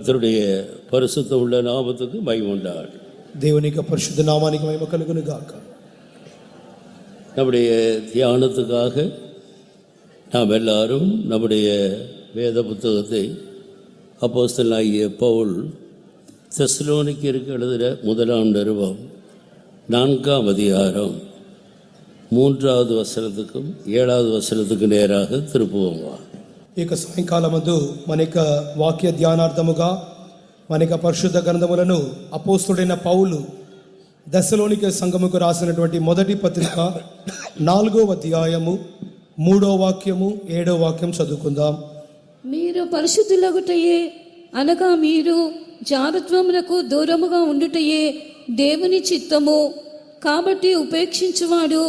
கர்த்தருடைய பரிசுத்த உள்ள நாமத்துக்கு மகிமை உண்டாகட்டும். దేవుని యొక్క పరిశుద్ధ నామానికి మహిమ కలుగును గాక. நம்முடைய தியானத்துக்காக நாம் எல்லாரும் நம்முடைய வேத புத்தகத்தை அப்போஸ்தலனாகிய பவுல் தெசலோனிக்கேயருக்கு எழுதின முதலாம் நிருபம் 4ஆம் அதிகாரம் 3வது வசனத்துக்கும் 7வது வசனத்துக்கு நேராக திருப்புவோம். ఈ సాయంకాలమందు మన యొక్క వాక్య ధ్యానార్థముగా మన యొక్క పరిశుద్ధ గ్రంథములను అపోస్తలుడైన పౌలు దెసలోనికే సంఘముకు రాసినటువంటి మొదటి పత్రిక 4వ అధ్యాయము 3వ వాక్యము 7వ వాక్యం చదువుకుందాం. మీరు పరిశుద్ధులగుటయే అనగా మీరు జారత్వమునకు దూరముగా ఉండుటయే దేవుని చిత్తము. కాబట్టి ఉపేక్షించువాడు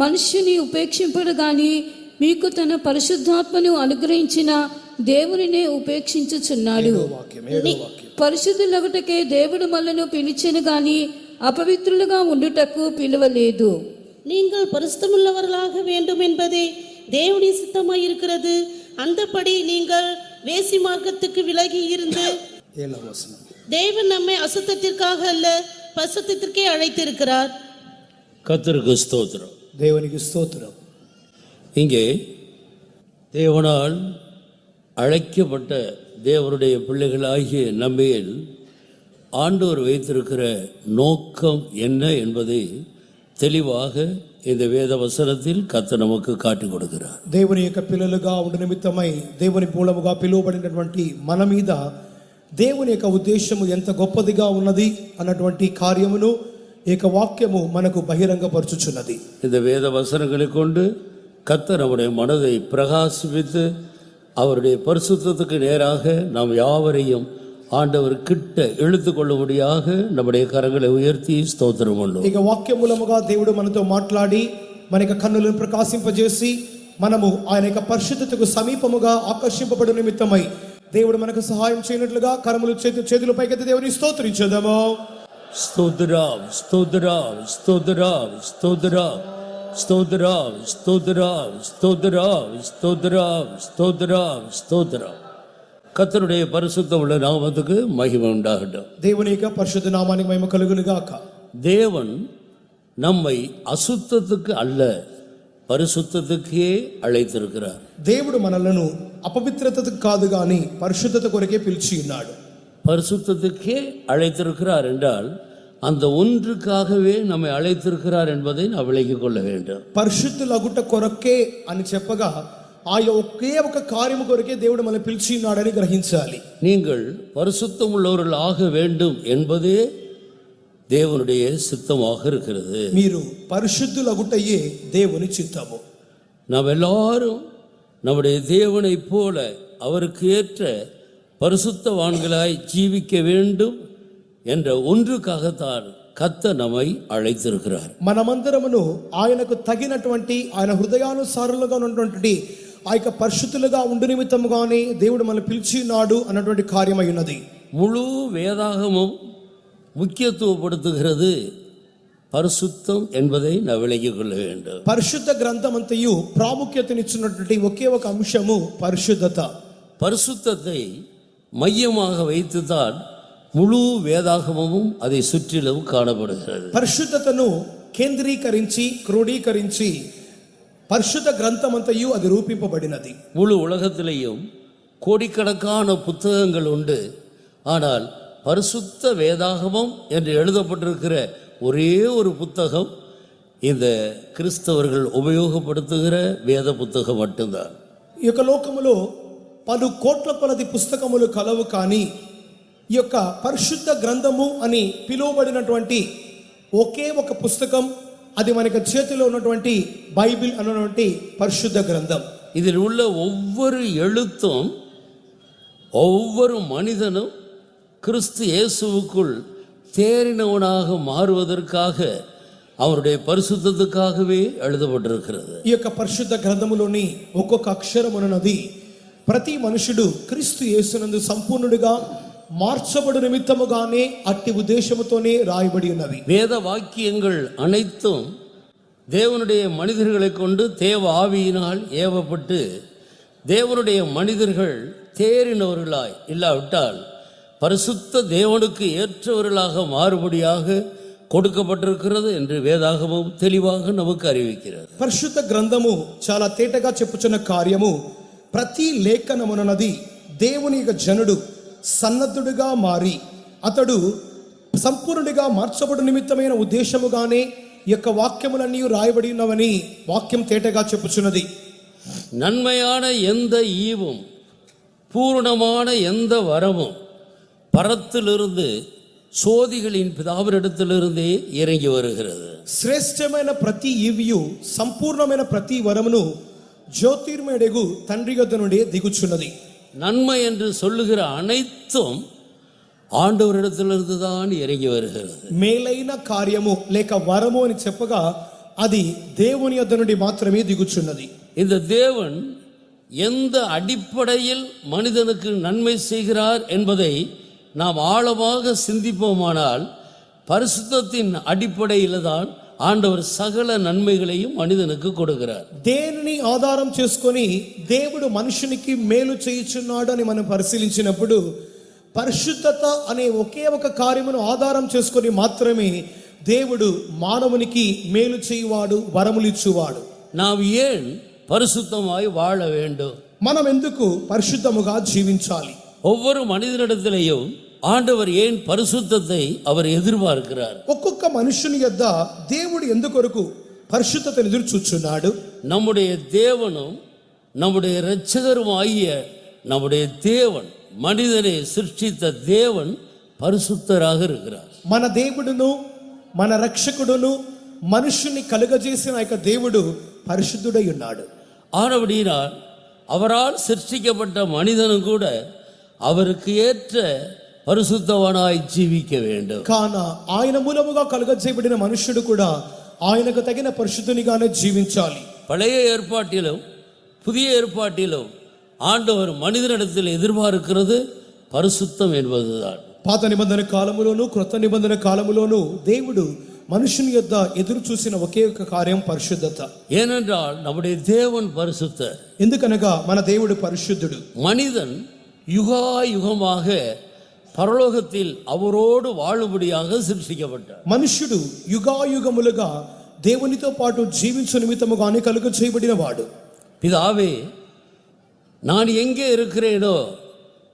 మనుష్యుని ఉపేక్షింపడు గాని మీకు తన పరిశుద్ధాత్మను అనుగ్రహించిన దేవునినే ఉపేక్షించుచున్నాడు. పరిశుద్ధులగుటకే దేవుడు మనలను పిలిచెను గాని అపవిత్రులుగా ఉండుటకు పిలువలేదు. நீங்கள் பரிசுத்தமுள்ளவர்களாக வேண்டும் என்பதே தேவனுடைய சித்தமாய் இருக்கிறது. அந்தபடி நீங்கள் வேசி மார்க்கத்துக்கு விலகி இருந்து தேவன் நம்மை அசுத்தத்திற்காக அல்ல பரிசுத்தத்திற்கே அழைத்திருக்கிறார். கர்த்தருக்கு ஸ்தோத்திரம். தேவனுக்கு ஸ்தோத்திரம். இங்கே தேவனால் அழைக்கப்பட்ட தேவனுடைய பிள்ளைகளாகிய நம்மையில் ஆண்டவர் வைத்திருக்கிற நோக்கம் என்ன என்பதை தெளிவாக இந்த வேத வசனத்தில் கர்த்தர் நமக்கு காட்டி கொடுக்கிறார். దేవుని యొక్క పిల్లలుగా ఉండు నిమిత్తమై దేవుని మూలముగా పిలువబడినటువంటి మన మీద దేవుని యొక్క ఉద్దేశము ఎంత గొప్పదిగా ఉన్నది అన్నటువంటి కార్యమును ఈ యొక్క వాక్యము మనకు బహిరంగపరచుచున్నది. இந்த வேத வசனங்களை கொண்டு கர்த்தர் நம்முடைய மனதை பிரகாசிப்பித்து அவருடைய பரிசுத்தத்துக்கு நேராக நாம் யாவரையும் ஆண்டவர் கிட்ட இழுத்து கொள்ளும்படியாக நம்முடைய கரங்களை உயர்த்தி స్తోత్రం பண்ணுவோம். ఇక వాక్య మూలముగా దేవుడు మనతో మాట్లాడి మన యొక్క కన్నులను ప్రకాశింపజేసి మనము ఆయన యొక్క పరిశుద్ధతకు సమీపముగా ఆకర్షింపబడు నిమిత్తమై దేవుడు మనకు సహాయం చేయనట్లుగా కరములు చేతుల పైకెత్తి దేవుని స్తోత్రించుదాము. స్తోత్రం స్తోత్రం స్తోత్రం స్తోత్రం స్తోత్రం స్తోత్రం స్తోత్రం స్తోత్రం స్తోత్రం స్తోత్రం. கர்த்தருடைய பரிசுத்த உள்ள நாமத்துக்கு மகிமை உண்டாகட்டும். దేవుని యొక్క పరిశుద్ధ నామానికి మహిమ కలుగును గాక. தேவன் நம்மை அசுத்தத்துக்கு அல்ல பரிசுத்தத்துக்கே அழைத்திருக்கிறார். దేవుడు మనలను అపవిత్రతకు కాదు గాని పరిశుద్ధత కొరకే పిలిచి ఉన్నాడు. பரிசுத்தத்துக்கே அழைத்திருக்கிறார் என்றால் அந்த ஒன்றுக்காகவே நம்மை அழைத்திருக்கிறார் என்பதை நாம் விளங்கிக் கொள்ள வேண்டும். పరిశుద్ధులగుట కొరకే అని చెప్పగా ఆ ఒకే ఒక కార్యము కొరకే దేవుడు మనల్ని పిలిచి ఉన్నాడని గ్రహించాలి. நீங்கள் பரிசுத்தம் உள்ளவர்கள் ஆக வேண்டும் என்பதே தேவனுடைய சித்தமாக இருக்கிறது. మీరు పరిశుద్ధులగుటయే దేవుని చిత్తము. நாம் எல்லாரும் நம்முடைய தேவனை போல அவருக்கு ஏற்ற பரிசுத்தவான்களாய் ஜீவிக்க வேண்டும் என்ற ஒன்றுக்காகத்தான் கர்த்தர் நம்மை அழைத்திருக்கிறார். మనమందరమును ఆయనకు తగినటువంటి ఆయన హృదయానుసారులుగా ఉన్నటువంటి ఆ యొక్క పరిశుద్ధులుగా ఉండు నిమిత్తముగానే దేవుడు మనల్ని పిలిచి ఉన్నాడు అన్నటువంటి కార్యమై ఉన్నది. முழு வேதாகமும் முக்கியத்துவப்படுத்துகிறது பரிசுத்தம் என்பதை நாம் விளங்கிக் கொள்ள வேண்டும். పరిశుద్ధ గ్రంథమంతయు ప్రాముఖ్యతనిచ్చినటువంటి ఒకే ఒక అంశము పరిశుద్ధత. பரிசுத்தத்தை மையமாக வைத்துதான் முழு வேதாகமும் அதை சுற்றிலும் காணப்படுகிறது. పరిశుద్ధతను కేంద్రీకరించి క్రోడీకరించి పరిశుద్ధ గ్రంథమంతయు అది రూపింపబడినది. முழு உலகத்திலேயும் கோடிக்கணக்கான புத்தகங்கள் உண்டு. ஆனால் பரிசுத்த வேதாகமம் என்று எழுதப்பட்டிருக்கிற ஒரே ஒரு புத்தகம் இந்த கிறிஸ்தவர்கள் உபயோகப்படுத்துகிற வேத புத்தகம் மட்டும்தான். ఈ యొక్క లోకములో పలు కోట్ల కొలది పుస్తకములు కలవు, కానీ ఈ యొక్క పరిశుద్ధ గ్రంథము అని పిలువబడినటువంటి ఒకే ఒక పుస్తకం, అది మనకి చేతిలో ఉన్నటువంటి బైబిల్ అన్నటువంటి పరిశుద్ధ గ్రంథం. இதில் உள்ள ஒவ்வொரு எழுத்தும் ஒவ்வொரு மனிதனும் கிறிஸ்து இயேசுவுக்குள் தேறினவனாக மாறுவதற்காக அவருடைய பரிசுத்தத்துக்காகவே எழுதப்பட்டிருக்கிறது. ఈ యొక్క పరిశుద్ధ గ్రంథములోని ఒక్కొక్క అక్షరం అన్నది ప్రతి మనుషుడు క్రీస్తు యేసునందు సంపూర్ణుడిగా మార్చబడు నిమిత్తముగానే అట్టి ఉద్దేశముతోనే రాయబడి ఉన్నవి. வேத வாக்கியங்கள் அனைத்தும் தேவனுடைய மனிதர்களை கொண்டு தேவ ஆவியினால் ஏவப்பட்டு தேவனுடைய மனிதர்கள் தேறினவர்களாய் இல்லாவிட்டால் பரிசுத்த தேவனுக்கு ஏற்றவர்களாக மாறுபடியாக கொடுக்கப்பட்டிருக்கிறது என்று வேதாகமும் தெளிவாக நமக்கு அறிவிக்கிறது. పరిశుద్ధ గ్రంథము చాలా తేటగా చెప్పుచున్న కార్యము ప్రతి లేఖనమునది దేవుని యొక్క జనుడు సన్నద్ధుడిగా మారి అతడు సంపూర్ణుడిగా మార్చబడు నిమిత్తమైన ఉద్దేశముగానే ఈ యొక్క వాక్యములన్నీ రాయబడి ఉన్నవని వాక్యం తేటగా చెప్పుచున్నది. நன்மையான எந்த ஈவும் பூரணமான எந்த வரமும் பரத்திலிருந்து சோதிகளின் பிதாவினிடத்திலிருந்தே இறங்கி வருகிறது. శ్రేష్టమైన ప్రతి ఈవియు సంపూర్ణమైన ప్రతి వరమును జ్యోతిర్మయుడగు తండ్రి యొద్ద నుండి దిగుచున్నది. நன்மை என்று சொல்லுகிற அனைத்தும் ஆண்டவரிடத்திலிருந்து தான் இறங்கி வருகிறது. మేలైన కార్యము లేక వరము అని చెప్పగా అది దేవుని యొద్ద నుండి మాత్రమే దిగుచున్నది. இந்த தேவன் எந்த அடிப்படையில் மனிதனுக்கு நன்மை செய்கிறார் என்பதை நாம் ஆழமாக சிந்திப்போமானால் பரிசுத்தத்தின் அடிப்படையில் தான் ఆండవర్ సకల నన్மைகளையும் మనిదనికి கொடுக்கிறார். దేనిని ఆధారం చేసుకొని దేవుడు మనుషునికి మేలు చేయుచున్నాడు అని మనం పరిశీలించినప్పుడు పరిశుద్ధత అనే ఒకే ఒక కార్యమును ఆధారం చేసుకొని మాత్రమే దేవుడు మానవునికి మేలు చేయువాడు, వరములు ఇచ్చువాడు. நாம் ஏன் பரிசுத்தமாய் வாழ வேண்டும்? మనం ఎందుకు పరిశుద్ధముగా జీవించాలి? ஒவ்வொரு மனிதனிடத்திலேயும் ஆண்டவர் ஏன் பரிசுத்தத்தை அவர் எதிர்பார்க்கிறார்? ఒక్కొక్క మనుషుని యొద్ద దేవుడు ఎందుకొరకు పరిశుద్ధతను ఎదురు చూచున్నాడు? நம்முடைய தேவனும் நம்முடைய இரட்சகரும் ஆகிய நம்முடைய தேவன், மனிதனை சிருஷ்டித்த தேவன் பரிசுத்தராக இருக்கிறார். మన దేవుడును మన రక్షకుడును మనుషుని కలుగజేసిన యొక్క దేవుడు పరిశుద్ధుడై ఉన్నాడు. ஆனபடியினால் அவரால் சிருஷ்டிக்கப்பட்ட மனிதனும் கூட அவருக்கு ஏற்ற పరిశుద్ధవానాయి జీవించ வேண்டும். కాన ఆయన మూలముగా కలుగజేయబడిన మనుష్యుడు కూడా ఆయనకు తగిన పరిశుద్ధునిగానే జీవించాలి. பழைய ஏற்பாட்டிலும் புதிய ஏற்பாட்டிலும் ஆண்டவர் மனிதனிடத்தில் எதிர்பார்க்கிறது பரிசுத்தம் என்பதுதான். పాత నిబంధన కాలములోను క్రొత్త నిబంధన కాలములోను దేవుడు మనుషుని యొద్ద ఎదురు చూసిన ఒకే ఒక కార్యం పరిశుద్ధత. ஏனென்றால் நம்முடைய தேவன் பரிசுத்தர். ఎందుకనగా మన దేవుడు పరిశుద్ధుడు. மனிதன் யுகாயுகமாக పరలోకத்தில் அவரோடு வாழும்படியாக சிருஷ்டிக்கப்பட்டார். మనుష్యుడు యుగాయుగములుగా దేవునితో పాటు జీవించు నిమిత్తముగానే కలుగ చేయబడిన వాడు. பிதாவே, நான் எங்கே இருக்கிறேனோ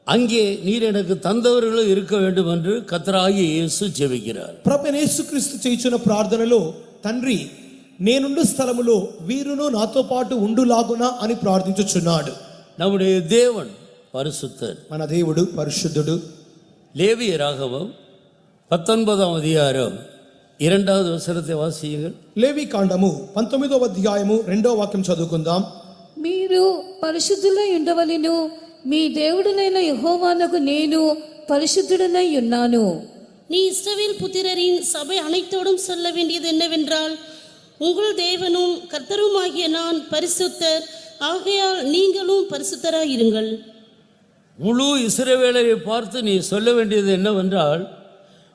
அங்கே நீர் எனக்கு தந்தவர்களும் இருக்க வேண்டும் என்று கர்த்தராகிய இயேசு ஜெபிக்கிறார். ప్రభువైన యేసుక్రీస్తు చేయుచున్న ప్రార్థనలో తండ్రి నేనుండు స్థలములో వీరును నాతో పాటు ఉండులాగునా అని ప్రార్థించుచున్నాడు. நம்முடைய தேவன் பரிசுத்தர். మన దేవుడు పరిశుద్ధుడు. லேவியராகமம் 19ஆம் அதிகாரம் 2வது வசனத்தை வாசியுங்கள். లేవి కాండము 19వ అధ్యాయము 2వ వాక్యం చదువుకుందాం. మీరు పరిశుద్ధులై ఉండవలెను, మీ దేవుడనైన యెహోవానకు నేను పరిశుద్ధుడనై ఉన్నాను. நீ இஸ்ரவேல் புத்திரரின் சபை அனைத்தோடும் சொல்ல வேண்டியது என்னவென்றால், உங்கள் தேவனும் கர்த்தருமாகிய நான் பரிசுத்தர், ஆகையால் நீங்களும் பரிசுத்தராயிருங்கள். முழு இஸ்ரவேலரை பார்த்து நீ சொல்ல வேண்டியது என்னவென்றால்,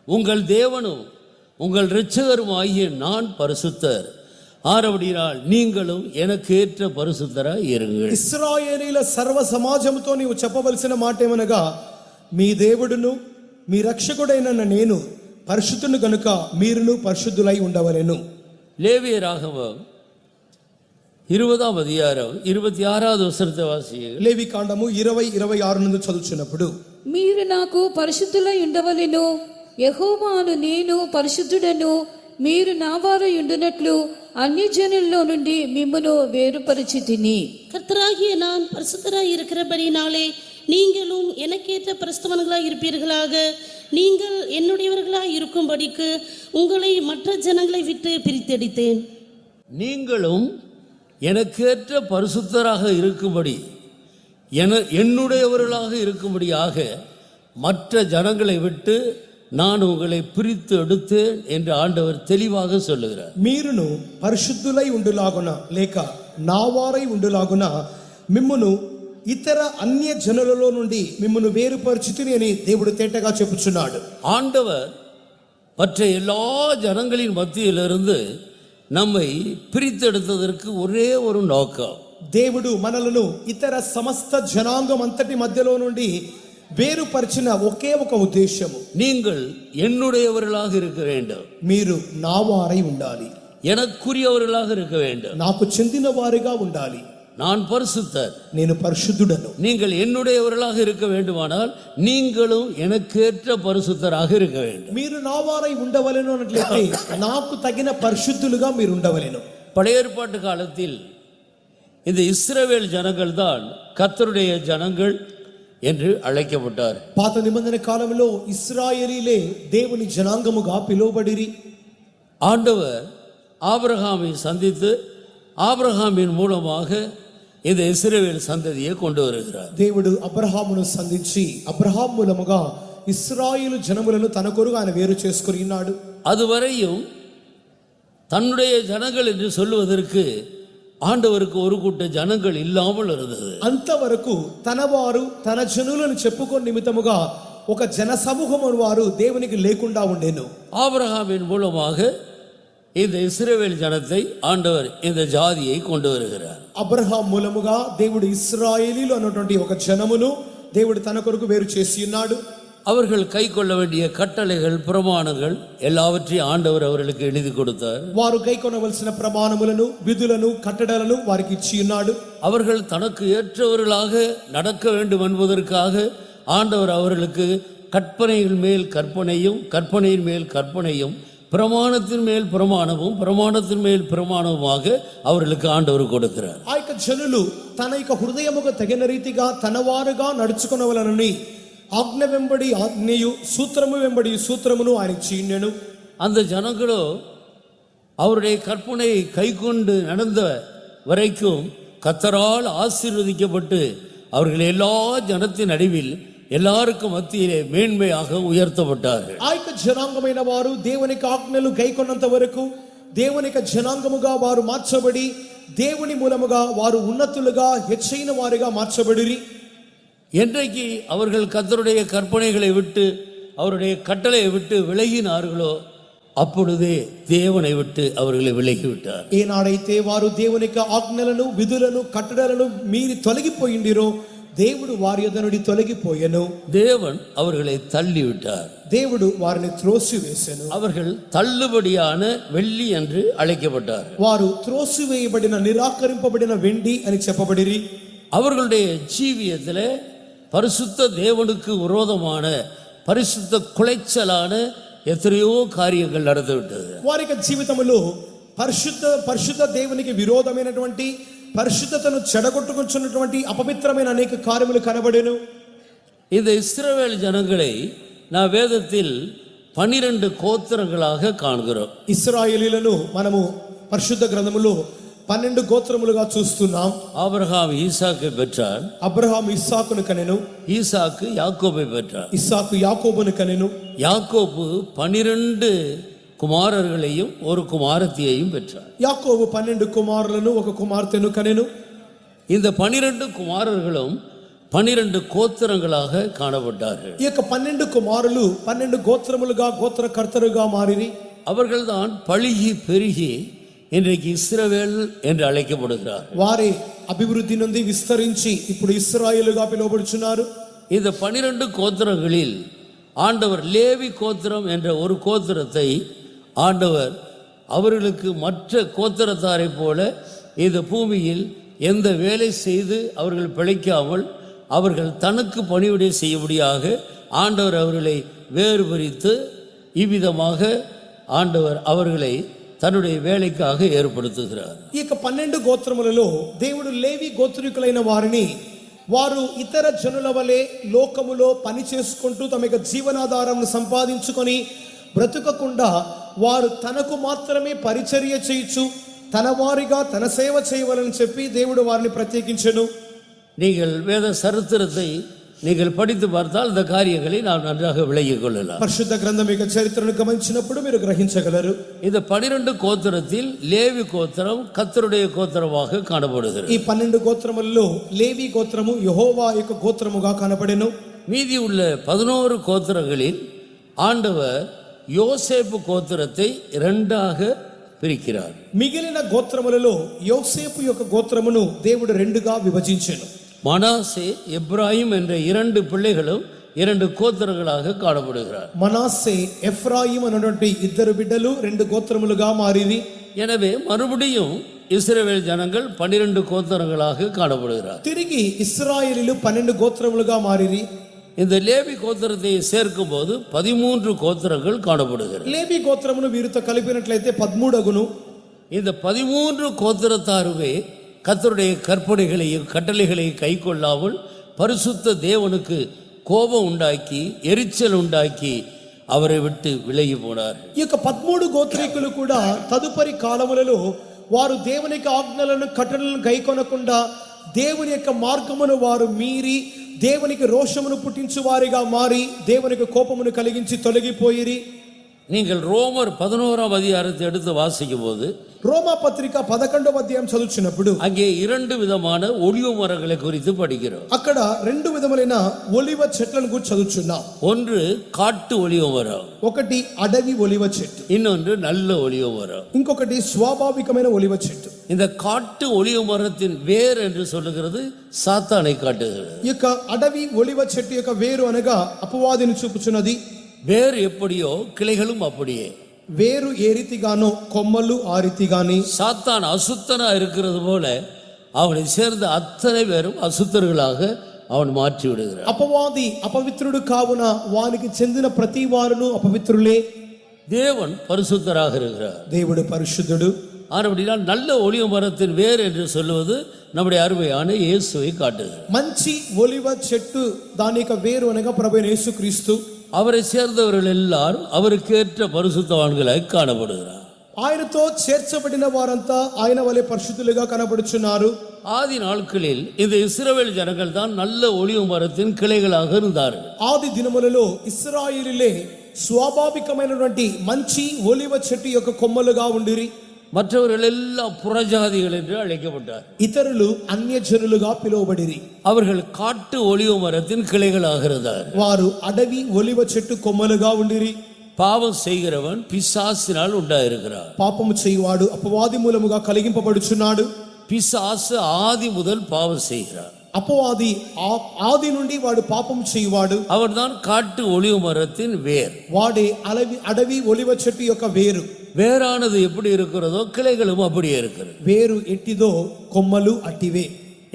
உங்கள் தேவனும் உங்கள் இரட்சகரும் ஆகிய நான் பரிசுத்தர், ஆரவடினால் நீங்களும் எனக்கு ஏற்ற பரிசுத்தராய் இருங்கள். ఇశ్రాయేలీల సర్వ సమాజముతో నీవు చెప్పవలసిన మాట ఏమనగా, మీ దేవుడును మీ రక్షకుడైన నేను పరిశుద్ధుని గనుక మీరును పరిశుద్ధులై ఉండవలెను. லேவியராகமம் 20ஆம் அதிகாரம் 26வது వచనத்தை వాసియండి. లేవి కాండము 20:26 నుండి చదువుచున్నప్పుడు, మీరు నాకు పరిశుద్ధులై ఉండవలెను, యెహోవాను నేను పరిశుద్ధుడను, మీరు నా వారై ఉండునట్లు అన్యజనుల్లో నుండి మిమ్మును వేరుపరిచితిని. கர்த்தராகிய நான் பரிசுத்தராய் இருக்கிறபடினாலே நீங்களும் எனக்கேற்ற பரிசுத்தவான்களாய் இருப்பீர்களாக. நீங்கள் என்னுடையவர்களாய் இருக்கும்படிக்கு உங்களை மற்ற ஜனங்களை விட்டு பிரித்தெடுத்தேன். நீங்களும் எனக்கேற்ற பரிசுத்தராக இருக்கும்படி என்னுடையவர்களாக இருக்கும்படியாக மற்ற ஜனங்களை விட்டு நான் உங்களை பிரித்து எடுத்தேன் என்று ஆண்டவர் தெளிவாக சொல்லுகிறார். మీరును పరిశుద్ధులై ఉండులాగున లేక నా వారై ఉండులాగున మిమ్మును ఇతర అన్య జనులలో నుండి మిమ్మును వేరుపరిచితిని అని దేవుడు తేటగా చెప్పుచున్నాడు. ஆண்டவர் மற்ற எல்லா ஜனங்களின் மத்தியிலிருந்து நம்மை பிரித்தெடுத்ததற்கு ஒரே ஒரு நோக்கம். దేవుడు మనలను ఇతర సమస్త జనాంగం అంతటి మధ్యలో నుండి వేరుపరిచిన ఒకే ఒక ఉద్దేశము, நீங்கள் என்னுடையவர்களாக இருக்க வேண்டும், మీరు నా వారై ఉండాలి, எனக்குரியவர்களாக இருக்க வேண்டும். నాకు చెందిన వారిగా ఉండాలి. நான் பரிசுத்தர், నేను పరిశుద్ధుడను. நீங்கள் என்னுடையவர்களாக இருக்க வேண்டுமானால் நீங்களும் எனக்கேற்ற பரிசுத்தராக இருக்க வேண்டும். మీరు నా వారై ఉండవలెను అన్నట్లయితే నాకు తగిన పరిశుద్ధులుగా మీరు ఉండవలెను. பழைய ஏற்பாட்டு காலத்தில் இந்த இஸ்ரவேல் ஜனங்கள் தான் கர்த்தருடைய ஜனங்கள் என்று அழைக்கப்பட்டார். పాత నిబంధన కాలంలో ఇశ్రాయేలీలే దేవుని జనాంగముగా పిలువబడిరి. ஆண்டவர் ஆபிரகாமை சந்தித்து ஆபிரகாமின் மூலமாக இந்த இஸ்ரவேல் சந்ததியை கொண்டு வருகிறார். దేవుడు అబ్రహామును సంధించి అబ్రహాం మూలముగా ఇశ్రాయేలు జనములను తన కొరకు ఆయన వేరు చేసుకుని ఉన్నాడు. அதுவரையும் தன்னுடைய ஜனங்கள் என்று சொல்லுவதற்கு ஆண்டவருக்கு ஒரு கூட்ட ஜனங்கள் இல்லாமல் இருந்தது. అంతవరకు తన వారు తన జనులను చెప్పుకొని నిమిత్తముగా ఒక జన సమూహం వారు దేవునికి లేకుండా ఉండేను. ஆபிரகாமின் மூலமாக இந்த இஸ்ரவேல் ஜனத்தை ஆண்டவர் இந்த ஜாதியை கொண்டு வருகிறார். అబ్రహాం మూలముగా దేవుడు ఇశ్రాయేలీలు అన్నటువంటి ఒక జనమును దేవుడు తన కొరకు వేరు చేసి ఉన్నాడు. அவர்கள் கை கொள்ள வேண்டிய கட்டளைகள் பிரமாணங்கள் எல்லாவற்றையும் ஆண்டவர் அவர்களுக்கு எழுதி கொடுத்தார். వారు గైకొనవలసిన ప్రమాణములను విధులను కట్టడలను వారికి ఇచ్చి ఉన్నాడు. அவர்கள் தனக்கு ஏற்றவர்களாக நடக்க வேண்டும் என்பதற்காக ஆண்டவர் அவர்களுக்கு கற்பனைகள் மேல் கற்பனையும் கற்பனையின் மேல் கற்பனையும் பிரமாணத்தின் மேல் பிரமாணமும் பிரமாணத்தின் மேல் பிரமாணமுமாக அவர்களுக்கு ஆண்டவர் கொடுக்கிறார். ఆ యొక్క జనులు తన యొక్క హృదయముకు తగిన రీతిగా తన వారుగా నడుచుకొనవలనని ఆజ్ఞ వెంబడి ఆజ్ఞయు సూత్రము వెంబడి సూత్రమును ఆయన ఇచ్చినను. அந்த ஜனங்களோ அவருடைய கற்பனையை கைக்கொண்டு நடந்த வரைக்கும் கர்த்தரால் ஆசீர்வதிக்கப்பட்டு அவர்கள் எல்லா ஜனத்தின் நடுவில் எல்லாருக்கும் மத்தியிலே மேன்மையாக உயர்த்தப்பட்டார்கள். ఆ యొక్క జనాంగమైన వారు దేవునికి ఆజ్ఞలు గైకొన్నంత వరకు దేవునికి జనాంగముగా వారు మార్చబడి దేవుని మూలముగా వారు ఉన్నతులుగా హెచ్చైన వారిగా మార్చబడిరి. என்றைக்கு அவர்கள் கர்த்தருடைய கற்பனைகளை விட்டு அவருடைய கட்டளையை விட்டு விலகினார்களோ அப்பொழுதே தேவனை விட்டு அவர்களை விலகிவிட்டார். ఏనాడైతే వారు దేవునికి ఆజ్ఞలను విధులను కట్టడలను మీరి తొలగిపోయిండిరో దేవుడు వారి యొద్ద నుండి తొలగిపోయెను. தேவன் அவர்களை தள்ளிவிட்டார். దేవుడు వారిని త్రోసివేసెను. அவர்கள் தள்ளுபடியான வெள்ளி என்று அழைக்கப்பட்டார். వారు త్రోసివేయబడిన నిరాకరింపబడిన వెండి అని చెప్పబడిరి. அவர்களுடைய ஜீவியத்தில் பரிசுத்த தேவனுக்கு விரோதமான பரிசுத்த குலைச்சலான எத்தனையோ காரியங்கள் நடந்துவிட்டது. వారి యొక్క జీవితంలో పరిశుద్ధ దేవునికి విరోధమైనటువంటి పరిశుద్ధతను చెడగొట్టుకొచ్చున్నటువంటి అపవిత్రమైన అనేక కార్యములు కనబడెను. இந்த இஸ்ரவேல் ஜனங்களை நான் வேதத்தில் 12 கோத்திரங்களாக காண்கிறோம். ఇశ్రాయేలీలను మనము పరిశుద్ధ గ్రంథములో 12 గోత్రములుగా చూస్తున్నాం. ஆபிரகாம் ஈசாக்கை பெற்றார். అబ్రహాం ఇస్సాకును కనెను. ஈசாக்கு யாக்கோபை பெற்றார். ఇస్సాకు యాకోబును కనెను. யாக்கோபு 12 குமாரர்களையும் ஒரு குமாரத்தியையும் பெற்றார். యాకోబు 12 కుమారులను ఒక కుమార్తెను కనెను. இந்த 12 குமாரர்களும் 12 கோத்திரங்களாக காணப்பட்டார்கள். ఈ యొక్క 12 కుమారులు 12 గోత్రములుగా గోత్రకర్తలుగా మారిరి. அவர்கள்தான் பழுகி பெருகி இன்றைக்கு இஸ்ரவேல் என்று அழைக்கப்படுகிறார். వారే అభివృద్ధి నుండి విస్తరించి ఇప్పుడు ఇశ్రాయేలుగా పిలువబడుచున్నారు. இந்த 12 கோத்திரங்களில் ஆண்டவர் லேவி கோத்திரம் என்ற ஒரு கோத்திரத்தை ஆண்டவர் அவர்களுக்கு மற்ற கோத்திரத்தாரை போல இந்த பூமியில் எந்த வேலை செய்து அவர்கள் பிழைக்காமல் அவர்கள் தனக்கு பணிவிடை செய்யும்படியாக ஆண்டவர் அவர்களை வேறு பிரித்து இவ்விதமாக ஆண்டவர் அவர்களை తన్నుடைய వేళైకాగ ఏర్పడుతున్నారు. ఈ యొక్క 12 గోత్రములలో దేవుడు లేవి గోత్రికులైన వారిని వారు ఇతర జనుల వలె లోకములో పని చేసుకుంటూ తమ యొక్క జీవనాధారం సంపాదించుకొని బ్రతుకకుండా వారు తనకు మాత్రమే పరిచర్య చేయొచ్చు, తన వారిగా తన సేవ చేయవలని చెప్పి దేవుడు వారిని ప్రత్యేకించెను. நீங்கள் வேத சரித்திரத்தை நீங்கள் படித்து பார்த்தால் இந்த காரியங்களை நாம் நன்றாக விளங்கிக் கொள்ளலாம். పరిశుద్ధ గ్రంథం యొక్క చరిత్రను గమనించినప్పుడు మీరు గ్రహించగలరు. இந்த 12 கோத்திரத்தில் லேவி கோத்திரம் கர்த்தருடைய கோத்திரமாக காணப்படுகிறது. ఈ 12 గోత్రములలో లేవి గోత్రము యెహోవా యొక్క గోత్రముగా కనబడెను. மீதி உள்ள 11 கோத்திரங்களில் ஆண்டவர் யோசேப்பு கோத்திரத்தை 2ஆக பிரிக்கிறார். మిగిలిన గోత్రములలో యోసేపు యొక్క గోత్రమును దేవుడు రెండుగా విభజించెను. மனாசே எப்ராயிம் என்ற 2 பிள்ளைகளும் 2 கோத்திரங்களாக காணப்படுகிறார். మనాసే ఎఫ్రాయిం అనేటువంటి ఇద్దరు బిడ్డలు 2 గోత్రములుగా మారిరి. எனவே மறுபடியும் இஸ்ரவேல் ஜனங்கள் 12 கோத்திரங்களாக காணப்படுகிறார். తిరిగి ఇశ్రాయేలీలు 12 గోత్రములుగా మారిరి. இந்த லேவி கோத்திரத்தை சேர்க்கும் போது 13 கோத்திரங்கள் காணப்படுகிறது. లేవి గోత్రమును వీరితో కలిపినట్లయితే 13 అగును. இந்த 13 கோத்திரத்தாருமே கர்த்தருடைய கற்பனைகளையும் கட்டளைகளையும் கைக்கொள்ளாமல் பரிசுத்த தேவனுக்கு கோபம் உண்டாக்கி எரிச்சல் உண்டாக்கி அவரை விட்டு விலகி போனார். ఈ యొక్క 13 గోత్రీకులు కూడా తదుపరి కాలములలో వారు దేవుని యొక్క ఆజ్ఞలను కట్టడలను గైకొనకుండా దేవుని యొక్క మార్గమును వారు మీరి దేవునికి రోషమును పుట్టించు వారిగా మారి దేవునికి కోపమును కలిగించి తొలగిపోయిరి. நீங்கள் ரோமர் 11ஆம் அதிகாரத்தை எடுத்து வாசிக்கும் போது రోమా పత్రిక 11వ అధ్యాయం చదువుచున్నప్పుడు அங்கே 2 விதமான ஒலிவ மரங்களை குறித்து படிக்கிறோம். అక్కడ 2 విధములైన ఒలివ చెట్లను గురించి చదువుచున్నాం. ஒன்று காட்டு ஒலிவ மரம், ఒకటి అడవి ఒలివ చెట్టు, இன்னொன்று நல்ல ஒலிவ மரம். ఇంకొకటి స్వాభావికమైన ఒలివ చెట్టు. இந்த காட்டு ஒலிவ மரத்தின் வேர் என்று சொல்லுகிறது சாத்தானை காட்டுகிறது. ఈ యొక్క అడవి ఒలివ చెట్టు యొక్క వేరు అనగా అపవాదిని చూపుచున్నది. வேர் எப்படியோ கிளைகளும் அப்படியே. వేరు ఏ రీతిగానో కొమ్మలు ఆ రీతిగాని. சாத்தான் அசுத்தனா இருக்கிறது போல அவனை சேர்ந்த அத்தனை பேரும் அசுத்தர்களாக அவன் மாற்றி விடுகிறான். అపవాది అపవిత్రుడు కావున వానికి చెందిన ప్రతి వారును అపవిత్రులే. தேவன் பரிசுத்தராக இருக்கிறார். దేవుడు పరిశుద్ధుడు. ஆனபடியால் நல்ல ஒலிவ மரத்தின் வேர் என்று சொல்லுவது நம்முடைய அருமையான இயேசுவை காட்டுகிறது. మంచి ఒలివ చెట్టు దాని యొక్క వేరు అనగా ప్రభువైన యేసుక్రీస్తు. அவரை சேர்ந்தவர்கள் எல்லாரும் அவருக்கேற்ற பரிசுத்தவான்களாய் காணப்படுகிறார். ఆయనతో చేర్చబడిన వారంతా ఆయన వలె పరిశుద్ధులుగా కనబడుచున్నారు. ஆதி நாட்களில் இந்த இஸ்ரவேல் ஜனங்கள் தான் நல்ல ஒலிவ மரத்தின் கிளைகளாக இருந்தார்கள். ఆది దినములలో ఇశ్రాయేలీలే స్వాభావికమైనటువంటి మంచి ఒలివ చెట్టు యొక్క కొమ్మలుగా ఉండిరి. மற்றவர்கள் எல்லாம் புறஜாதிகள் என்று அழைக்கப்பட்டார். ఇతరులు అన్యజనులుగా పిలువబడిరి. அவர்கள் காட்டு ஒலிவ மரத்தின் கிளைகளாக இருந்தார். వారు అడవి ఒలివ చెట్టు కొమ్మలుగా ఉండిరి. பாவம் செய்கிறவன் பிசாசினால் உண்டாயிருக்கிறார். పాపము చేయువాడు అపవాది మూలముగా కలిగింపబడుచున్నాడు. பிசாசு ஆதி முதல் பாவம் செய்கிறார். అపవాది ఆది నుండి వాడు పాపం చేయువాడు. அவர்தான் காட்டு ஒலிவ மரத்தின் வேர். వాడే అడవి ఒలివ చెట్టు యొక్క వేరు. வேறானது எப்படி இருக்கிறதோ கிளைகளும் அப்படியே இருக்கிறது. వేరు ఎట్టిదో కొమ్మలు అట్టివే.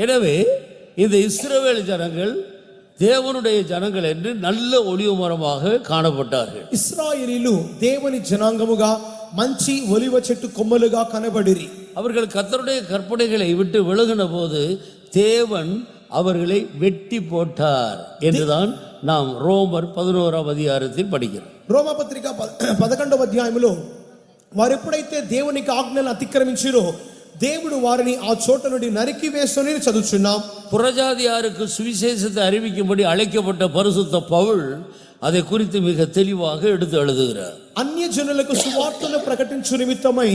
எனவே இந்த இஸ்ரவேல் ஜனங்கள் தேவனுடைய ஜனங்கள் என்று நல்ல ஒலிவ மரமாக காணப்பட்டார்கள். ఇశ్రాయేలీలు దేవుని జనాంగముగా మంచి ఒలివ చెట్టు కొమ్మలుగా కనబడిరి. அவர்கள் கர்த்தருடைய கற்பனைகளை விட்டு விலகின போது தேவன் அவர்களை வெட்டி போட்டார் என்றுதான் நாம் ரோமர் 11ஆம் அதிகாரத்தில் படிக்கிறோம். రోమపత్రిక 11వ అధ్యాయములో వారు ఎప్పుడైతే దేవునికి ఆజ్ఞలను అతిక్రమించిరో దేవుడు వారిని ఆ చోట నుండి నరికి వేసుని చదువుచున్నాం. புறஜாதியாருக்கு சுவிசேஷத்தை அறிவிக்கும்படி அழைக்கப்பட்ட பரிசுத்த பவுல் அதை குறித்து மிக தெளிவாக எடுத்து எழுதுகிறார். అన్యజనులకు సువార్తను ప్రకటించు నిమిత్తమై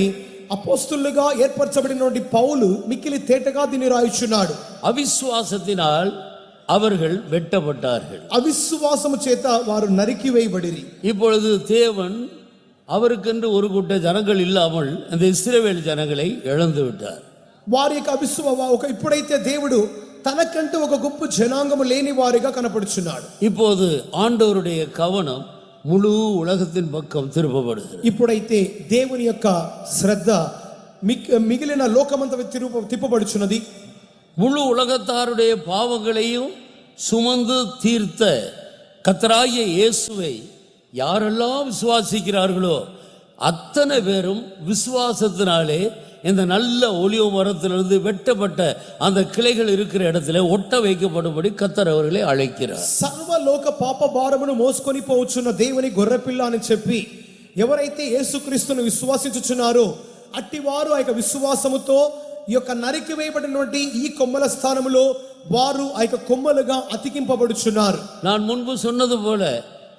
అపోస్తులుగా ఏర్పరచబడినటువంటి పౌలు మిక్కిలి తేటగా దీన్ని రాయిచున్నాడు. அவிசுவாசத்தினால் அவர்கள் வெட்டப்பட்டார்கள். అవిశ్వాసము చేత వారు నరికి వేయబడిరి. இப்பொழுது தேவன் அவருக்கென்று ஒரு கூட்ட ஜனங்கள் இல்லாமல் அந்த இஸ்ரவேல் ஜனங்களை இழந்து விட்டார். వారి యొక్క ఇప్పుడైతే దేవుడు తనకంటూ ఒక గొప్ప జనాంగము లేని వారిగా కనపడుచున్నాడు. இப்போது ஆண்டவருடைய கவனம் முழு உலகத்தின் பக்கம் திருப்பப்படுகிறது. ఇప్పుడైతే దేవుని యొక్క శ్రద్ధ మిగిలిన లోకమంతా తిప్పబడుచున్నది. முழு உலகத்தாருடைய பாவங்களையும் சுமந்து தீர்த்த கர்த்தராகிய இயேசுவை யாரெல்லாம் விசுவாசிக்கிறார்களோ அத்தனை பேரும் விசுவாசத்தினாலே இந்த நல்ல ஒலிவ மரத்திலிருந்து வெட்டப்பட்ட அந்த கிளைகள் இருக்கிற இடத்துல ஒட்ட வைக்கப்படும்படி கர்த்தர் அவர்களை அழைக்கிறார். సర్వలోక పాప భారమును మోసుకొని పోవచ్చున్న దేవుని గొర్రెపిల్ల అని చెప్పి ఎవరైతే యేసుక్రీస్తును విశ్వాసించుచున్నారో అట్టివారు ఆ యొక్క విశ్వాసముతో ఈ యొక్క నరికి వేయబడినటువంటి ఈ కొమ్మల స్థానములో వారు ఆ యొక్క కొమ్మలుగా అతికింపబడుచున్నారు. நான் முன்பு சொன்னது போல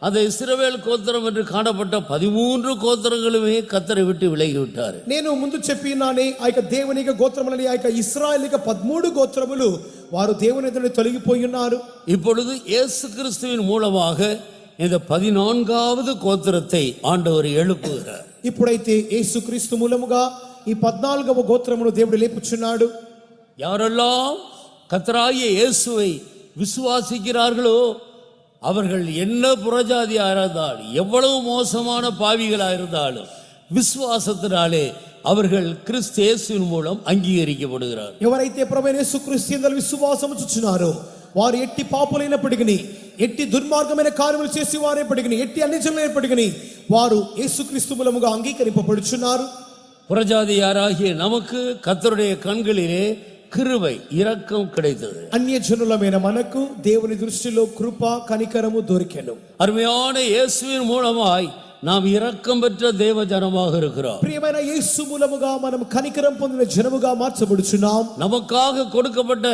அந்த இஸ்ரவேல் கோத்திரம் என்று காணப்பட்ட 13 கோத்திரங்களுமே கர்த்தரை விட்டு விலகிவிட்டார். నేను ముందు చెప్పినానే ఆ యొక్క దేవుని గోత్రములని ఆ యొక్క ఇశ్రాయేలీయుల 13 గోత్రములు వారు దేవుని ఎదుట తొలగిపోయి ఉన్నారు. இப்பொழுது இயேசு கிறிஸ்துவின் மூலமாக இந்த 14வது கோத்திரத்தை ஆண்டவர் எழுப்புகிறார். ఇప్పుడైతే యేసుక్రీస్తు మూలముగా ఈ 14వ గోత్రమును దేవుడు లేపుచున్నాడు. யாரெல்லாம் கர்த்தராகிய இயேசுவை விசுவாசிக்கிறார்களோ அவர்கள் என்ன புறஜாதியாக இருந்தாலும் எவ்வளவு மோசமான பாவிகளாக இருந்தாலும் விசுவாசத்தினாலே அவர்கள் கிறிஸ்து இயேசுவின் மூலம் అంగీకరించబడుகிறார். ఎవరైతే ప్రభువైన యేసుక్రీస్తు యందు విశ్వాసము చూచున్నారో వారు ఎట్టి పాపులైనప్పటికీ ఎట్టి దుర్మార్గమైన కార్యములు చేసి వారైనప్పటికీ ఎట్టి అన్యజనులైనప్పటికీ వారు యేసుక్రీస్తు మూలముగా అంగీకరింపబడుచున్నారు. புறஜாதியாராகிய நமக்கு கர்த்தருடைய கண்களிலே கிருபை இரக்கம் கிடைத்தது. అన్యజనులమైన మనకు దేవుని దృష్టిలో కృప కనికరము దొరికెను. அருமையான இயேசுவின் மூலமாய் நாம் இரக்கம் பெற்ற தேவ ஜனமாக இருக்கிறோம். ప్రియమైన యేసు మూలముగా మనం కనికరం పొందిన జనముగా మార్చబడుచున్నాం. நமக்காக கொடுக்கப்பட்ட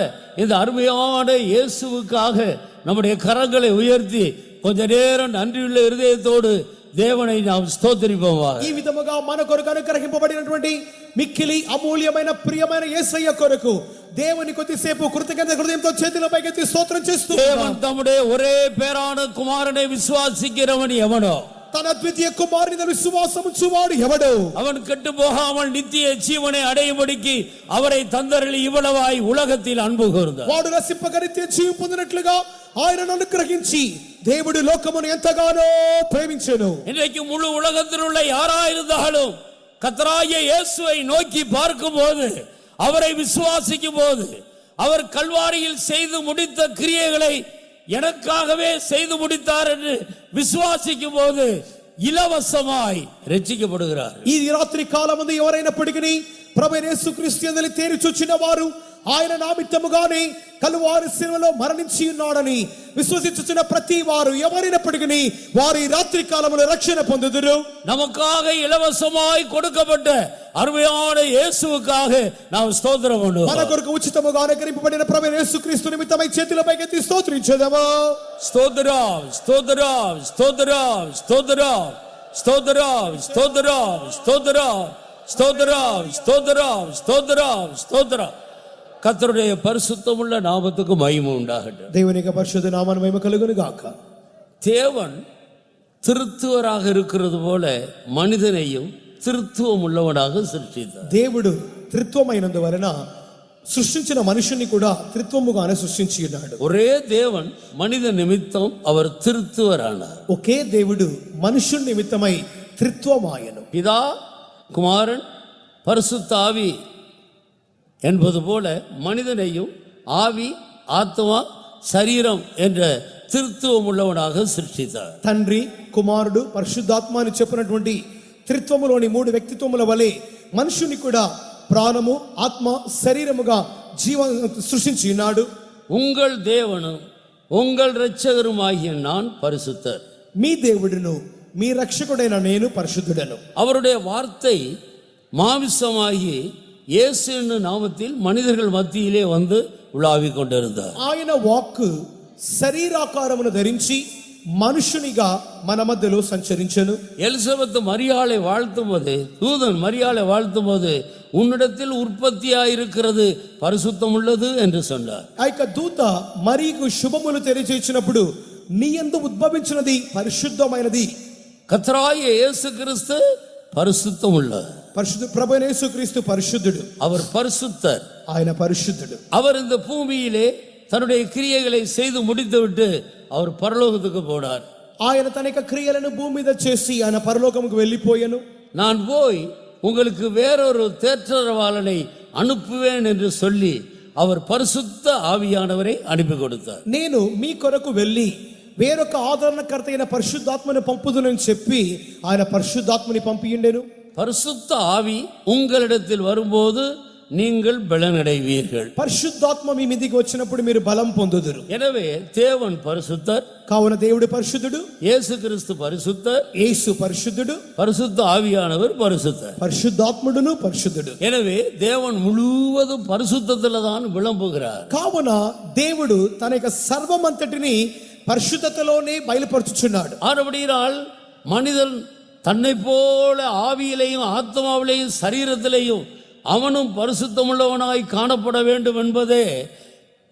இந்த அருமையான இயேசுவுக்காக நம்முடைய கரங்களை உயர்த்தி கொஞ்ச நேரம் நன்றியுள்ள இருதயத்தோடு தேவனை நாம் ஸ்தோத்திரிப்போமாக. ఈ విధముగా మన కొరకు అనుగ్రహింపబడినటువంటి మిక్కిలి అమూల్యమైన ప్రియమైన యేసయ్య కొరకు దేవుని కొద్దిసేపు కృతజ్ఞత హృదయంతో చేతుల పైకెత్తి స్తోత్రం చేస్తూ தேவன் தம்முடைய ஒரே பேரான குமாரனை விசுவாசிக்கிறவன் எவனோ తన ద్వితీయ కుమారుని విశ్వాసం ఉంచువాడు ఎవడు அவன் கெட்டு போகாமல் நித்திய ஜீவனை அடையும்படிக்கு அவரை தந்தருளி இவ்வளவாய் உலகத்தில் அன்பு கூர்ந்தார். వాడు రక్షింపగ నిత్య జీవం పొందినట్లుగా ఆయనను అనుగ్రహించి దేవుడు లోకమును ఎంతగానో ప్రేమించెను. இன்றைக்கு முழு உலகத்தில் உள்ள யாராயிருந்தாலும் கர்த்தராகிய இயேசுவை நோக்கி பார்க்கும்போது அவரை விசுவாசிக்கும் போது அவர் கல்வாரியில் செய்து முடித்த கிரியைகளை எனக்காகவே செய்து முடித்தார் என்று விசுவாசிக்கும் போது இலவசமாய் ரட்சிக்கப்படுகிறார். ఈ రాత్రి కాలమందు ఎవరైనప్పటికీ ప్రభువైన యేసుక్రీస్తు యందు తేరి చూచిన వారు ఆయన నామిత్తముగానే కలువారి శిలువలో మరణించి ఉన్నాడని విశ్వసించుచున్న ప్రతి వారు ఎవరైనప్పటికీ వారి రాత్రి కాలములో రక్షణ పొందుదురు. நமக்காக இலவசமாய் கொடுக்கப்பட்ட அருமையான இயேசுவுக்காக நாம் ஸ்தோத்திரம் பண்ணுவோம். మన కొరకు ఉచితముగా అనుగ్రహింపబడిన ప్రభువైన యేసుక్రీస్తు నిమిత్తమై చేతులపైకెత్తి స్తోత్రించెదము. స్తోత్రం స్తోత్రం స్తోత్రం స్తోత్రం స్తోత్రం స్తోత్రం స్తోత్రం స్తోత్రం స్తోత్రం స్తోత్రం స్తోత్రం. கர்த்தருடைய பரிசுத்தமுள்ள நாமத்துக்கு மகிமை உண்டாகட்டும். దేవుని యొక్క పరిశుద్ధ నామమునకు మహిమ కలుగును గాక. தேவன் திருத்துவராக இருக்கிறது போல மனிதனையும் திருத்துவம் உள்ளவனாக சிருஷ்டித்தார். దేవుడు త్రిత్వమైనందువలన సృష్టించిన మనుషుని కూడా త్రిత్వముగానే సృష్టించి ఉన్నాడు. ஒரே தேவன் மனித நிமித்தம் அவர் திருத்துவரானார். ఒకే దేవుడు మనుషుని నిమిత్తమై త్రిత్వమాయను. பிதா குமாரன் பரிசுத்த ஆவி என்பது போல மனிதனையும் ஆவி ஆத்மா சரீரம் என்ற திருத்துவம் உள்ளவனாக சிருஷ்டித்தார். తండ్రి కుమారుడు పరిశుద్ధాత్మ అని చెప్పినటువంటి త్రిత్వములోని మూడు వ్యక్తిత్వముల వలె మనుషుని కూడా ప్రాణము ఆత్మ శరీరముగా జీవ సృష్టించి ఉన్నాడు. உங்கள் தேவனும் உங்கள் இரட்சகருமாகிய நான் பரிசுத்தர். మీ దేవుడును మీ రక్షకుడైన నేను పరిశుద్ధుడను. அவருடைய வார்த்தை மாமிசமாகி இயேசு என்னும் நாமத்தில் மனிதர்கள் மத்தியிலே வந்து உலாவிக் கொண்டிருந்தார். ఆయన వాక్కు శరీరాకారమును ధరించి మనుషునిగా మన మధ్యలో సంచరించెను. எலிசபெத் மரியாளை வாழ்த்தும் போது தூதன் மரியாளை வாழ்த்தும் போது உன்னிடத்தில் உற்பத்தியாயிருக்கிறது பரிசுத்தம் உள்ளது என்று சொன்னார். ఆ యొక్క దూత మరియకు శుభములు తెలియజేసినప్పుడు నీ యందు ఉద్భవించినది పరిశుద్ధమైనది. கர்த்தராகிய இயேசு கிறிஸ்து பரிசுத்தம் உள்ளவர். పరిశుద్ధ ప్రభువైన యేసుక్రీస్తు పరిశుద్ధుడు. அவர் பரிசுத்தர். ఆయన పరిశుద్ధుడు. அவர் இந்த பூமியிலே தன்னுடைய கிரியைகளை செய்து முடித்துவிட்டு அவர் பரலோகத்துக்கு போனார். ఆయన తన యొక్క క్రియలను భూమి మీద చేసి ఆయన పరలోకముకు వెళ్ళిపోయాను. நான் போய் உங்களுக்கு வேறொரு தேற்றரவாளனை அனுப்புவேன் என்று சொல்லி அவர் பரிசுத்த ஆவியானவரை அனுப்பி கொடுத்தார். నేను మీ కొరకు వెళ్ళి వేరొక ఆదరణకర్త అయిన పరిశుద్ధాత్మను పంపుదునని చెప్పి ఆయన పరిశుద్ధాత్మని పంపియుండెను. பரிசுத்த ஆவி உங்களிடத்தில் வரும்போது நீங்கள் பலனடைவீர்கள். పరిశుద్ధాత్మ మీ మీదికి వచ్చినప్పుడు మీరు బలం పొందుదురు. எனவே தேவன் பரிசுத்தர். కావున దేవుడు పరిశుద్ధుడు, இயேசு கிறிஸ்து பரிசுத்தர், యేసు పరిశుద్ధుడు, பரிசுத்த ஆவியானவர் பரிசுத்தர். పరిశుద్ధాత్ముడును పరిశుద్ధుడు. எனவே தேவன் முழுவதும் பரிசுத்தத்தில் தான் விளம்புகிறார். కావున దేవుడు తన యొక్క సర్వమంతటిని పరిశుద్ధతలోనే బయలుపరుచుచున్నాడు. ஆனபடியால் மனிதன் தன்னை போல ஆவியிலையும் ஆத்மாவிலையும் சரீரத்திலையும் அவனும் பரிசுத்தமுள்ளவனாய் காணப்பட வேண்டும் என்பதே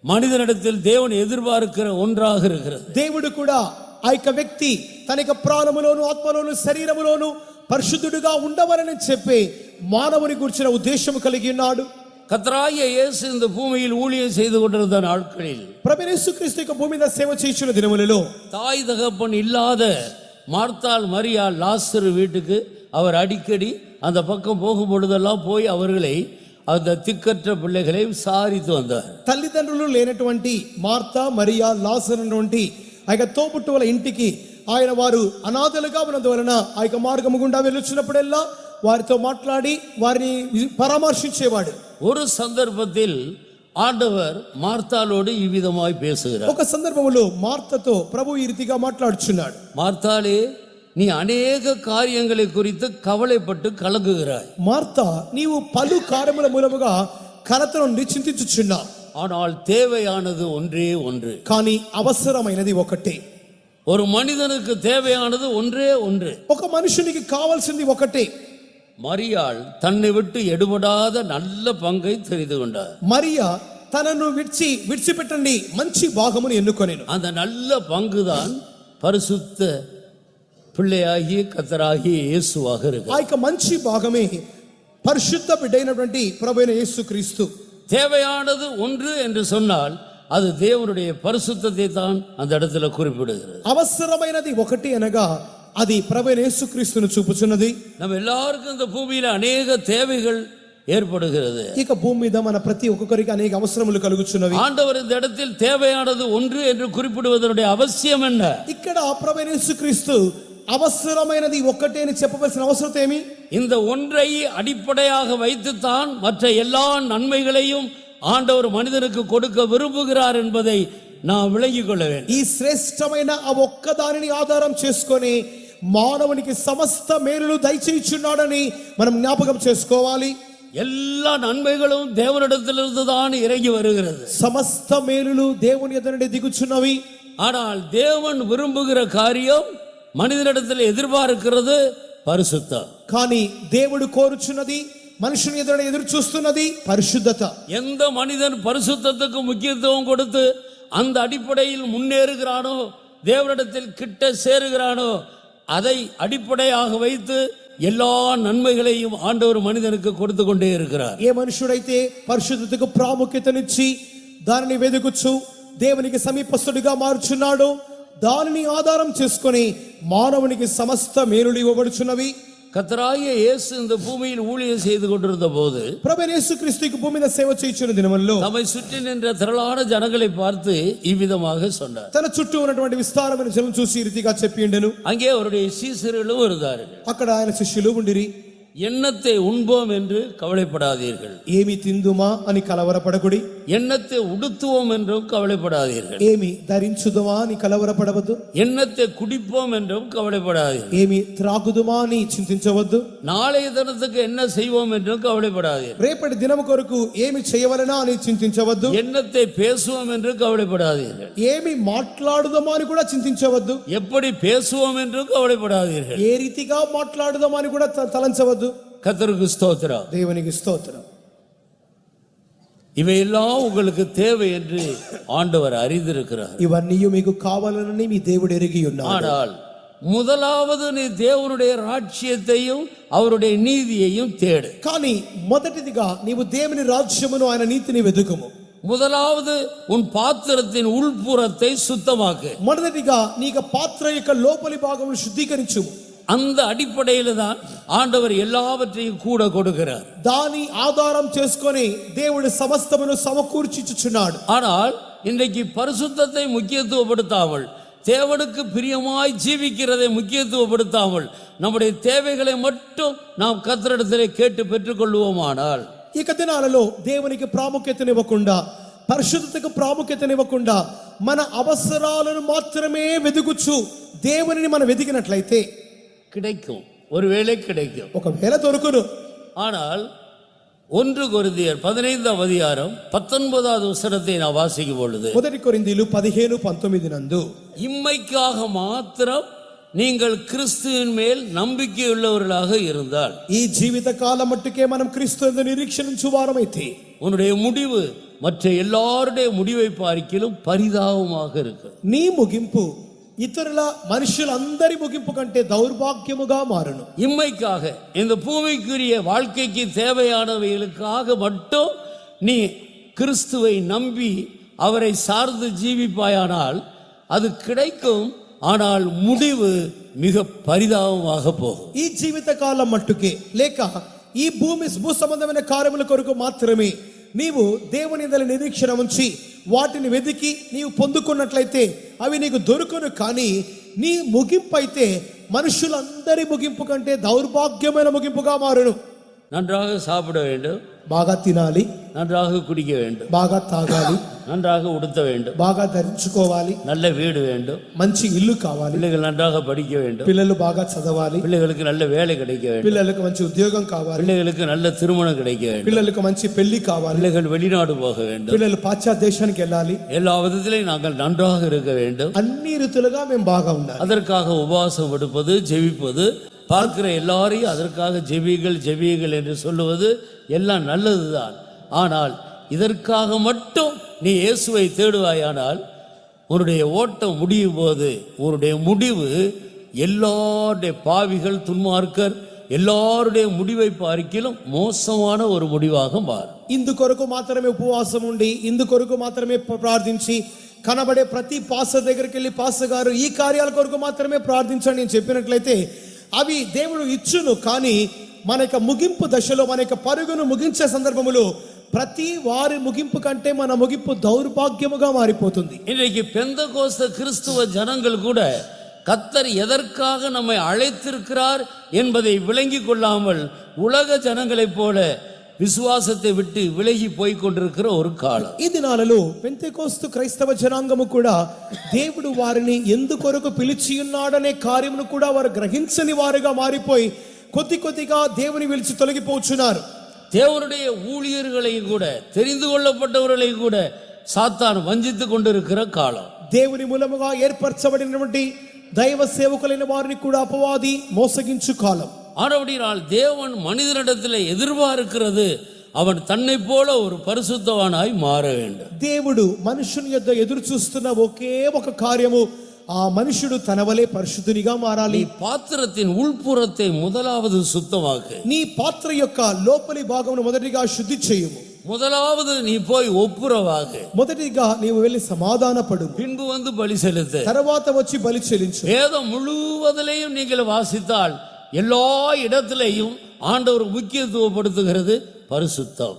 மனிதனிடத்தில் தேவன் எதிர்பார்க்கிற ஒன்றாக இருக்கிறது. దేవుడు కూడా ఆ యొక్క వ్యక్తి తన యొక్క ప్రాణములోను ఆత్మలోను శరీరములోను పరిశుద్ధుడుగా ఉండవలని చెప్పి మానవుని గురించిన ఉద్దేశము కలిగి ఉన్నాడు. கர்த்தராகிய இயேசு இந்த பூமியில் ஊழியம் செய்து கொண்டிருந்த நாட்களில் ప్రభువైన యేసుక్రీస్తు యొక్క భూమి మీద సేవ చేయుచున్న దినములలో தாய் தகப்பன் இல்லாத மார்த்தாள் மரியாள் லாசரு வீட்டுக்கு அவர் அடிக்கடி அந்த பக்கம் போகும் பொழுதெல்லாம் போய் அவர்களை அந்த திக்கற்ற பிள்ளைகளை விசாரித்து வந்தார். తల్లిదండ్రులు లేనటువంటి మార్తా మరియా లాజరు అనేటువంటి ఆ యొక్క తోబుట్టువుల ఇంటికి ఆయన వారు అనాథలుగా ఉన్నందువలన ఆ యొక్క మార్గము గుండా వెళ్ళొచ్చినప్పుడల్లా వారితో మాట్లాడి వారిని పరామర్శించేవాడు. ஒரு சந்தர்ப்பத்தில் ஆண்டவர் மார்த்தாளோடு இவ்விதமாய் பேசுகிறார். ఒక సందర్భంలో మార్తతో ప్రభు ఈ రీతిగా మాట్లాడుచున్నాడు. மார்த்தாளே, நீ அநேக காரியங்களை குறித்து கவலைப்பட்டு கலங்குகிறாய். మార్తా నీవు పలు కార్యముల మూలముగా కలతను నుండి చింతించుచున్నావు. ஆனால் தேவையானது ஒன்றே ஒன்று. కానీ అవసరమైనది ఒకటే. ஒரு మనిதனுக்கு தேவையானது ஒன்றே ஒன்று. ఒక మనుషునికి కావాల్సింది ఒకటే. மரியாள் தன்னை விட்டு எடுபடாத நல்ல பங்கை தெரிந்து கொண்டார். మరియా తనను విడిచిపెట్టండి మంచి భాగమును ఎన్నుకొనెను. அந்த நல்ல பங்குதான் பரிசுத்த பிள்ளையாகிய கர்த்தராகிய இயேசுவாக இருக்கு. ఆ యొక్క మంచి భాగమే పరిశుద్ధ బిడ్డైనటువంటి ప్రభువైన యేసుక్రీస్తు. தேவையானது ஒன்று என்று சொன்னால் அது தேவனுடைய பரிசுத்தத்தை தான் அந்த இடத்துல குறிப்பிடுகிறது. అవసరమైనది ఒకటి అనగా అది ప్రభువైన యేసుక్రీస్తును చూపుచున్నది. நம்ம எல்லாருக்கும் இந்த பூமியில அநேக தேவைகள் ஏற்படுகிறது. ఇక భూమి మీద మన ప్రతి ఒక్కొక్కరికి అనేక అవసరములు కలుగుచున్నవి. ஆண்டவர் இந்த இடத்தில் தேவையானது ஒன்று என்று குறிப்பிடுவதனுடைய அவசியம் என்ன? ఇక్కడ ప్రభువైన యేసుక్రీస్తు అవసరమైనది ఒకటే అని చెప్పవలసిన అవసరం ఏమి? இந்த ஒன்றை అడిப்படையாக வைத்துத்தான் மற்ற எல்லா நன்மைகளையும் ஆண்டவர் மனிதனுக்கு கொடுக்க விரும்புகிறார் என்பதை நாம் விளங்கிக் கொள்ள வேண்டும். ఈ శ్రేష్టమైన ఆ ఒక్క దానిని ఆధారం చేసుకొని మానవునికి సమస్త మేలులు దయచేయుచున్నాడని మనం జ్ఞాపకం చేసుకోవాలి. எல்லா நன்மைகளும் தேவனிடத்திலிருந்து தான் இறங்கி வருகிறது. సమస్త మేలులు దేవుని యొద్ద నుండి దిగుచున్నవి. ஆனால் தேவன் விரும்புகிற காரியம் மனிதனிடத்தில் எதிர்பார்க்கிறது பரிசுத்தம். కానీ దేవుడు కోరుచున్నది మనుషుని ఎదురు చూస్తున్నది పరిశుద్ధత. எந்த மனிதன் பரிசுத்தத்துக்கு முக்கியத்துவம் கொடுத்து அந்த அடிப்படையில் முன்னேறுகிறானோ, தேவனிடத்தில் கிட்ட சேருகிறானோ, அதை அடிப்படையாக வைத்து எல்லா நன்மைகளையும் ஆண்டவர் மனிதனுக்கு கொடுத்து கொண்டே இருக்கிறார். ఏ మనుషుడైతే పరిశుద్ధతకు ప్రాముఖ్యతనిచ్చి దానిని వెదుకుచు దేవునికి సమీపస్తుడిగా మారుచున్నాడో దానిని ఆధారం చేసుకొని మానవునికి సమస్త మేలులు ఇవ్వబడుచున్నవి. கர்த்தராகிய இயேசு இந்த பூமியில் ஊழியம் செய்து கொண்டிருந்த போது ప్రభువైన యేసుక్రీస్తుకు భూమి మీద సేవ చేయుచున్న దినములలో தம்மை சுற்றி நின்ற திரளான ஜனங்களை பார்த்து இவ்விதமாக சொன்னார். తన చుట్టూ ఉన్నటువంటి విస్తారమైన జనం చూసి ఈ రీతిగా చెప్పి ఉండెను. அங்கே அவருடைய சீசர்களும் இருந்தார்கள். అక్కడ ఆయన శిష్యులు ఉండిరి. எண்ணத்தை உண்போம் என்று கவலைப்படாதீர்கள், ఏమి తిందుమా అని కలవరపడకుడి. எண்ணத்தை உடுத்துவோம் என்றும் கவலைப்படாதீர்கள், ఏమి ధరించుదుమా అని కలవరపడవద్దు. எண்ணத்தை குடிப்போம் என்றும் கவலைப்படாதீர்கள், ఏమి త్రాగుదుమా అని చింతించవద్దు. நாளைய தினத்துக்கு என்ன செய்வோம் என்றும் கவலைப்படாதீர்கள், రేపటి దినము కొరకు ఏమి చేయవలనా అని చింతించవద్దు. எண்ணத்தை பேசுவோம் என்று கவலைப்படாதீர்கள், ఏమి మాట్లాడుదామా అని కూడా చింతించవద్దు. எப்படி பேசுவோம் என்றும் கவலைப்படாதீர்கள். ఏ రీతిగా మాట్లాడుదామా అని కూడా తలంచవద్దు. கர்த்தருக்கு ஸ்தோத்திரம். దేవునికి స్తోత్రం. இவையெல்லாம் உங்களுக்கு தேவை என்று ஆண்டவர் அறிந்திருக்கிறார். ఇవన్నీ మీకు కావాలని మీ దేవుడు ఎరిగి ఉన్నాడు. ஆனால் முதலாவது நீ தேவனுடைய ராஜ்யத்தையும் அவருடைய நீதியையும் தேடு. కానీ మొదటిదిగా నీవు దేవుని రాజ్యమును ఆయన నీతిని వెతుకుము. முதலாவது உன் பாத்திரத்தின் உள்புறத்தை சுத்தமாக்கு. మొదటిగా నీకు పాత్ర యొక్క లోపలి భాగమును శుద్ధీకరించుము. அந்த அடிப்படையில் தான் ஆண்டவர் எல்லாவற்றையும் கூட கொடுக்கிறார். దాని ఆధారం చేసుకొని దేవుడు సమస్తమును సమకూర్చిచుచున్నాడు. ஆனால் இன்றைக்கு பரிசுத்தத்தை முக்கியத்துவப்படுத்தாமல், தேவனுக்கு பிரியமாய் ஜீவிக்கிறதை முக்கியத்துவப்படுத்தாமல், நம்முடைய தேவைகளை மட்டும் நாம் கர்த்தரிடத்திலே கேட்டு பெற்றுக்கொள்வோமானால், ఇక దినాలలో దేవునికి ప్రాముఖ్యతనివ్వకుండా, పరిశుద్ధతకు ప్రాముఖ్యతనివ్వకుండా మన అవసరాలను మాత్రమే వెదుకుచు దేవునిని మనం వెతికినట్లయితే கிடைக்கும், ஒருவேளை கிடைக்கும். ఒకవేళ దొరుకును. ஆனால் 1 கொரிந்தியர் 15ஆம் அதிகாரம் 19வது வசனத்தை நான் வாசிக்கும் பொழுது, 1 కొరింథీలు 15:19 నందు இம்மைக்காக மாத்திரம் நீங்கள் கிறிஸ்துவின் மேல் நம்பிக்கையுள்ளவர்களாக இருந்தால், ఈ జీవిత కాలం మట్టుకే మనం క్రీస్తు యందు నిరీక్షించు వారమైతే உன்னுடைய முடிவு மற்ற எல்லாருடைய முடிவை பார்க்கிலும் பரிதாபமாக இருக்கு. నీ ముగింపు ఇతరుల మనుషులందరి ముగింపు కంటే దౌర్భాగ్యముగా మారును. இம்மைக்காக இந்த பூமிக்குரிய வாழ்க்கைக்கு தேவையானவைகளுக்காக மட்டும் நீ கிறிஸ்துவை நம்பி அவரை சார்ந்து ஜீவிப்பாயானால் அது கிடைக்கும். ஆனால் முடிவு மிக பரிதாபமாக போகும். ఈ జీవిత కాలం మట్టుకే లేక ఈ భూ సంబంధమైన కార్యముల కొరకు మాత్రమే నీవు దేవుని యందు నిరీక్షణ ఉంచి వాటిని వెతికి నీవు పొందుకున్నట్లయితే అవి నీకు దొరుకును. కానీ నీ ముగింపు అయితే మనుషులందరి ముగింపు కంటే దౌర్భాగ్యమైన ముగింపుగా మారును. நன்றாக சாப்பிட வேண்டும், బాగా తినాలి, நன்றாக குடிக்க வேண்டும், బాగా తాగాలి, நன்றாக உடுத்த வேண்டும், బాగా ధరించుకోవాలి, நல்ல வீடு வேண்டும், మంచి ఇల్లు కావాలి, பிள்ளைகள் நன்றாக படிக்க வேண்டும், పిల్లలు బాగా చదవాలి, பிள்ளைகளுக்கு நல்ல வேலை கிடைக்க வேண்டும், పిల్లలకు మంచి ఉద్యోగం కావాలి, பிள்ளைகளுக்கு நல்ல திருமணம் கிடைக்க வேண்டும், పిల్లలకు మంచి పెళ్లి కావాలి, பிள்ளைகள் வெளிநாடு போக வேண்டும், పిల్లలు పాశ్చాత్య దేశానికి వెళ్ళాలి. எல்லா விதத்திலையும் நாங்கள் நன்றாக இருக்க வேண்டும். అన్ని రీతులుగా మేము బాగా ఉండాలి. அதற்காக உபவாசம் எடுப்பது, ஜெபிப்பது, பார்க்கிற எல்லாரையும் அதற்காக ஜெபியுங்கள் என்று சொல்லுவது எல்லாம் நல்லதுதான். ஆனால் இதற்காக மட்டும் நீ இயேசுவை தேடுவாயானால் உன்னுடைய ஓட்டம் முடியும் போது உன்னுடைய முடிவு எல்லாருடைய பாவிகள், துன்மார்க்கர் எல்லாருடைய முடிவை பார்க்கிலும் மோசமான ஒரு முடிவாக மாறும். ఇందు కొరకు మాత్రమే ఉపవాసం ఉండి, ఇందు కొరకు మాత్రమే ప్రార్థించి, కనబడే ప్రతి పాస్టర్ దగ్గరికి వెళ్ళి పాస్టర్ గారు ఈ కార్యాల కొరకు మాత్రమే ప్రార్థించండి అని చెప్పినట్లయితే అవి దేవుడు ఇచ్చును. కానీ మన యొక్క ముగింపు దశలో, మన యొక్క పరుగును ముగించే సందర్భములో ప్రతి వారి ముగింపు కంటే మన ముగింపు దౌర్భాగ్యముగా మారిపోతుంది. இன்றைக்கு பெந்தகோஸ்த கிறிஸ்துவ ஜனங்கள் கூட கர்த்தர் எதற்காக நம்மை அழைத்திருக்கிறார் என்பதை விளங்கி கொள்ளாமல் உலக ஜனங்களைப் போல విశ్వాసத்தை విட்டு విలగి పోయి కొண்டிருக்கிற ஒரு కాలం. ఈ దినాలలో పెంతెకోస్తు క్రైస్తవ జనాంగము కూడా దేవుడు వారిని ఎందుకొరకు పిలిచి ఉన్నాడనే కార్యమును కూడా వారు గ్రహించని వారుగా మారిపోయి కొద్ది కొద్దిగా దేవుని విలిచి తొలగిపోచున్నారు. தேவனுடைய ஊழியர்களையும் கூட, தெரிந்து கொள்ளப்பட்டவர்களையும் கூட சாத்தான் வஞ்சித்து கொண்டிருக்கிற காலம். దేవుని మూలముగా ఏర్పరచబడినటువంటి దైవ సేవకులైన వారిని కూడా అపవాది మోసగించు కాలం. ஆனபடியால் தேவன் மனிதனிடத்தில் எதிர்பார்க்கிறது அவன் தன்னை போல ஒரு பரிசுத்தவானாய் மாற வேண்டும். దేవుడు మనుషుని యొద్ద ఎదురు చూస్తున్న ఒకే ఒక కార్యము, ఆ మనుషుడు తన వలె పరిశుద్ధునిగా మారాలి. பாத்திரத்தின் உள்புறத்தை முதலாவது சுத்தமாக்கு. నీ పాత్ర యొక్క లోపలి భాగమును మొదటిగా శుద్ధి చేయుము. முதலாவது நீ போய் ஒப்புரவாக, మొదటిగా నీవు వెళ్ళి సమాధానపడు, பின்பு வந்து பலி செலுத்து. తర్వాత వచ్చి బలి చెల్లించు. வேதம் முழுவதிலையும் நீங்கள் வாசித்தால் எல்லா இடத்திலையும் ஆண்டவர் முக்கியத்துவப்படுத்துகிறது பரிசுத்தம்.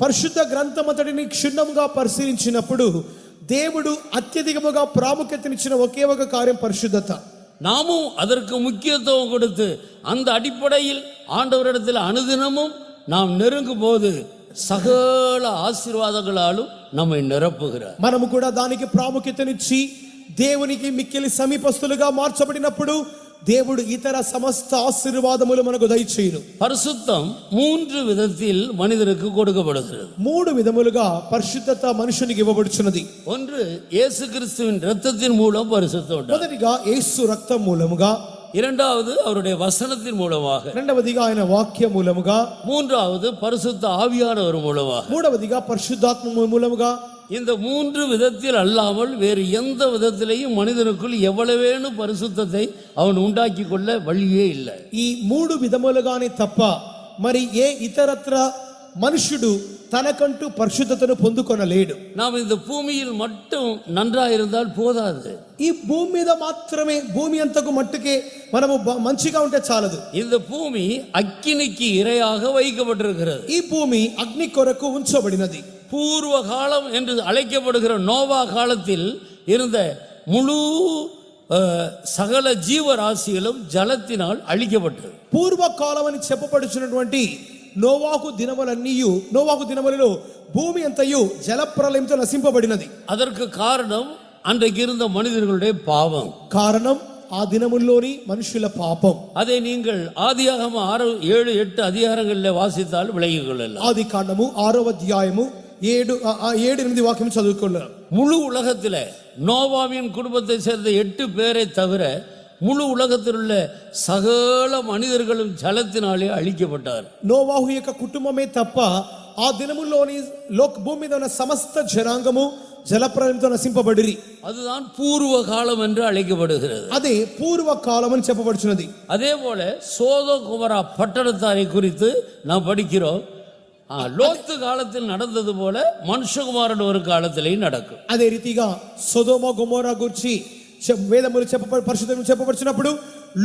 పరిశుద్ధ గ్రంథమంతటిని క్షుణ్ణంగా పరిశీలించినప్పుడు దేవుడు అత్యధికముగా ప్రాముఖ్యతనిచ్చిన ఒకే ఒక కార్యం పరిశుద్ధత. நாமும் அதற்கு முக்கியத்துவம் கொடுத்து அந்த அடிப்படையில் ஆண்டவரிடத்தில் அனுதினமும் நாம் நெருங்கும் போது சகல ஆசீர்வாதங்களாலும் நம்மை நிரப்புகிறார். మనము కూడా దానికి ప్రాముఖ్యతనిచ్చి దేవునికి మిక్కిలి సమీపస్తులుగా మార్చబడినప్పుడు దేవుడు ఇతర సమస్త ఆశీర్వాదములు మనకు దయచేయును. பரிசுத்தம் 3 விதத்தில் மனிதனுக்கு கொடுக்கப்படுகிறது. 3 విధములుగా పరిశుద్ధత మనుషునికి ఇవ్వబడుచున్నది. ஒன்று, இயேசு கிறிஸ்துவின் இரத்தத்தின் மூலம் பரிசுத்தம் உண்டாகும். మొదటిగా యేసు రక్తం మూలముగా, இரண்டாவது அவருடைய வசனத்தின் மூலமாக, రెండవదిగా ఆయన వాక్య మూలముగా, மூன்றாவது பரிசுத்த ஆவியானவர் மூலமாக. మూడవదిగా పరిశుద్ధాత్మ మూలముగా. இந்த 3 விதத்தில் அல்லாமல் வேறு எந்த விதத்திலையும் மனிதனுக்குள் எவ்வளவேனும் பரிசுத்தத்தை அவன் உண்டாக்கி கொள்ள வழியே இல்லை. ఈ 3 విధములుగానే తప్ప మరి ఏ ఇతరత్ర మనుషుడు తనకంటూ పరిశుద్ధతను పొందుకొనలేడు. நாம் இந்த பூமியில் மட்டும் நன்றாக இருந்தால் போதாது. ఈ భూమి మీద మాత్రమే, భూమి అంతకు మట్టుకే మనము మంచిగా ఉంటే చాలదు. இந்த பூமி அக்கினிக்கு இரையாக வைக்கப்பட்டிருக்கிறது. ఈ భూమి అగ్ని కొరకు ఉంచబడినది. பூர்வ காலம் என்று அழைக்கப்படுகிற நோவா காலத்தில் இருந்த முழு సకల జీవరాశిகளும் జలத்தினால் అழிக்கப்பட்டது. పూర్వకాలం అని చెప్పబడుచున్నటువంటి నోవాహు దినములలో భూమి అంతయు జలప్రలయంతో నశింపబడినది. அதற்கு காரணம் அன்றைக்கு இருந்த மனிதர்களுடைய பாவம். కారణం ఆ దినముల్లోని మనుషుల పాపం. அதை நீங்கள் ஆதியாகமம் 6, 7, 8 அதிகாரங்களில் வாசித்தால் விளங்கிக் கொள்ளலாம். ఆది కాండము 6వ అధ్యాయము 7, 8 వాక్యం చదువుకున్నాం. முழு உலகத்தில் நோவாவின் குடும்பத்தை சேர்ந்த 8 பேரை தவிர முழு உலகத்தில் உள்ள சகல மனிதர்களும் ஜலத்தினாலே அழிக்கப்பட்டார். నోవాహు యొక్క కుటుంబమే తప్ప ఆ దినముల్లోని భూమి మీద ఉన్న సమస్త జనాంగము జలప్రలయంతో నశింపబడిరి. அதுதான் பூர்வ காலம் என்று அழைக்கப்படுகிறது. అదే పూర్వ కాలం అని చెప్పబడుచున్నది. அதே போல சோதோம் கொமோரா பட்டணத்தாரை குறித்து நாம் படிக்கிறோம். லோத்து காலத்தில் நடந்தது போல மனுஷகுமாரன் ஒரு காலத்திலேயும் நடக்கும். అదే రీతిగా సొదొమ గొమొర్రా గురించి వేదములు పరిశుద్ధములు చెప్పబడుచున్నప్పుడు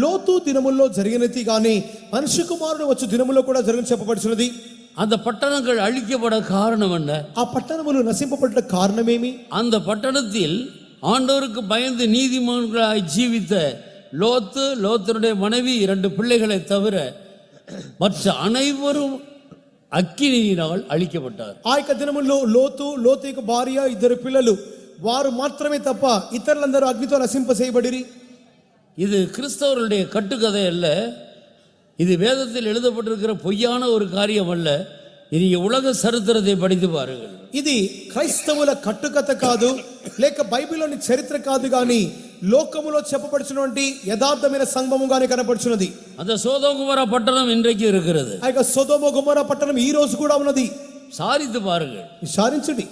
లోతు దినముల్లో జరిగినదిగానే మనుష్య కుమారుడు వచ్చు దినములో కూడా జరిగిన చెప్పబడుచున్నది. அந்த பட்டணங்கள் அழிக்கப்பட காரணம் என்ன? ఆ పట్టణములు నశింపబడ్డ కారణమేమి? அந்த பட்டணத்தில் ஆண்டவருக்கு பயந்து நீதிமான்களாய் ஜீவித்த லோத்து, லோத்தருடைய மனைவி, 2 பிள்ளைகளை தவிர மற்ற அனைவரும் అగ్నిயினால் అழிக்கப்பட்டார். ఆ యొక్క దినముల్లో లోతు, లోతు యొక్క భార్య, 2 పిల్లలు వారు మాత్రమే తప్ప ఇతరులందరూ అగ్నితో నశింప చేయబడిరి. இது கிறிஸ்தவர்களுடைய கட்டுக்கதை அல்ல, இது வேதத்தில் எழுதப்பட்டிருக்கிற பொய்யான ஒரு காரியம் அல்ல. இது உலக சரித்திரத்தை படித்து பாருங்கள். ఇది క్రైస్తవుల కట్టుకథ కాదు, లేక బైబిల్లోని చరిత్ర కాదు, గాని లోకములో చెప్పబడుచున్నటువంటి యథార్థమైన సంఘముగానే కనబడుచున్నది. அந்த சோதோம் குமோரா பட்டணம் இன்றைக்கு இருக்கிறது. ఆ యొక్క సొదొమ గొమొర్రా పట్టణం ఈ రోజు కూడా ఉన్నది. சாரித்து பாருங்கள், విచారించండి.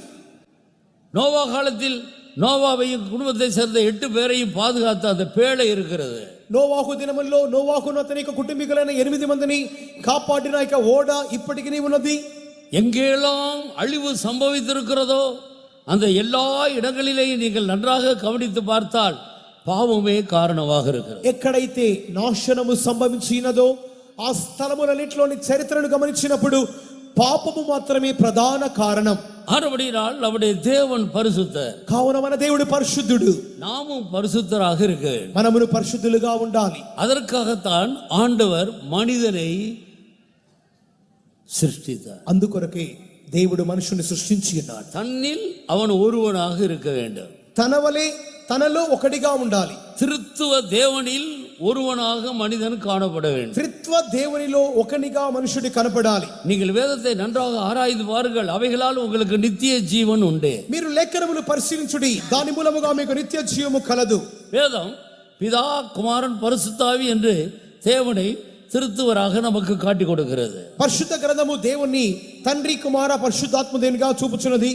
நோவா காலத்தில் நோவாவையும் குடும்பத்தை சேர்ந்த 8 பேரையும் பாதுகாத்த அந்த பேழை இருக்கிறது. నోవాహు దినముల్లో నోవాహును అతని యొక్క కుటుంబీకులైన 8 మందిని కాపాడిన యొక్క ఓడ ఇప్పటికీ ఉన్నది. எங்கெல்லாம் அழிவு சம்பவித்திருக்கிறதோ அந்த எல்லா இடங்களிலேயும் நீங்கள் நன்றாக கவனித்து பார்த்தால் பாவமே காரணமாக இருக்கிறது. ఎక్కడైతే నాశనము సంభవించినదో ఆ స్థలములన్నిటిలోని చరిత్రను గమనించినప్పుడు పాపము మాత్రమే ప్రధాన కారణం. ஆனபடியால் நம்முடைய தேவன் பரிசுத்தர், కావున మన దేవుడు పరిశుద్ధుడు, நாமும் பரிசுத்தராக இருக்க வேண்டும். మనమును పరిశుద్ధులుగా ఉండాలి. அதற்காகத்தான் ஆண்டவர் மனிதனை சிருஷ்டித்தார். అందుకొరకే దేవుడు మనుషుని సృష్టించి ఉన్నాడు. தன்னில் அவன் ஒருவனாக இருக்க வேண்டும். తన వలె తనలో ఒకటిగా ఉండాలి. திருத்துவ தேவனில் ஒருவனாக மனிதன் காணப்பட வேண்டும். త్రిత్వ దేవునిలో ఒకనిగా మనుషుడు కనపడాలి. நீங்கள் வேதத்தை நன்றாக ஆராய்ந்து பாருங்கள், அவைகளால் உங்களுக்கு நித்திய ஜீவன் உண்டு. మీరు లేఖనములు పరిశీలించుడి, దాని మూలముగా మీకు నిత్య జీవము కలదు. வேதம் பிதா, குமாரன், பரிசுத்தாவி என்று தேவனை திருத்துவராக நமக்கு காட்டி கொடுக்கிறது. పరిశుద్ధ గ్రంథము దేవుని తండ్రి, కుమార, పరిశుద్ధాత్మ దేవునిగా చూపుచున్నది.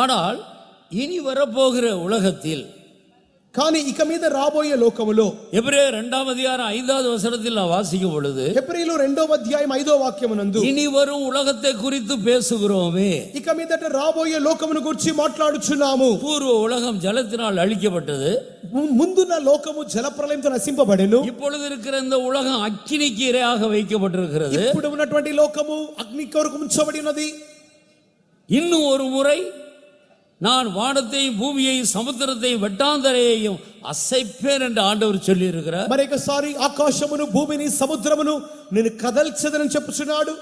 ஆனால் இனி வரப்போகிற உலகத்தில், కానీ ఇక మీద రాబోయే లోకములో எபிரேயர் 2 அதிகாரம் 5வது வசனத்தில் நான் வாசிக்கும் பொழுது, హెబ్రీయులు 2వ అధ్యాయం 5వ వాక్యమునందు இனி வரும் உலகத்தை குறித்து பேசுகிறோமே. ఇక మీదట రాబోయే లోకమును గురించి మాట్లాడుచున్నాము. பூர்வ உலகம் ஜலத்தினால் அழிக்கப்பட்டது, ముందున్న లోకము జలప్రలయంతో నశింపబడెను. இப்பொழுது இருக்கிற இந்த உலகம் அக்கினிக்கு இரையாக வைக்கப்பட்டிருக்கிறது. ఇప్పుడు ఉన్నటువంటి లోకము అగ్ని కొరకు ఉంచబడి ఉన్నది. இன்னும் ஒரு முறை நான் வானத்தையும் பூமியையும் சமுத்திரத்தையும் வெட்டாந்தரையையும் அசைப்பேன் என்று ஆண்டவர் சொல்லி இருக்கிறார். మరొకసారి ఆకాశమును, భూమిని, సముద్రమును నేను కదల్చెదనని చెప్పుచున్నాడు.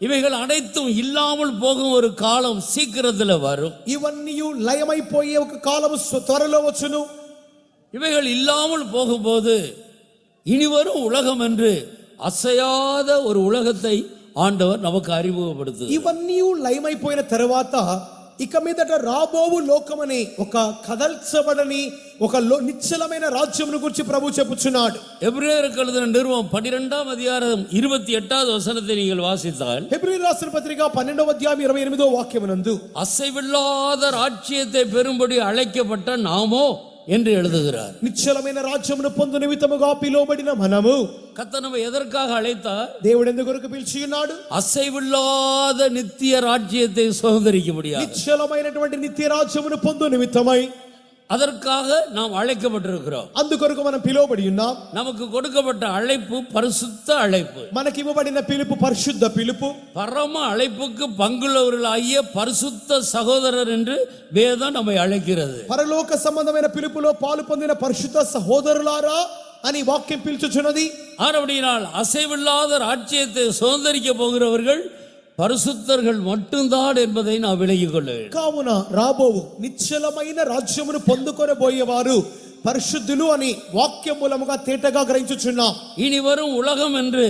இவைகள் அனைத்தும் இல்லாமல் போகும் ஒரு காலம் சீக்கிரத்தில் வரும். ఇవన్నీ లయమైపోయే ఒక కాలము త్వరలో వచ్చును. இவைகள் இல்லாமல் போகும்போது இனி வரும் உலகம் என்று அசையாத ஒரு உலகத்தை ஆண்டவர் நமக்கு அறிமுகப்படுத்து. ఇవన్నీ లయమైపోయిన తర్వాత ఇక మీదట రాబోవు లోకమని ఒక కదల్చబడని ఒక నిశ్చలమైన రాజ్యమును గురించి ప్రభు చెప్పుచున్నాడు. எபிரேயருக்கு எழுதின நிருபம் 12వ அதிகாரம் 28வது வசனத்தை நீங்கள் வாசித்தால், హెబ్రీయులకు రాసిన పత్రిక 12వ అధ్యాయం 28వ వాక్యమునందు அசைவில்லாத ராஜ்யத்தை பெறும்படி அழைக்கப்பட்ட நாமோ என்று எழுதுகிறார். నిశ్చలమైన రాజ్యమును పొందు నిమిత్తముగా పిలువబడిన మనము, கர்த்தர் நம்மை எதற்காக அழைத்தார்? దేవుడు ఎందుకు కొరకు పిలిచి ఉన్నాడు? அசைவில்லாத நித்திய ராஜ்யத்தை சுதந்திரிக்க முடியாது. నిశ్చలమైనటువంటి నిత్య రాజ్యమును పొందు నిమిత్తమై அதற்காக நாம் அழைக்கப்பட்டிருக்கிறோம். అందుకొరకు మనం పిలువబడి ఉన్నాం. நமக்கு கொடுக்கப்பட்ட அழைப்பு பரிசுத்த அழைப்பு. మనకి ఇవ్వబడిన పిలుపు పరిశుద్ధ పిలుపు. பரம அழைப்புக்கு பங்குள்ளவர்களாகிய பரிசுத்த சகோதரர் என்று வேதம் நம்மை அழைக்கிறது. పరలోక సంబంధమైన పిలుపులో పాలు పొందిన పరిశుద్ధ సహోదరులారా అని వాక్యం పిలుచుచున్నది. ஆனபடியால் அசைவில்லாத ராஜ்யத்தை சுதந்திரிக்க போகிறவர்கள் பரிசுத்தர்கள் மட்டும்தான் என்பதை நாம் விளங்கிக் கொள்ள வேண்டும். కావున రాబోవు నిశ్చలమైన రాజ్యమును పొందుకొనబోయేవారు పరిశుద్ధులు అని వాక్యం మూలముగా తేటగా గ్రహించుచున్నాం. இனி வரும் உலகம் என்று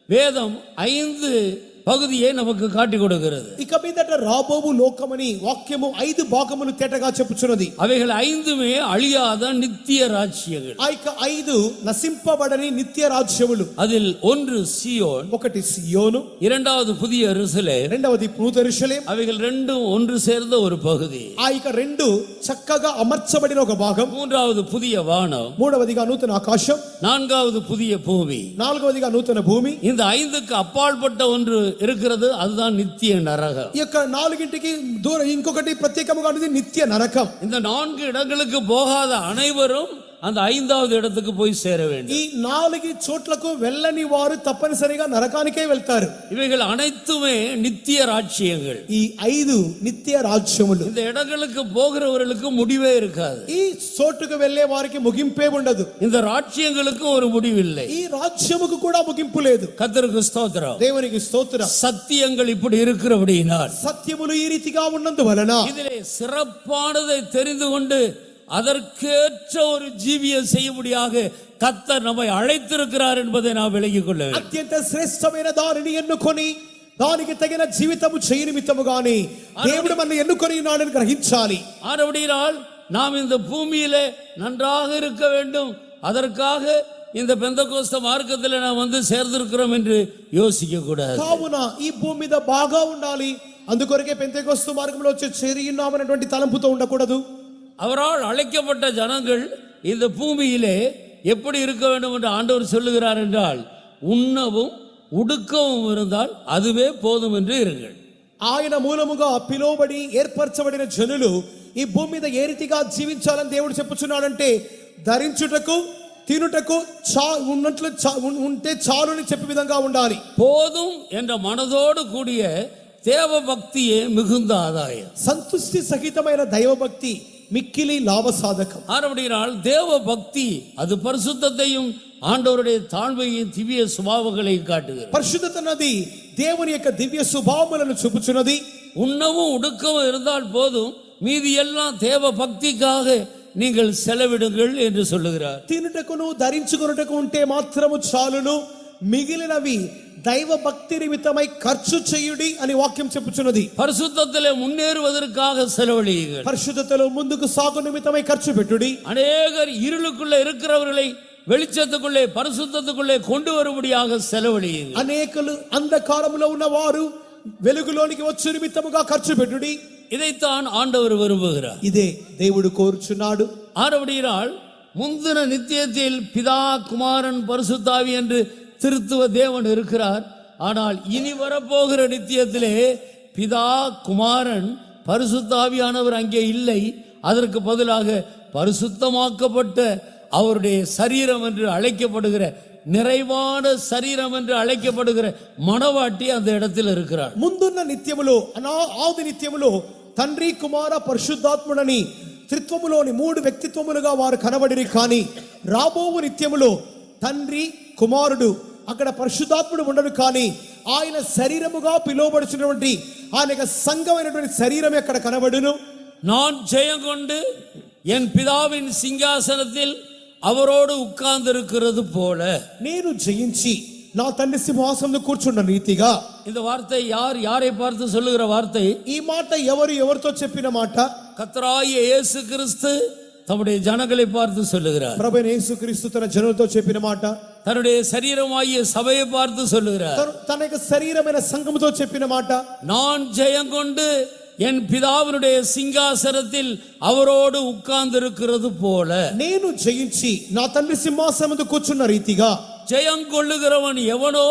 வேதம் 5 பகுதியை நமக்கு காட்டி கொடுக்கிறது. ఇక మీదట రాబోవు లోకమని వాక్యము 5 భాగములు తేటగా చెప్పుచున్నది. அவைகள் 5மே அழியாத நித்திய ராஜ்யங்கள். ఆ యొక్క 5 నశింపబడని నిత్య రాజ్యములు. அதில் ஒன்று சியோன், ఒకటి సియోను, இரண்டாவது புதிய எருசலேம், రెండవది నూతన యెరూషలేము. அவைகள் ரெண்டும் ஒன்று சேர்ந்த ஒரு பகுதி. ఆ యొక్క 2 చక్కగా అమర్చబడిన ఒక భాగం. மூன்றாவது புதிய வானம், మూడవదిగా నూతన ఆకాశం, நான்காவது புதிய பூமி. నాలుగవదిగా నూతన భూమి. இந்த 5க்கு அப்பாற்பட்ட ஒன்று இருக்கிறது, அதுதான் நித்திய நரகம். ఈ యొక్క 4కి దూరం ఇంకొకటి ప్రత్యేకముగా ఉన్నది నిత్య నరకం. இந்த 4 இடங்களுக்கு போகாத அனைவரும் அந்த 5வது இடத்துக்கு போய் சேர வேண்டும். ఈ 4 చోట్లకు వెళ్ళని వారు తప్పనిసరిగా నరకానికే వెళ్తారు. இவைகள் அனைத்துமே நித்திய ராஜ்யங்கள். ఈ 5 నిత్య రాజ్యములు. இந்த இடங்களுக்கு போகிறவர்களுக்கு முடிவே இருக்காது. ఈ చోటుకు వెళ్ళే వారికి ముగింపే ఉండదు. இந்த ராஜ்யங்களுக்கு ஒரு முடிவில்லை. ఈ రాజ్యముకు కూడా ముగింపు లేదు. கர்த்தருக்கு ஸ்தோத்திரம். దేవునికి స్తోత్రం. சத்தியங்கள் இப்படி இருக்கிறபடியினால், సత్యములు ఈ రీతిగా ఉన్నందువలన இதிலே சிறப்பானதை தெரிந்து கொண்டு அதற்கேற்ற ஒரு ஜீவியம் செய்யும்படியாக கர்த்தர் நம்மை அழைத்திருக்கிறார் என்பதை நாம் விளங்கிக் கொள்ள வேண்டும். అత్యంత శ్రేష్టమైన దానిని ఎన్నుకొని దానికి తగిన జీవితము చేయ నిమిత్తముగాని దేవుడు మనల్ని ఎన్నుకొని ఉన్నాడని గ్రహించాలి. ஆனபடியால் நாம் இந்த பூமியிலே நன்றாக இருக்க வேண்டும், அதற்காக இந்த பெந்தகோஸ்த மார்க்கத்தில் நாம் வந்து சேர்ந்திருக்கிறோம் என்று யோசிக்க கூடாது. కావున ఈ భూమి మీద బాగా ఉండాలి, అందుకొరకే పెంతెకొస్తు మార్గంలో వచ్చి చేరి ఉన్నామనేటువంటి తలంపుతో ఉండకూడదు. அவரால் அழைக்கப்பட்ட ஜனங்கள் இந்த பூமியிலே எப்படி இருக்க வேண்டும் என்று ஆண்டவர் சொல்லுகிறார் என்றால், உண்ணவும் உடுக்கவும் இருந்தால் அதுவே போதும் என்று இருங்கள். ఆయన మూలముగా పిలువబడి ఏర్పరచబడిన జనులు ఈ భూమి మీద ఏ రీతిగా జీవించాలని దేవుడు చెప్పుచున్నాడంటే, ధరించుటకు తినుటకు ఉంటే చాలుని చెప్పే విధంగా ఉండాలి. போதும் என்ற மனதோடு கூடிய தேவ பக்தியே மிகுந்த ஆதாயம். సంతుష్టి సహితమైన దైవభక్తి మిక్కిలి లాభసాధకం. ஆனபடியால் தேவ பக்தி அது பரிசுத்தத்தையும் ஆண்டவருடைய தாழ்மையின் திவ்ய சுபாவங்களை காட்டுகிறது. పరిశుద్ధత నది దేవుని యొక్క దివ్య స్వభావములను చూపుచున్నది. உண்ணவும் உடுக்கவும் இருந்தால் போதும், மீதி எல்லாம் தேவ பக்திக்காக நீங்கள் செலவிடுங்கள் என்று சொல்லுகிறார். తినుటకును ధరించుకొనుటకు ఉంటే మాత్రము చాలును, మిగిలినవి దైవ భక్తి నిమిత్తమై ఖర్చు చేయుడి అని వాక్యం చెప్పుచున్నది. பரிசுத்தத்திலே முன்னேறுவதற்காக செலவழியுங்கள். పరిశుద్ధతలో ముందుకు సాగు నిమిత్తమై ఖర్చు పెట్టుడి. அநேகர் இருளுக்குள்ளே இருக்கிறவர்களை வெளிச்சத்துக்குள்ளே பரிசுத்தத்துக்குள்ளே கொண்டு வரும்படியாக செலவழியுங்கள். అనేకులు అంధకారములో ఉన్నవారు వెలుగులోనికి వచ్చే నిమిత్తముగా ఖర్చు పెట్టుడి. இதைத்தான் ஆண்டவர் விரும்புகிறார். ఇదే దేవుడు కోరుచున్నాడు. ஆனபடியால் முந்தின நித்தியத்தில் பிதா குமாரன் பரிசுத்தாவி என்று திருத்துவ தேவன் இருக்கிறார். ஆனால் இனி வரப்போகிற நித்தியத்திலே பிதா குமாரன் பரிசுத்தாவியானவர் அங்கே இல்லை. அதற்கு பதிலாக பரிசுத்தமாக்கப்பட்ட அவருடைய சரீரம் என்று அழைக்கப்படுகிற, நிறைவான சரீரம் என்று அழைக்கப்படுகிற மணவாட்டி அந்த இடத்தில் இருக்கிறார். ముందున్న నిత్యములో ఆది నిత్యములో తండ్రి కుమార పరిశుద్ధాత్ముడని త్రిత్వములోని 3 వ్యక్తిత్వములుగా వారు కనబడిరి. కానీ రాబోవు నిత్యములో తండ్రి కుమారుడు అక్కడ పరిశుద్ధాత్ముడు ఉండడు. కానీ ఆయన శరీరముగా పిలువబడుచున్నటువంటి ఆయన యొక్క సంఘమైనటువంటి శరీరం అక్కడ కనబడును. நான் ஜெயம் கொண்டு என் பிதாவின் சிங்காசனத்தில் அவரோடு உட்கார்ந்திருக்கிறது போல, నేను జయించి నా తండ్రి సింహాసనంలో కూర్చున్న రీతిగా. இந்த வார்த்தை யாரை பார்த்து சொல்லுகிற வார்த்தை? ఈ మాట ఎవరితో చెప్పిన మాట? கர்த்தராகிய இயேசு கிறிஸ்து தம்முடைய ஜனங்களை பார்த்து சொல்லுகிறார். ప్రభువైన యేసుక్రీస్తు తన జనులతో చెప్పిన మాట. தன்னுடைய சரீரமாகிய சபையை பார்த்து சொல்லுகிறார். తన యొక్క శరీరమైన సంఘముతో చెప్పిన మాట. நான் ஜெயம் கொண்டு என் பிதாவினுடைய சிங்காசனத்தில் அவரோடு உட்கார்ந்திருக்கிறது போல, నేను జయించి నా తండ్రి సింహాసనం మీద కూర్చున్న రీతిగా. ஜெயம் கொள்ளுகிறவன் எவனோ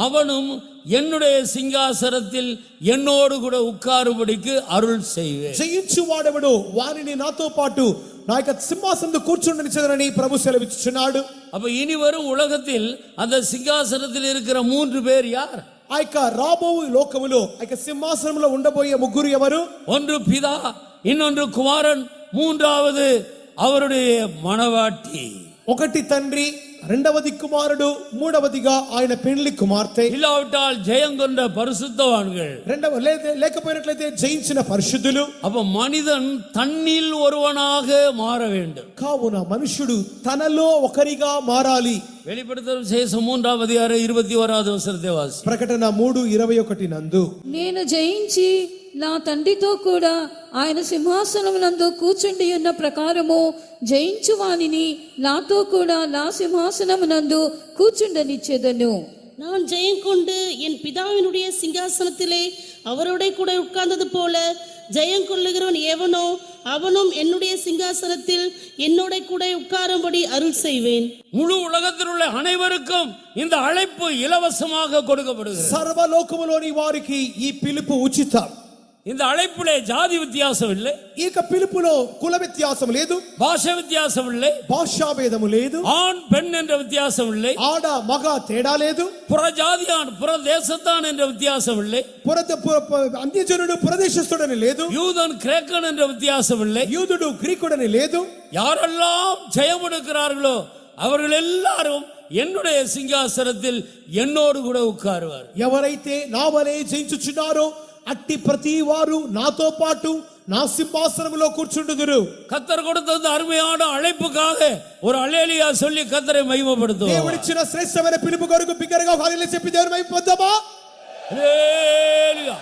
அவனும் என்னுடைய சிங்காசனத்தில் என்னோடு கூட உட்காரும்படிக்கு அருள் செய்வேன். జయించు వాడెవడో వారిని నాతో పాటు నా యొక్క సింహాసనంలో కూర్చుండనిచ్చదనని ప్రభు సెలవిచ్చుచున్నాడు. அப்ப இனி வரும் உலகத்தில் அந்த சிங்காசனத்தில் இருக்கிற 3 பேர் யார்? ఆ యొక్క రాబోవు లోకములో ఆ యొక్క సింహాసనంలో ఉండబోయే ముగ్గురు ఎవరు? ஒன்று பிதா, இன்னொன்று குமாரன், மூன்றாவது அவருடைய மணவாட்டி. ఒకటి తండ్రి, రెండవది కుమారుడు, మూడవదిగా ఆయన పెండ్లి కుమార్తె. இல்லாவிட்டால் ஜெயம் கொண்ட பரிசுத்தவான்கள். లేకపోయినట్లయితే జయించిన పరిశుద్ధులు. அப்ப மனிதன் தன்னில் ஒருவனாக மாற வேண்டும். కావున మనుషుడు తనలో ఒకరిగా మారాలి. வெளிப்படுத்தல் விசேஷம் 3ஆம் அதிகாரம் 21வது வசனத்தை வாசி. ప్రకటన 3:21 నందు, నేను జయించి నా తండ్రితో కూడా ఆయన సింహాసనమునందు కూర్చుండి ఉన్న ప్రకారము జయించు వానిని నాతో కూడా నా సింహాసనమునందు కూర్చుండనిచ్చేదను. நான் ஜெயம் கொண்டு என் பிதாவினுடைய சிங்காசனத்திலே அவரோட கூட உட்கார்ந்தது போல ஜெயம் கொள்ளுகிறவன் எவனோ அவனும் என்னுடைய சிங்காசனத்தில் என்னோட கூட உட்காரும்படி அருள் செய்வேன். முழு உலகத்தில் உள்ள அனைவருக்கும் இந்த அழைப்பு இலவசமாக கொடுக்கப்படுகிறது. సర్వలోకములోని వారికి ఈ పిలుపు ఉచితం. இந்த அழைப்பிலே ஜாதி வித்தியாசம் இல்லை, ఈ పిలుపులో కుల వ్యత్యాసం లేదు, பாஷை வித்தியாசம் இல்லை, భాషా భేదము లేదు, ஆண் பெண் என்ற வித்தியாசம் இல்லை, ఆడ మగ తేడా లేదు, புறஜாதியான் புற தேசத்தான் என்ற வித்தியாசம் இல்லை, అన్యజనుడు పురదేశస్థుడని లేదు, யூதன் கிரேக்கன் என்ற வித்தியாசம் இல்லை, యూదుడు గ్రీకుడని లేదు. யாரெல்லாம் ஜெயம் எடுக்கிறார்களோ அவர்கள் எல்லாரும் என்னுடைய சிங்காசனத்தில் என்னோடு கூட உட்காருவார். ఎవరైతే నా వలె జయించుచున్నారో అట్టి ప్రతి వారు నాతో పాటు నా సింహాసనములో కూర్చుండుదురు. கர்த்தர் கொடுத்த இந்த அருமையான அழைப்புக்காக ஒரு அல்லேலூயா சொல்லி கர்த்தரை மகிமைப்படுத்துவோம். దేవుడిచ్చిన శ్రేష్టమైన పిలుపు కొరకు బిగ్గరగా హల్లెలూయా చెప్పి దేవుని మహిమపొందామా? அல்லேலூயா.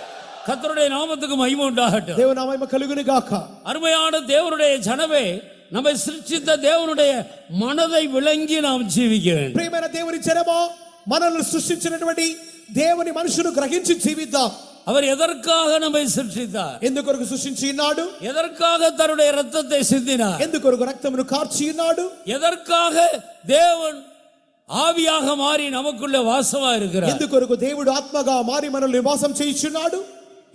கர்த்தருடைய நாமத்துக்கு மகிமை உண்டாகட்டும். దేవుని మహిమ కలుగును గాక. அருமையான தேவனுடைய ஜனமே, நம்மை சிருஷ்டித்த தேவனுடைய மனதை விளங்கி நாம் ஜீவிக்க வேண்டும். ప్రియమైన దేవుని జనమా, మనల్ని సృష్టించినటువంటి దేవుని మనుషులు గ్రహించి జీవిద్దాం. அவர் எதற்காக நம்மை சிருஷ்டித்தார்? ఎందుకొరకు సృష్టించి ఉన్నాడు? எதற்காக தன்னுடைய இரத்தத்தை சிந்தினார்? ఎందుకొరకు రక్తమును కార్చి ఉన్నాడు? எதற்காக தேவன் ஆவியாக மாறி நமக்குள்ள வாசமா இருக்கிறார்? ఎందుకొరకు దేవుడు ఆత్మగా మారి మనల్ని నివాసం చేయించున్నాడు?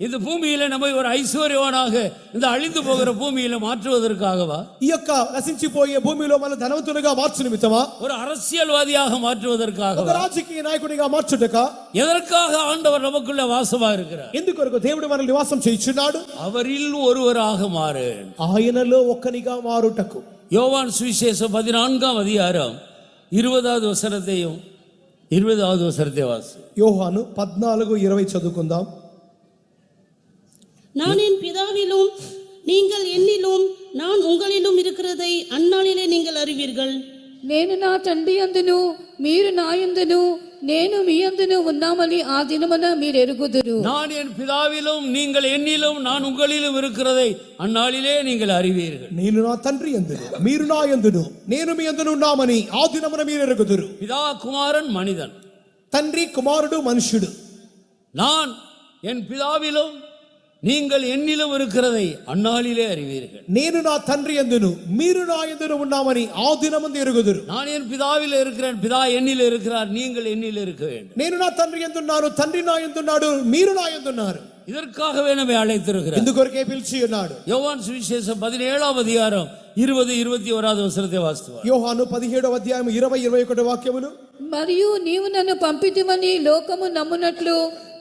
இந்த பூமியில நம்மை ஒரு ஐஸ்வர்யவானாக இந்த அழிந்து போகிற பூமியில மாற்றுவதற்காகவா? ఈ యొక్క నశించిపోయే భూమిలో మన ధనవంతులుగా మార్చు నిమిత్తమా? ஒரு அரசியல்வாதியாக மாற்றுவதற்காகவா? ఒక రాజకీయ నాయకుడిగా మార్చుటక? எதற்காக ஆண்டவர் நமக்குள்ள வாசமா இருக்கிறார்? ఎందుకొరకు దేవుడు మనల్ని నివాసం చేయించున్నాడు? அவரில் ஒருவராக மாறு. ఆయనలో ఒక్కనిగా మారుటకు. யோவான் சுவிசேஷம் 14ஆம் அதிகாரம் 20வது வசனத்தையும் 20வது வசனத்தை வாசி. యోహాను 14:20 చదువుకుందాం. நான் என் பிதாவிலும் நீங்கள் என்னிலும் நான் உங்களிலும் இருக்கிறதை அந்நாளிலே நீங்கள் அறிவீர்கள். నేను నా తండ్రి యందును మీరు నా యందును నేను మీ యందును ఉన్నామని ఆ దినమున మీరు ఎరుగుదురు. நான் என் பிதாவிலும் நீங்கள் என்னிலும் நான் உங்களிலும் இருக்கிறதை அந்நாளிலே நீங்கள் அறிவீர்கள். నేను నా తండ్రి యందును మీరు నా యందును నేను మీ యందును ఉన్నామని ఆ దినమున మీరు ఎరుగుదురు. பிதா குமாரன் மனிதன், తండ్రి కుమారుడు మనుష్యుడు. நான் என் பிதாவிலும் நீங்கள் என்னிலும் இருக்கிறதை அந்நாளிலே அறிவீர்கள். నేను నా తండ్రి యందును మీరు నా యందును ఉన్నామని ఆ దినమందు ఎరుగుదురు. நான் என் பிதாவில் இருக்கிறேன், பிதா என்னில் இருக்கிறார், நீங்கள் என்னில் இருக்க வேண்டும். నేను నా తండ్రి యందున్నాను, తండ్రి నా యందున్నాడు, మీరు నా యందున్నారు. இதற்காகவே நம்மை அழைத்திருக்கிறார். ఎందుకొరకే పిలిచి ఉన్నాడు? யோவான் சுவிசேஷம் 17ஆம் அதிகாரம் 20-21வது వచనத்தை వాస్తవం. యోహాను 17వ అధ్యాయం 20-21 వాక్యములు. మరియు నీవు నన్ను పంపితివని లోకము నమ్మునట్లు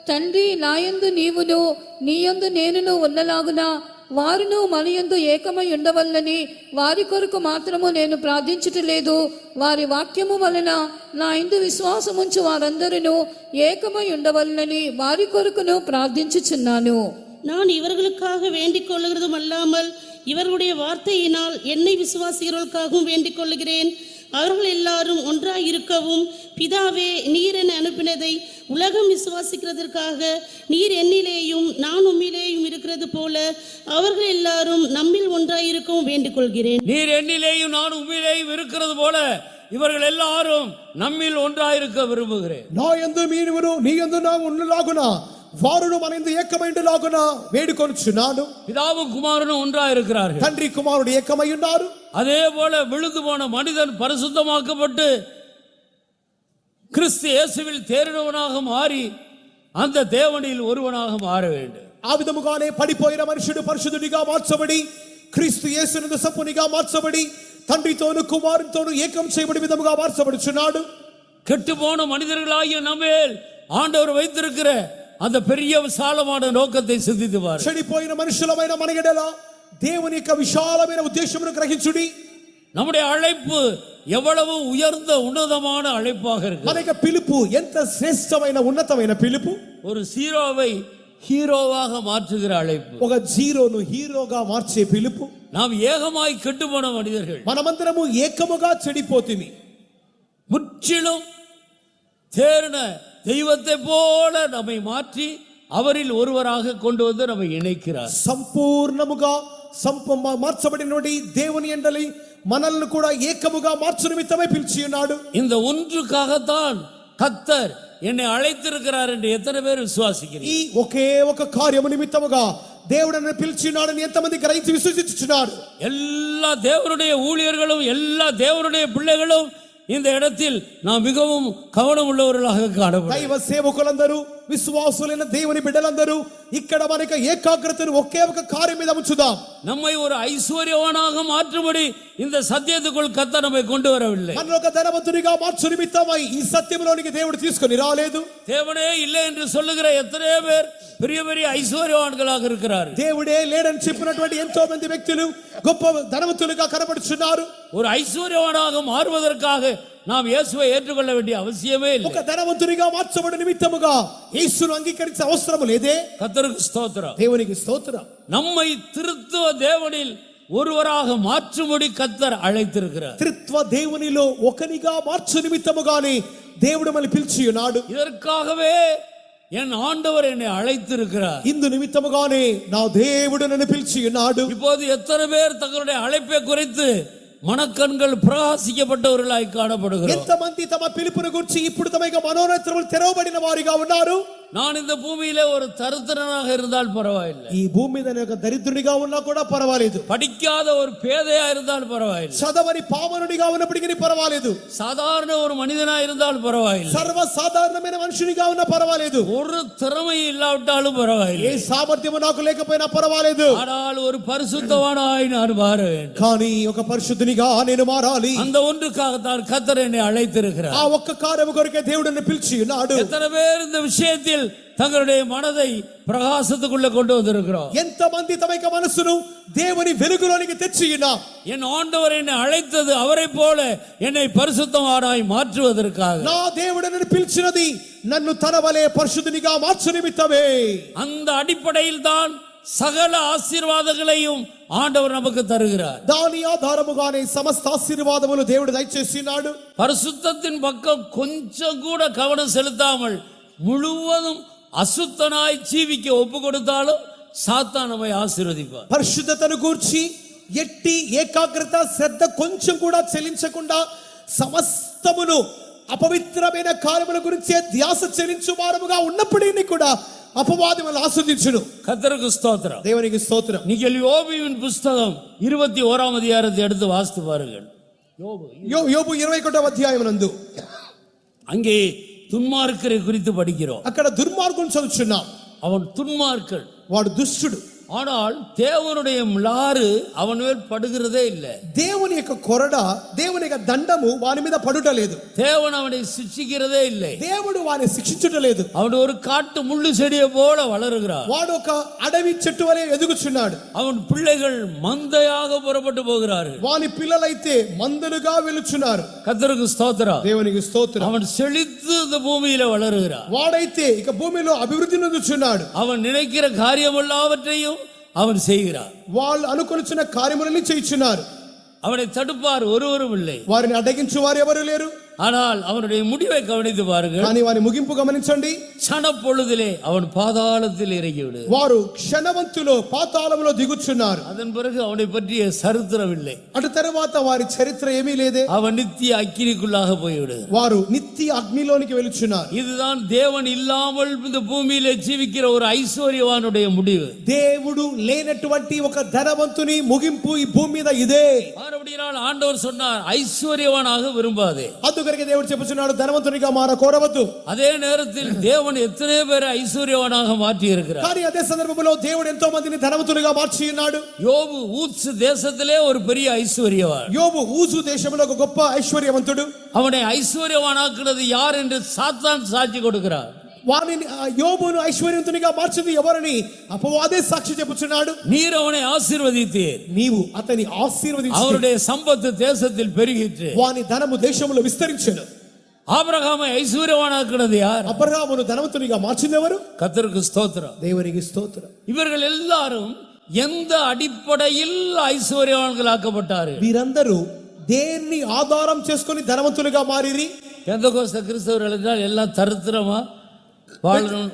తండ్రి నాయందు నీవును నీయందు నేనును ఉన్నలాగున వారును మనయందు ఏకమై ఉండవల్లని వారి కొరకు మాత్రము నేను ప్రార్థించుటలేదు, వారి వాక్యము వలన నా యందు విశ్వాసముంచు వారందరూ ఏకమై ఉండవల్లని వారి కొరకును ప్రార్థించుచున్నాను. நான் இவர்களுக்காக வேண்டிக் கொள்ளுகிறதும் அல்லாமல் இவர்களுடைய வார்த்தையினால் என்னை விசுவாசிகளுக்காகவும் வேண்டிக் கொள்ளுகிறேன். அவர்கள் எல்லாரும் ஒன்றாய் இருக்கவும் பிதாவே நீர் என்னை அனுப்பினதை உலகம் விசுவாசிக்கிறதற்காக நீர் என்னிலேயும் நான் உம்மிலேயும் இருக்கிறது போல அவர்கள் எல்லாரும் நம்மில் ஒன்றாய் இருக்கவும் வேண்டிக் கொள்கிறேன். நீர் என்னிலேயும் நான் உம்மிலேயும் இருக்கிறது போல இவர்கள் எல்லாரும் நம்மில் ஒன்றாயிருக்க விரும்புகிறேன். నా యందు మీరును నీ యందు నా ఉన్నలాగున వారును మన యందు ఏకమైండులాగున వేడుకొనుచున్నాను. பிதாவும் குமாரனும் ஒன்றாயிருக்கிறார்கள். తండ్రి కుమారుడు ఏకమై ఉన్నారు. அதே போல விழுந்து போன மனிதன் பரிசுத்தமாக்கப்பட்டு கிறிஸ்து இயேசுவில் தேறினவனாக மாறி அந்த தேவனில் ஒருவனாக மாற வேண்டும். ఆ విధముగానే పడిపోయిన మనుషుడు పరిశుద్ధుడిగా మార్చబడి క్రీస్తు యేసునందు సంపూర్ణంగా మార్చబడి తండ్రితోను కుమారునితోను ఏకం చేయబడి విధముగా మార్చబడుచున్నాడు. கெட்டு போன மனிதர்களாகிய நம்மேல் ஆண்டவர் வைத்திருக்கிற அந்த பெரிய விசாலமான நோக்கத்தை சிந்தித்து பாருங்கள். చెడిపోయిన మనుషులమైన మన ఎడల దేవుని యొక్క విశాలమైన ఉద్దేశమును గ్రహించుడి. நம்முடைய அழைப்பு எவ்வளவு உயர்ந்த உன்னதமான அழைப்பாக இருக்கு. మన యొక్క పిలుపు ఎంత శ్రేష్టమైన ఉన్నతమైన పిలుపు. ஒரு ஜீரோவை ஹீரோவாக மாற்றுகிற அழைப்பு. ఒక జీరోను హీరోగా మార్చే పిలుపు. நாம் ஏகமாய் கெட்டுப்போன மனிதர்கள், మనమందరము ఏకముగా చెడిపోతిమి. முற்றிலும் தேறின தெய்வத்தை போல நம்மை மாற்றி அவரில் ஒருவராக கொண்டு வந்து நம்மை இணைக்கிறார். సంపూర్ణముగా మార్చబడినటువంటి దేవుని యందలి మనల్ని కూడా ఏకముగా మార్చు నిమిత్తమై పిలిచి ఉన్నాడు. இந்த ஒன்றுக்காகத்தான் கர்த்தர் என்னை அழைத்திருக்கிறார் என்று எத்தனை பேர் விசுவாசிக்கிறீர்கள்? ఈ ఒకే ఒక కార్యము నిమిత్తముగా దేవుడు నన్ను పిలిచినాడని ఎంతమంది గ్రహించి విశ్వసించుచున్నారు? எல்லா தேவனுடைய ஊழியர்களும் எல்லா தேவனுடைய பிள்ளைகளும் இந்த இடத்தில் நாம் மிகவும் கவனம் உள்ளவர்களாக காணப்படுகிறோம். దైవ సేవకులందరూ విశ్వాసులైన దేవుని బిడ్డలందరూ ఇక్కడ మనకి ఏకాగ్రతను ఒకే ఒక కార్యం మీద ఉంచుదాం. நம்மை ஒரு ஐஸ்வர்யவானாக மாற்றும்படி இந்த சத்தியத்துக்குள் கர்த்தர் நம்மை கொண்டு வரவில்லை. మనల్ని ఒక ధనవంతునిగా మార్చు నిమిత్తమై ఈ సత్యంలోనికి దేవుడు తీసుకొని రాలేదు. தேவனே இல்லை என்று சொல்லுகிற எத்தனை பேர் பெரிய பெரிய ஐஸ்வர்யவான்களாக இருக்கிறார்கள். దేవుడే లేడని చెప్పినటువంటి ఎంతో మంది వ్యక్తులు గొప్ప ధనవంతులుగా కనబడుచున్నారు. ஒரு ஐஸ்வர்யவானாக மாறுவதற்காக நாம் இயேசுவை ஏற்றுக்கொள்ள வேண்டிய அவசியமே இல்லை. ఒక ధనవంతునిగా మార్చబడి నిమిత్తముగా యేసును అంగీకరించే అవసరం లేదే. கர்த்தருக்கு ஸ்தோத்திரம். దేవునికి స్తోత్రం. நம்மை திருத்துவ தேவனில் ஒருவராக மாற்றும்படி கர்த்தர் அழைத்திருக்கிறார். త్రిత్వ దేవునిలో ఒకనిగా మార్చు నిమిత్తముగానే దేవుడు మనల్ని పిలిచి ఉన్నాడు. இதற்காகவே என் ஆண்டவர் என்னை அழைத்திருக்கிறார். ఇందు నిమిత్తముగానే నా దేవుడు నన్ను పిలిచి ఉన్నాడు. இப்போது எத்தனை பேர் தங்களுடைய அழைப்பை குறித்து மனக்கண்கள் பிரகாசிக்கப்பட்டவர்களாய் காணப்படுகிறோம்? ఎంతమంది తమ పిలుపును గురించి ఇప్పుడు తమ యొక్క మనోనేత్రములు తెరవబడిన వారిగా ఉన్నారు? நான் இந்த பூமியிலே ஒரு தரித்திரனாக இருந்தால் பரவாயில்லை, ఈ భూమి మీద నేను ఒక దరిద్రునిగా ఉన్నా కూడా పర్వాలేదు, படிக்காத ஒரு பேதையா இருந்தால் பரவாயில்லை, చదవని పామరునిగా ఉన్నప్పటికీ పర్వాలేదు, சாதாரண ஒரு மனிதனா இருந்தால் பரவாயில்லை, సర్వసాధారణమైన మనుషునిగా ఉన్నా పర్వాలేదు, ஒரு திறமை இல்லாவிட்டாலும் பரவாயில்லை, ఏ సామర్థ్యము నాకు లేకపోయినా పర్వాలేదు, ஆனால் ஒரு பரிசுத்தவானாய் நான் மாற வேண்டும். కానీ ఒక పరిశుద్ధునిగా నేను మారాలి. அந்த ஒன்றுக்காகத்தான் கர்த்தர் என்னை அழைத்திருக்கிறார். ఆ ఒక్క కార్యము కొరకే దేవుడు నన్ను పిలిచి ఉన్నాడు. எத்தனை பேர் இந்த விஷயத்தில் தங்களுடைய மனதை பிரகாசத்துக்குள்ள கொண்டு வந்திருக்கிறோம்? ఎంతమంది తమ యొక్క మనసును దేవుని వెలుగులోనికి తెచ్చి ఉన్నా? என் ஆண்டவர் என்னை அழைத்தது அவரை போல என்னை பரிசுத்தவானாய் மாற்றுவதற்காக. నా దేవుడు నన్ను పిలిచినది నన్ను తన వలె పరిశుద్ధునిగా మార్చు నిమిత్తమే. அந்த அடிப்படையில் தான் சகல ஆசீர்வாதங்களையும் ஆண்டவர் நமக்கு தருகிறார். దాని ఆధారముగానే సమస్త ఆశీర్వాదములు దేవుడు దయచేసినాడు. பரிசுத்தத்தின் பக்கம் கொஞ்சம் கூட கவனம் செலுத்தாமல் முழுவதும் அசுத்தனாய் ஜீவிக்க ஒப்பு கொடுத்தாலும் சாத்தான் நம்மை ஆசீர்வதிப்பார். పరిశుద్ధతను గూర్చి ఎట్టి ఏకాగ్రత శ్రద్ధ కొంచెం కూడా చెలించకుండా సమస్తమును అపవిత్రమైన కార్యముల గురించి ధ్యాస చెలించు వారముగా ఉన్నప్పటికీ కూడా అపవాది మనల్ని ఆస్వాదించును. கர்த்தருக்கு ஸ்தோத்திரம். దేవునికి స్తోత్రం. நீங்கள் யோபுவின் புஸ்தகம் 21ஆம் அதிகாரத்தை எடுத்து வாசித்து பாருங்கள். యోబు 21వ అధ్యాయం నందు அங்கே துன்மார்க்கரை குறித்து படிக்கிறோம். అక్కడ దుర్మార్గుని చదువుచున్నాం. அவன் துன்மார்க்கன், వాడు దుష్టుడు. ஆனால் தேவனுடைய மிலாறு அவன் மேல் படுகிறதே இல்லை. దేవుని యొక్క కొరడ, దేవుని యొక్క దండము వాని మీద పడుటలేదు. தேவன் அவனை சிக்ஷிக்கிறதே இல்லை. దేవుడు వాని శిక్షించుటలేదు. அவன் ஒரு காட்டு முள்ளு செடியை போல வளருகிறான். వాడు ఒక అడవి చెట్టు వలె ఎదుగుచున్నాడు. அவன் பிள்ளைகள் மந்தையாக புறப்பட்டு போகிறார்கள். వాని పిల్లలైతే మందలుగా వెలుచున్నారు. கர்த்தருக்கு ஸ்தோத்திரம். దేవునికి స్తోత్రం. அவன் செழித்து இந்த பூமியில வளருகிறான். వాడైతే ఇక భూమిలో అభివృద్ధి నొందుచున్నాడు. அவன் நினைக்கிற காரியமெல்லாவற்றையும் அவன் செய்கிறான். వాళ్ళు అనుకొనిచున్న కార్యములని చేయుచున్నారు. அவனை தடுப்பார் ஒருவரும் இல்லை. వారిని అడ్డగించు వారు ఎవరు లేరు. ஆனால் அவனுடைய முடிவை கவனித்து பாருங்கள். కానీ వారి ముగింపు గమనించండి. క్షణப்பொழுதிலே அவன் பாதாளத்தில் இறங்கி விடு. వారు క్షణవంతులో పాతాళములో దిగుచున్నారు. அதன் பிறகு அவனை பற்றிய சரித்திரம் இல்லை. అటు తర్వాత వారి చరిత్ర ఏమీ లేదే. அவன் நித்திய அக்கினிக்குள்ளாக போய்விடு. వారు నిత్య అగ్నిలోనికి వెలుచున్నారు. இதுதான் தேவன் இல்லாமல் இந்த பூமியிலே ஜீவிக்கிற ஒரு ஐஸ்வர்யவானுடைய முடிவு. దేవుడు లేనటువంటి ఒక ధనవంతుని ముగింపు ఈ భూమి మీద ఇదే. மறுபடியும் ஆண்டவர் சொன்னார், ஐஸ்வர்யவானாக விரும்பாதே. అందుకరికి దేవుడు చెప్పుచున్నాడు, ధనవంతునిగా మార కోరవద్దు. அதே நேரத்தில் தேவன் எத்தனை பேரை ஐஸ்வர்யவானாக மாற்றி இருக்கிறார். కానీ అదే సందర్భంలో దేవుడు ఎంతో మందిని ధనవంతులుగా మార్చి ఉన్నాడు. யோபு ஊத்ஸ் தேசத்திலே ஒரு பெரிய ஐஸ்வர்யவான். యోబు ఊజు దేశంలో ఒక గొప్ప ఐశ్వర్యవంతుడు. அவனை ஐஸ்வர்யவானாக்குறது யார் என்று சாத்தான் சாட்சி கொடுக்கிறார். వారిని యోబును ఐశ్వర్యవంతునిగా మార్చింది ఎవరని అపవాదే సాక్షి చెప్పుచున్నాడు. நீர் அவனை ஆசீர்வதித்தீர், నీవు అతని ఆశీర్వదించి அவருடைய சம்பத்து தேசத்தில் பெருகிற்று. వాని ధనము దేశంలో విస్తరించెను. ஆபிரகாமை ஐஸ்வர்யவானாக்குறது யார்? అబ్రహామును ధనవంతునిగా మార్చింది ఎవరు? கர்த்தருக்கு ஸ்தோத்திரம். దేవునికి స్తోత్రం. இவர்கள் எல்லாரும் எந்த அடிப்படையில் ஐஸ்வர்யவான்களாக்கப்பட்டார்கள்? వీరందరూ దేన్ని ఆధారం చేసుకొని ధనవంతులుగా మారిరి? பெந்தகோஸ்த கிறிஸ்தவர்கள் என்றால் எல்லாம் தரித்திரமா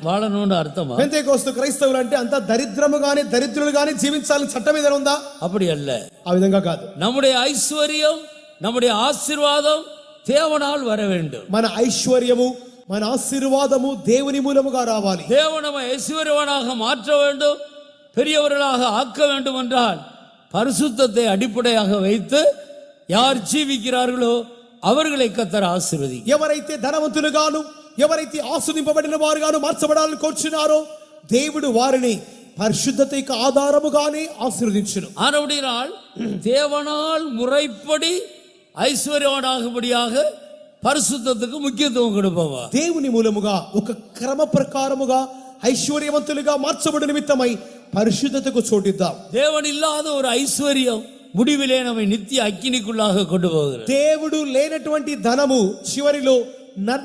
வாழணும்னு அர்த்தமா? పెంతెకోస్తు క్రైస్తవులు అంటే అంత దరిద్రముగానే దరిద్రులుగానే జీవించాలని చట్టం ఏదైనా ఉందా? அப்படி அல்ல. ఆ విధంగా కాదు. நம்முடைய ஐஸ்வர்யம், நம்முடைய ஆசீர்வாதம் தேவனால் வர வேண்டும். మన ఐశ్వర్యము, మన ఆశీర్వాదము దేవుని మూలముగా రావాలి. தேவன் நம்ம ஐஸ்வர்யவானாக மாற்ற வேண்டும், பெரியவர்களாக ஆக்க வேண்டும் என்றால் பரிசுத்தத்தை அடிப்படையாக வைத்து யார் ஜீவிக்கிறார்களோ அவர்களை கர்த்தர் ஆசீர்வதிக்கிறார். ఎవరైతే ధనవంతులుగాను ఎవరైతే ఆశీర్వదింపబడిన వారుగాను మార్చబడాలని కోరుచున్నారో దేవుడు వారిని పరిశుద్ధతకు ఆధారముగానే ఆశీర్వదించును. ஆனபடியால் தேவனால் முறைப்படி ஐஸ்வர்யவானாகும்படியாக பரிசுத்தத்துக்கு முக்கியத்துவம் கொடுப்பவா. దేవుని మూలముగా ఒక క్రమ ప్రకారముగా ఐశ్వర్యవంతులుగా మార్చబడిన నిమిత్తమై పరిశుద్ధతకు చోటిద్దాం. தேவன் இல்லாத ஒரு ஐஸ்வர்யம் முடிவிலே நம்மை நித்திய அக்கினிக்குள்ளாக கொண்டு போகிறது. దేవుడు లేనటువంటి ధనము చివరిలో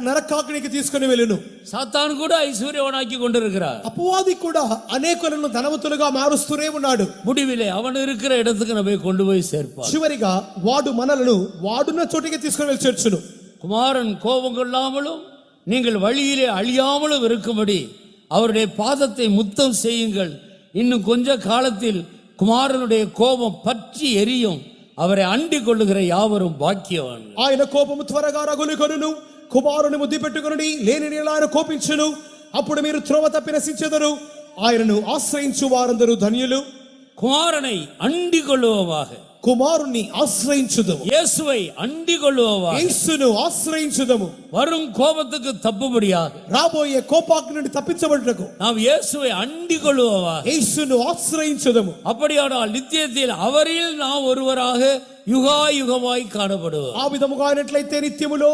నరకాగ్నికి తీసుకొని వెళ్ళును. சாத்தான் கூட ஐஸ்வர்யவானாக்கி கொண்டிருக்கிறார். అపవాది కూడా అనేకులను ధనవంతులుగా మారుస్తూనే ఉన్నాడు. முடிவிலே அவன் இருக்கிற இடத்துக்கு நம்மை கொண்டு போய் சேர்ப்பான். చివరిగా వాడు మనలను వాడున్న చోటికి తీసుకొని వెళ్ళి చేర్చును. குமாரன் கோபம் கொள்ளாமலும் நீங்கள் வழியிலே அழியாமலும் இருக்கும்படி அவருடைய பாதத்தை முத்தம் செய்யுங்கள். இன்னும் கொஞ்ச காலத்தில் குமாரனுடைய கோபம் பற்றி எரியும். அவரை அண்டிக் கொள்ளுகிற யாவரும் பாக்கியவான். ఆయన కోపము త్వరగా రగులుకొనును, కుమారుని ముద్దు పెట్టుకొనుడి, లేని ఆయన కోపించును. అప్పుడు మీరు త్రోవ తప్పి నశించెదరు. ఆయనను ఆశ్రయించు వారందరూ ధన్యులు. குமாரனை அண்டிக் கொள்ளுவமாக, కుమారుణ్ణి ఆశ్రయించుదము. இயேசுவை அண்டிக் கொள்ளுவதாக, యేసును ఆశ్రయించుదము. வரும் கோபத்துக்கு தப்புபடியாக రాబోయే కోపాగ్ని నుండి తప్పించబడుటకు நாம் இயேசுவை அண்டிக் கொள்ளுவதாக. యేసును ఆశ్రయించుదము. அப்படியானால் நித்தியத்தில் அவரில் நாம் ஒருவராக யுகாயுகமாய் காணப்படுவோம். ఆ విధముగా అయినట్లయితే నిత్యములో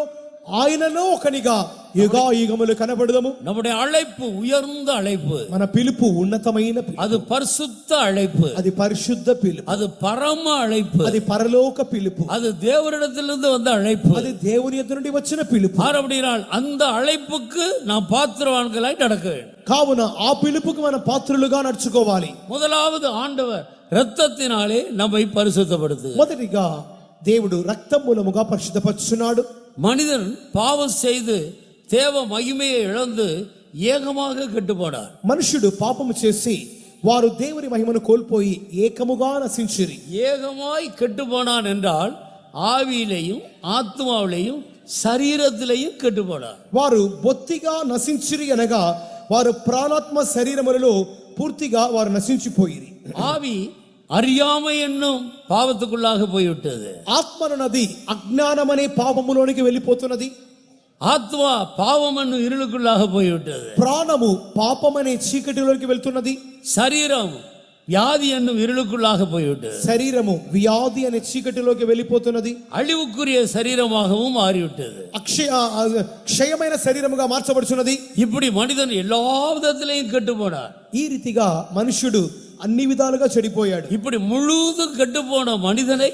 ఆయనలో ఒకనిగా యుగాయుగములు కనబడదము. நம்முடைய அழைப்பு உயர்ந்த அழைப்பு, మన పిలుపు ఉన్నతమైన పిలుపు. அது பரிசுத்த அழைப்பு, అది పరిశుద్ధ పిలుపు. அது பரம அழைப்பு, అది పరలోక పిలుపు. அது தேவனிடத்திலிருந்து வந்த அழைப்பு. అది దేవుని యొద్ద నుండి వచ్చిన పిలుపు. அப்படினால் அந்த அழைப்புக்கு நாம் பாத்திரவான்களாய் நடக்க வேண்டும். కావున ఆ పిలుపుకు మన పాత్రులుగా నడుచుకోవాలి. முதலாவது ஆண்டவர் இரத்தத்தினாலே நம்மை பரிசுத்தப்படுத்து. మొదటిగా దేవుడు రక్తం మూలముగా పరిశుద్ధపరుచున్నాడు. மனிதன் பாவம் செய்து தேவ மகிமையை இழந்து ஏகமாக கெட்டு போனார். మనుషుడు పాపము చేసి వారు దేవుని మహిమను కోల్పోయి ఏకముగా నశించిరి. ஏகமாய் கெட்டு போனான் என்றால் ஆவியிலேயும் ஆத்மாவிலேயும் శరీరத்திலேயும் கெட்டு போனார். వారు బొత్తిగా నశించిరి అనగా వారు ప్రాణాత్మ శరీరములలో పూర్తిగా వారు నశించిపోయిరి. ஆவி அறியாமை என்னும் பாவத்துக்குள்ளாக போய்விட்டது. ఆత్మనున్నది అజ్ఞానమనే పాపములోనికి వెళ్ళిపోతున్నది. ஆத்மா பாவம் என்னும் இருளுக்குள்ளாக போய்விட்டது. ప్రాణము పాపమనే చీకటిలోకి వెళ్తున్నది. சரீரம் வியாதி என்னும் இருளுக்குள்ளாக போய்விட்டது. శరీరము వ్యాధి అనే చీకటిలోకి వెళ్ళిపోతున్నది. அழிவுக்குரிய சரீரமாகவும் மாறிவிட்டது. క్షయమైన శరీరముగా మార్చబడుచున్నది. இப்படி மனிதன் எல்லா விதத்திலையும் கெட்டு போனார். ఈ రీతిగా మనుష్యుడు అన్ని విధాలుగా చెడిపోయాడు. இப்படி முழுதும் கெட்டு போன மனிதனை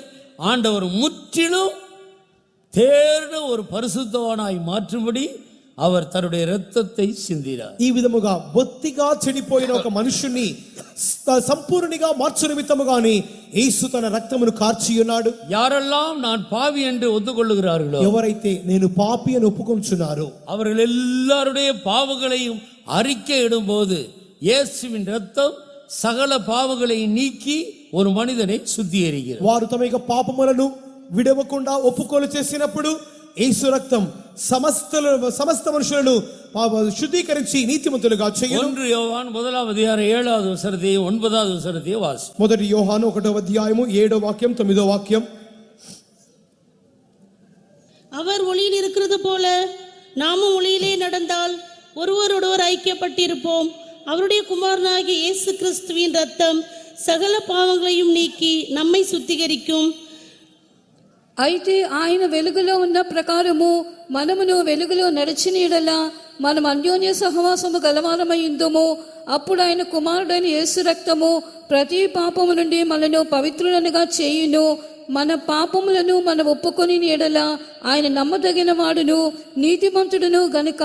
ஆண்டவர் முற்றிலும் தேர்ந்த ஒரு பரிசுத்தவானாய் மாற்றும்படி அவர் தன்னுடைய இரத்தத்தை சிந்தினார். ఈ విధముగా బొత్తిగా చెడిపోయిన ఒక మనుషుని సంపూర్ణిగా మార్చు నిమిత్తముగాని యేసు తన రక్తమును కార్చి ఉన్నాడు. யாரெல்லாம் நான் பாவி என்று ஒத்துக்கொள்ளுகிறார்களோ, ఎవరైతే నేను పాపి అని ఒప్పుకొనుచున్నారో அவர்கள் எல்லாருடைய பாவங்களையும் அறிக்கை இடும்போது இயேசுவின் இரத்தம் சகல பாவங்களை நீக்கி ஒரு மனிதனை சுத்திகரிக்கிறது. వారు తమ యొక్క పాపములను విడవకుండా ఒప్పుకోలు చేసినప్పుడు యేసు రక్తం సమస్త మనుషులను శుద్ధీకరించి నీతిమంతులుగా చేయును. 1 யோவான் 1:7 9 வாசி. మొదటి యోహాను 1:7 9 அவர் ஒளியில் இருக்கிறது போல நாமும் ஒளியிலே நடந்தால் ஒருவரோடொருவர் ஐக்கியப்பட்டிருப்போம். அவருடைய குமாரனாகிய இயேசு கிறிஸ்துவின் ரத்தம் சகல பாவங்களையும் நீக்கி நம்மை சுத்திகரிக்கும். అయితే ఆయన వెలుగులో ఉన్న ప్రకారము మనమును వెలుగులో నడిచిన యెడల మనం అన్యోన్య సహవాసము గలవారమైందుము. అప్పుడు ఆయన కుమారుడైన యేసు రక్తము ప్రతి పాపము నుండి మనను పవిత్రులనుగా చేయును. మన పాపములను మనం ఒప్పుకొని యెడల ఆయన నమ్మదగిన వాడును నీతిమంతుడును గనుక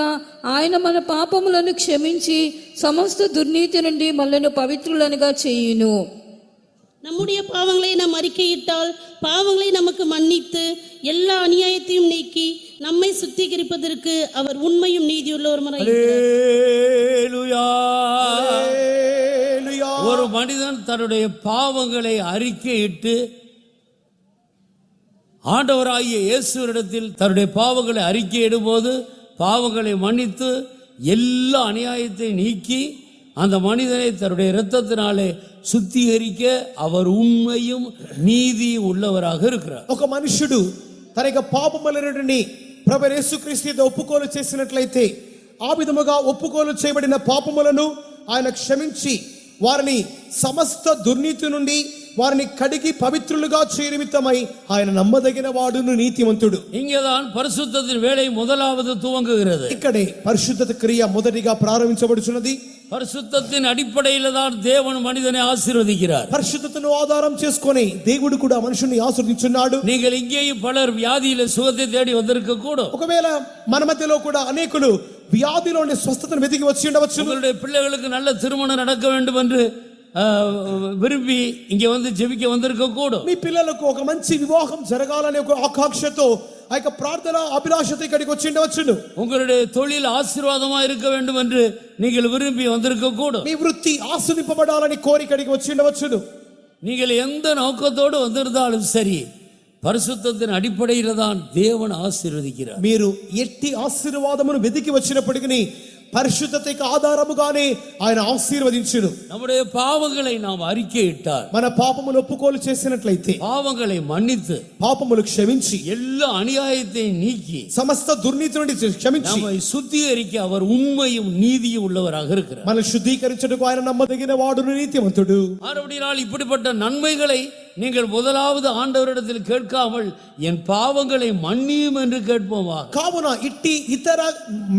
ఆయన మన పాపములను క్షమించి సమస్త దుర్నీతి నుండి మనను పవిత్రులనుగా చేయును. நம்முடைய பாவங்களை நாம் அறிக்கையிட்டால் பாவங்களை நமக்கு மன்னித்து எல்லா அநியாயத்தையும் நீக்கி நம்மை சுத்திகரிப்பதற்கு அவர் உண்மையும் நீதியுள்ளவருமாய் அல்லேலூயா. ஒரு மனிதன் தன்னுடைய பாவங்களை அறிக்கையிட்டு ஆண்டவராகிய இயேசுவினிடத்தில் தன்னுடைய பாவங்களை அறிக்கையிடும்போது பாவங்களை மன்னித்து எல்லா அநியாயத்தை நீக்கி அந்த மனிதனை தன்னுடைய இரத்தத்தினாலே சுத்திகரிக்க அவர் உண்மையும் நீதியும் உள்ளவராக இருக்கிறார். ఒక మనుషుడు తన యొక్క పాపములన్నిటిని ప్రభువైన యేసుక్రీస్తు ఒప్పుకోలు చేసినట్లయితే ఆ విధముగా ఒప్పుకోలు చేయబడిన పాపములను ఆయన క్షమించి వారిని సమస్త దుర్నీతి నుండి వారిని కడిగి పవిత్రులుగా చేయ నిమిత్తమై ఆయన నమ్మదగిన వాడును నీతిమంతుడు. இங்கேதான் பரிசுத்தத்தின் வேலை முதலாவது துவங்குகிறது. ఇక్కడే పరిశుద్ధత క్రియ మొదటిగా ప్రారంభించబడుచున్నది. பரிசுத்தத்தின் அடிப்படையில் தான் தேவன் மனிதனை ஆசீர்வதிக்கிறார். పరిశుద్ధతను ఆధారం చేసుకొని దేవుడు కూడా మనుషుని ఆశీర్వదించున్నాడు. நீங்கள் இங்கேயும் பலர் வியாதியில சுகத்தை தேடி வந்திருக்க கூடும். ఒకవేళ మన మధ్యలో కూడా అనేకులు వ్యాధిలోని స్వస్థతను వెతికి వచ్చి ఉండవచ్చు. உங்களுடைய பிள்ளைகளுக்கு நல்ல திருமணம் நடக்க வேண்டும் என்று విరిపి ఇంకే வந்து జెబిక வந்திருக்க கூடும். మీ పిల్లలకు ఒక మంచి వివాహం జరగాలనే ఒక ఆకాంక్షతో ఆ యొక్క ప్రార్థన అభిలాషతో ఇక్కడికి వచ్చి ఉండవచ్చును. உங்களுடைய தொழில் ஆசீர்வாதமா இருக்க வேண்டும் என்று நீங்கள் விரும்பி வந்திருக்க கூடும். మీ వృత్తి ఆశీర్వదింపబడాలని కోరి ఇక్కడికి వచ్చి ఉండవచ్చును. நீங்கள் எந்த நோக்கத்தோடு வந்திருந்தாலும் சரி, பரிசுத்தத்தின் அடிப்படையில் தான் தேவன் ஆசீர்வதிக்கிறார். మీరు ఎట్టి ఆశీర్వాదమును వెతికి వచ్చినప్పటికీ పరిశుద్ధతకు ఆధారముగానే ఆయన ఆశీర్వదించును. நம்முடைய பாவங்களை நாம் அறிக்கையிட்டால், మన పాపములు ఒప్పుకోలు చేసినట్లయితే, பாவங்களை மன்னித்து పాపములు క్షమించి எல்லா அநியாயத்தையும் நீக்கி సమస్త దుర్నీతి నుండి క్షమించి நம்மை சுத்திகரிக்க அவர் உண்மையும் நீதியும் உள்ளவராக இருக்கிறார். మన శుద్ధీకరించుటకు ఆయన నమ్మదగిన వాడును నీతిమంతుడు. மறுபடியும் இப்படிப்பட்ட நன்மைகளை நீங்கள் முதலாவது ஆண்டவரிடத்தில் கேட்காமல் என் பாவங்களை மன்னியும் என்று கேட்போமா? కావున ఇట్టి ఇతర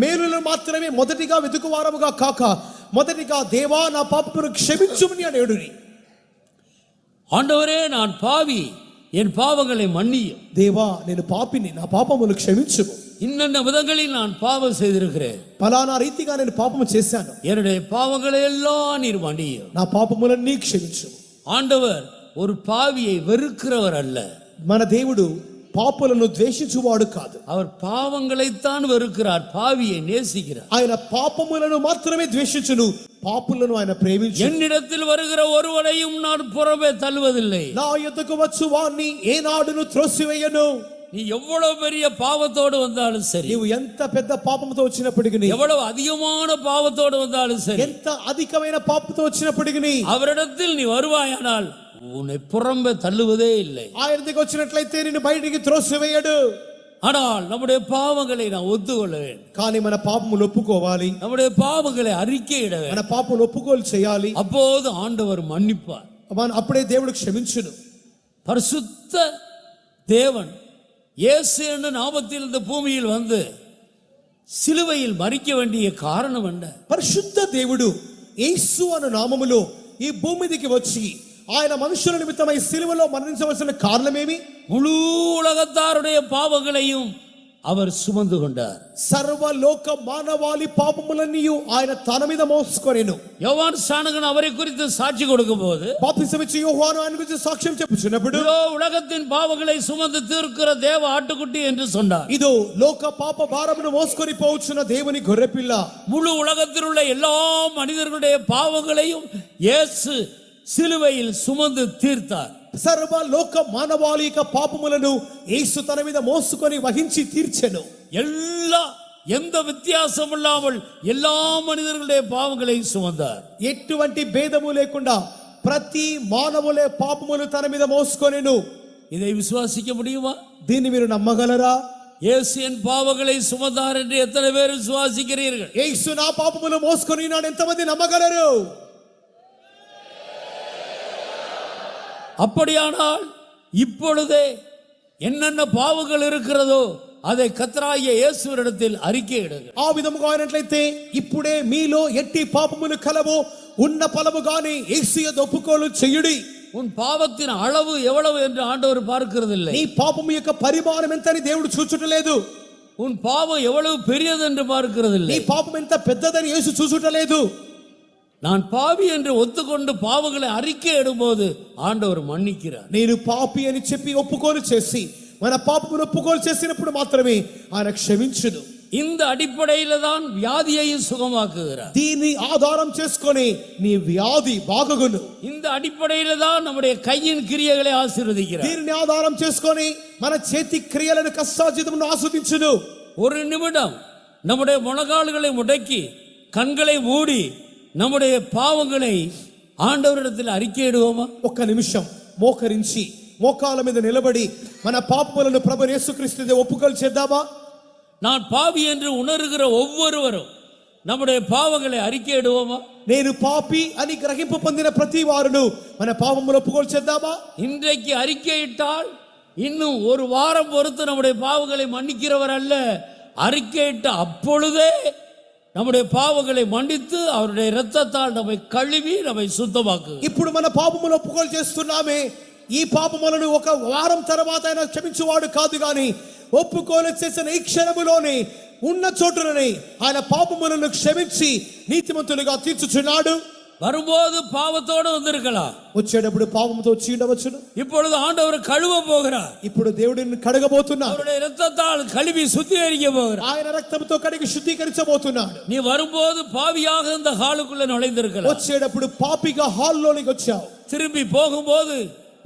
మేలులు మాత్రమే మొదటిగా వెతుకువారముగా కాక మొదటిగా దేవా నా పాపమును క్షమించుమని అనేడుని. ஆண்டவரே நான் பாவி, என் பாவங்களை மன்னியும். దేవా నేను పాపిని, నా పాపమును క్షమించుము. இன்னென்ன விதங்களில் நான் பாவம் செய்திருக்கிறேன், ఫలానా రీతిగా నేను పాపము చేశాను, என்னுடைய பாவங்களை எல்லாம் நீர் மன்னியும். నా పాపములన్నీ క్షమించుము. ஆண்டவர் ஒரு பாவியை வெறுக்கிறவர் அல்ல. మన దేవుడు పాపులను ద్వేషించువాడు కాదు. அவர் பாவங்களைத்தான் வெறுக்கிறார், பாவியை நேசிக்கிறார். ఆయన పాపములను మాత్రమే ద్వేషించును, పాపులను ఆయన ప్రేమించును. என்னிடத்தில் வருகிற ஒருவனையும் நான் புறமே தள்ளுவதில்லை. నా యొద్దకు వచ్చు వాణ్ణి ఏనాడును త్రోసివేయను. நீ எவ்வளவு பெரிய பாவத்தோடு வந்தாலும் சரி, నీవు ఎంత పెద్ద పాపముతో వచ్చినప్పటికీ, எவ்வளவு அதிகமான பாவத்தோடு வந்தாலும் சரி, ఎంత అధికమైన పాపంతో వచ్చినప్పటికీ அவரிடத்தில் நீ வருவாயானால் உன்னை புறம்பே தள்ளுவதே இல்லை. ఆయన దగ్గరికి వచ్చినట్లయితే నిన్ను బయటికి త్రోసివేయడు. ஆனால் நம்முடைய பாவங்களை நான் ஒத்துக்கொள்ள வேண்டும். కానీ మన పాపములు ఒప్పుకోవాలి, நம்முடைய பாவங்களை அறிக்கையிட வேண்டும். మన పాపములు ఒప్పుకోలు చేయాలి. அப்போது ஆண்டவர் மன்னிப்பார். అప్పుడే దేవుడు క్షమించును. பரிசுத்த தேவன் இயேசு என்ற நாமத்தில் இந்த பூமியில் வந்து சிலுவையில் மரிக்க வேண்டிய காரணம் என்ன? పరిశుద్ధ దేవుడు యేసు అను నామములో ఈ భూమి మీదకి వచ్చి ఆయన మనుషుల నిమిత్తమై సిలువలో మరణించవలసిన కారణమేమి? முழு உலகத்தாருடைய பாவங்களையும் அவர் சுமந்து கொண்டார். సర్వలోక మానవాళి పాపములన్నీ ఆయన తన మీద మోసుకొనెను. யோவான் ஸ்நானகன் அவரை குறித்து சாட்சி கொடுக்கும் போது, బాప్తిసమిచ్చే యోహాను ఆయన గురించి సాక్ష్యం చెప్పుచున్నప్పుడు, இதோ உலகத்தின் பாவங்களை சுமந்து தீர்க்கிற தேவ ஆட்டுக்குட்டி என்று சொன்னார். ఇదో లోక పాప భారమును మోసుకొని పోవచ్చున్న దేవుని గొర్రెపిల్ల. முழு உலகத்தில் உள்ள எல்லா மனிதர்களுடைய பாவங்களையும் இயேசு சிலுவையில் சுமந்து தீர்த்தார். సర్వ లోక మానవాళి యొక్క పాపములను యేసు తన మీద మోసుకొని వహించి తీర్చెను. எந்த வித்தியாசம் இல்லாமல் எல்லா மனிதர்களுடைய பாவங்களை சுமந்தார். ఎటువంటి భేదము లేకుండా ప్రతి మానవులే పాపములు తన మీద మోసుకొనెను. இதை விசுவாசிக்க முடியுமா? దీన్ని మీరు నమ్మగలరా? இயேசு என் பாவங்களை சுமந்தார் என்று எத்தனை பேர் விசுவாசிக்கிறீர்கள்? యేసు నా పాపములు మోసుకొని ఉన్నాడు ఎంతమంది నమ్మగలరు? அப்படியானால் இப்பொழுதே என்னென்ன பாவங்கள் இருக்கிறதோ அதை கர்த்தராகிய இயேசுவினிடத்தில் அறிக்கையிடுங்கள். ఆ విధముగా అయినట్లయితే ఇప్పుడే మీలో ఎట్టి పాపములు కలవో ఉన్న ఫలముగానే యేసు యొద్ద ఒప్పుకోలు చేయుడి. உன் பாவத்தின் அளவு எவ்வளவு என்று ஆண்டவர் பார்க்கிறதில்லை. నీ పాపము యొక్క పరిమాణం ఎంతని దేవుడు చూచుటలేదు. உன் பாவம் எவ்வளவு பெரியது என்று பார்க்கிறதில்லை. నీ పాపం ఎంత పెద్దదని యేసు చూచుటలేదు. நான் பாவி என்று ஒத்துக்கொண்டு பாவங்களை அறிக்கை இடும்போது ஆண்டவர் மன்னிக்கிறார். నేను పాపి అని చెప్పి ఒప్పుకోలు చేసి మన పాపమును ఒప్పుకోలు చేసినప్పుడు మాత్రమే ఆయన క్షమించును. இந்த அடிப்படையில தான் வியாதியையும் சுகமாக்குகிறார். దీన్ని ఆధారం చేసుకొని నీ వ్యాధి బాగుగును. இந்த அடிப்படையில தான் நம்முடைய கையின் கிரியைகளை ஆசீர்வதிக்கிறார். దీన్ని ఆధారం చేసుకొని మన చేతి క్రియలను కష్టార్జితమును ఆస్వాదించును. ஒரு நிமிடம் நம்முடைய முழங்கால்களை முடக்கி கண்களை மூடி நம்முடைய பாவங்களை ఆండవరిడத்தில் அறிக்கையிடுவோமா? ఒక్క నిమిషం మోకరించి మోకాల మీద నిలబడి మన పాపములను ప్రభు యేసుక్రీస్తు ఒప్పుకోలు చేద్దామా? நான் பாவி என்று உணர்கிற ஒவ்வொருவரும் நம்முடைய பாவங்களை அறிக்கையிடுவோமா? నేను పాపి అని గ్రహింపు పొందిన ప్రతి వారును మన పాపములు ఒప్పుకోలు చేద్దామా? இன்றைக்கு அறிக்கையிட்டால் இன்னும் ஒரு வாரம் பொறுத்து நம்முடைய பாவங்களை மன்னிக்கிறவர் அல்ல. அறிக்கையிட்ட அப்பொழுதே நம்முடைய பாவங்களை மன்னித்து அவருடைய இரத்தத்தால் நம்மை கழுவி நம்மை சுத்தமாக்கு. ఇప్పుడు మన పాపములు ఒప్పుకోలు చేస్తున్నామే, ఈ పాపములను ఒక వారం తర్వాత ఆయన క్షమించువాడు కాదు గాని ఒప్పుకోలు చేసిన ఈ క్షణములోనే ఉన్న చోటుననే ఆయన పాపములను క్షమించి నీతిమంతులుగా తీర్చుచున్నాడు. வரும்போது பாவத்தோடு வந்திருக்கலாம், వచ్చేటప్పుడు పాపముతో వచ్చి ఉండవచ్చును. இப்பொழுது ஆண்டவர் கழுவ போகிறார். ఇప్పుడు దేవుడిని కడగబోతున్నాడు. அவருடைய இரத்தத்தால் கழுவி சுத்திகரிக்க போகிறார். ఆయన రక్తంతో కడిగి శుద్ధీకరించబోతున్నాడు. நீ வரும்போது பாவியாக இந்த ஹாலுக்குள்ள நுழைந்திருக்கலாம், వచ్చేటప్పుడు పాపిగా హాల్లోనికి వచ్చావు. திரும்பி போகும்போது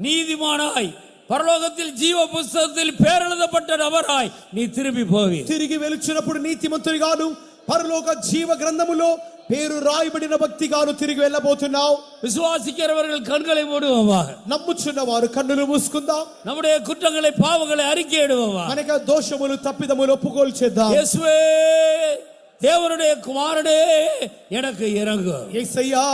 நீதிமானாய் பரலோகத்தில் ஜீவ புஸ்தகத்தில் பேரெழுதப்பட்ட நபராய் நீ திரும்பி போவி. తిరిగి వెలుచున్నప్పుడు నీతిమంతుడిగాను పరలోక జీవ గ్రంథములో పేరు రాయబడిన భక్తిగాను తిరిగి వెళ్ళబోతున్నావు. விசுவாசிக்கிறவர்கள் கண்களை மூடுவோமாக, నమ్ముచున్న వారు కన్నులు మూసుకుందాం. நம்முடைய குற்றங்களை பாவங்களை அறிக்கையிடுவோமாக. మనక దోషములు తప్పిదములు ఒప్పుకోలు చేద్దాం. இயேசுவே தேவனுடைய குமாரனே எனக்கு இறங்கு. యేసయ్యా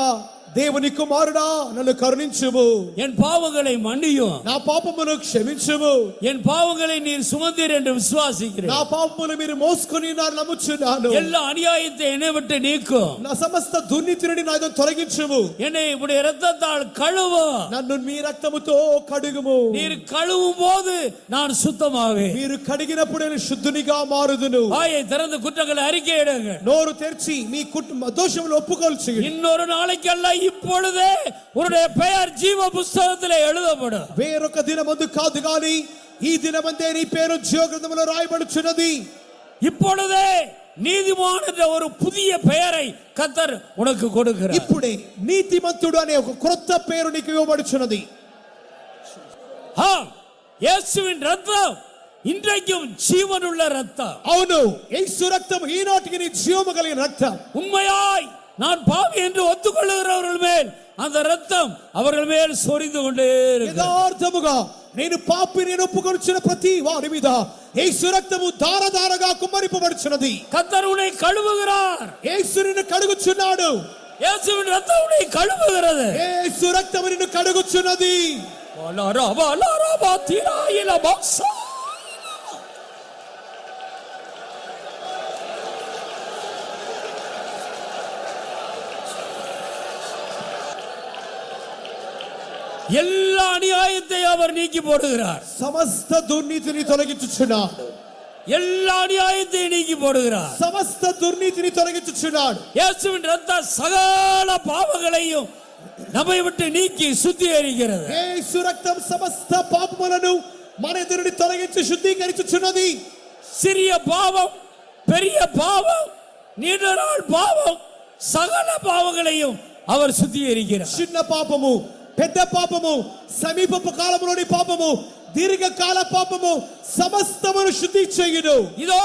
దేవుని కుమారుడా నన్ను కరుణించుము. என் பாவங்களை மன்னியும், నా పాపమును క్షమించుము. என் பாவங்களை நீர் சுமந்தீர் என்று விசுவாசிக்கிறேன். నా పాపములు మీరు మోసుకొని நான் నమ్ముచున్నాను. எல்லா அநியாயத்தை என்னை விட்டு நீக்கும், నా సమస్త దుర్నీతిని నాతో తొలగించుము. என்னை உடைய இரத்தத்தால் கழுவும். నన్ను మీ రక్తముతో కడుగుము. நீர் கழுவும் போது நான் சுத்தமாவேன். మీరు కడిగినప్పుడు నేను శుద్ధునిగా మారుదును. வாயை திறந்து குற்றங்களை அறிக்கையிடுங்க. నోరు తెరిచి మీ దోషములు ఒప్పుకోలు చేయండి. இன்னொரு நாளைக்கல்ல இப்பொழுதே உன்னுடைய பெயர் ஜீவ புஸ்தகத்திலே எழுதப்படும். వేరొక దినమందు కాదు గాని ఈ దినమందే నీ పేరు జీవ గ్రంథములో రాయబడుచున్నది. இப்பொழுதே நீதிமான் என்ற ஒரு புதிய பெயரை கர்த்தர் உனக்கு கொடுக்கிறார். ఇప్పుడే నీతిమంతుడు అనే ఒక క్రొత్త పేరు నీకు ఇవ్వబడుచున్నది. இயேசுவின் ரத்தம் இன்றைக்கும் ஜீவனுள்ள ரத்தம். అవును, యేసు రక్తం ఈనాటికి నీ జీవము కలిగిన రక్తం. உண்மையாய் நான் பாவி என்று ஒத்துக்கொள்ளுகிறவர்கள் மேல் அந்த ரத்தம் அவர்கள் மேல் சொரிந்து கொண்டே இருக்கிறது. యథార్థముగా నేను పాపి నేను ఒప్పుకొనిచిన ప్రతి వారి మీద యేసు రక్తము ధారధారగా కుమ్మరింపబడుచున్నది. கர்த்தர் உன்னை கழுவுகிறார். యేసు నిన్ను కడుగుచున్నాడు. இயேசுவின் ரத்தம் உன்னை கழுவுகிறது. యేసు రక్తము నిన్ను కడుగుచున్నది. எல்லா அநியாயத்தை அவர் நீக்கி போடுகிறார். సమస్త దుర్నీతిని తొలగించుచున్నాడు. எல்லா அநியாயத்தை நீக்கி போடுகிறார். సమస్త దుర్నీతిని తొలగించుచున్నాడు. இயேசுவின் ரத்தம் சகல பாவங்களையும் நம்மை விட்டு நீக்கி சுத்திகரிக்கிறது. యేసు రక్తం సమస్త పాపములను మన ఎదురుని తొలగించి శుద్ధీకరించుచున్నది. சிறிய பாவம், பெரிய பாவம், நீண்ட நாள் பாவம், சகல பாவங்களையும் அவர் சுத்திகரிக்கிறார். చిన్న పాపము, పెద్ద పాపము, సమీపపు కాలములోని పాపము, దీర్ఘకాల పాపము సమస్తమును శుద్ధి చేయును. இதோ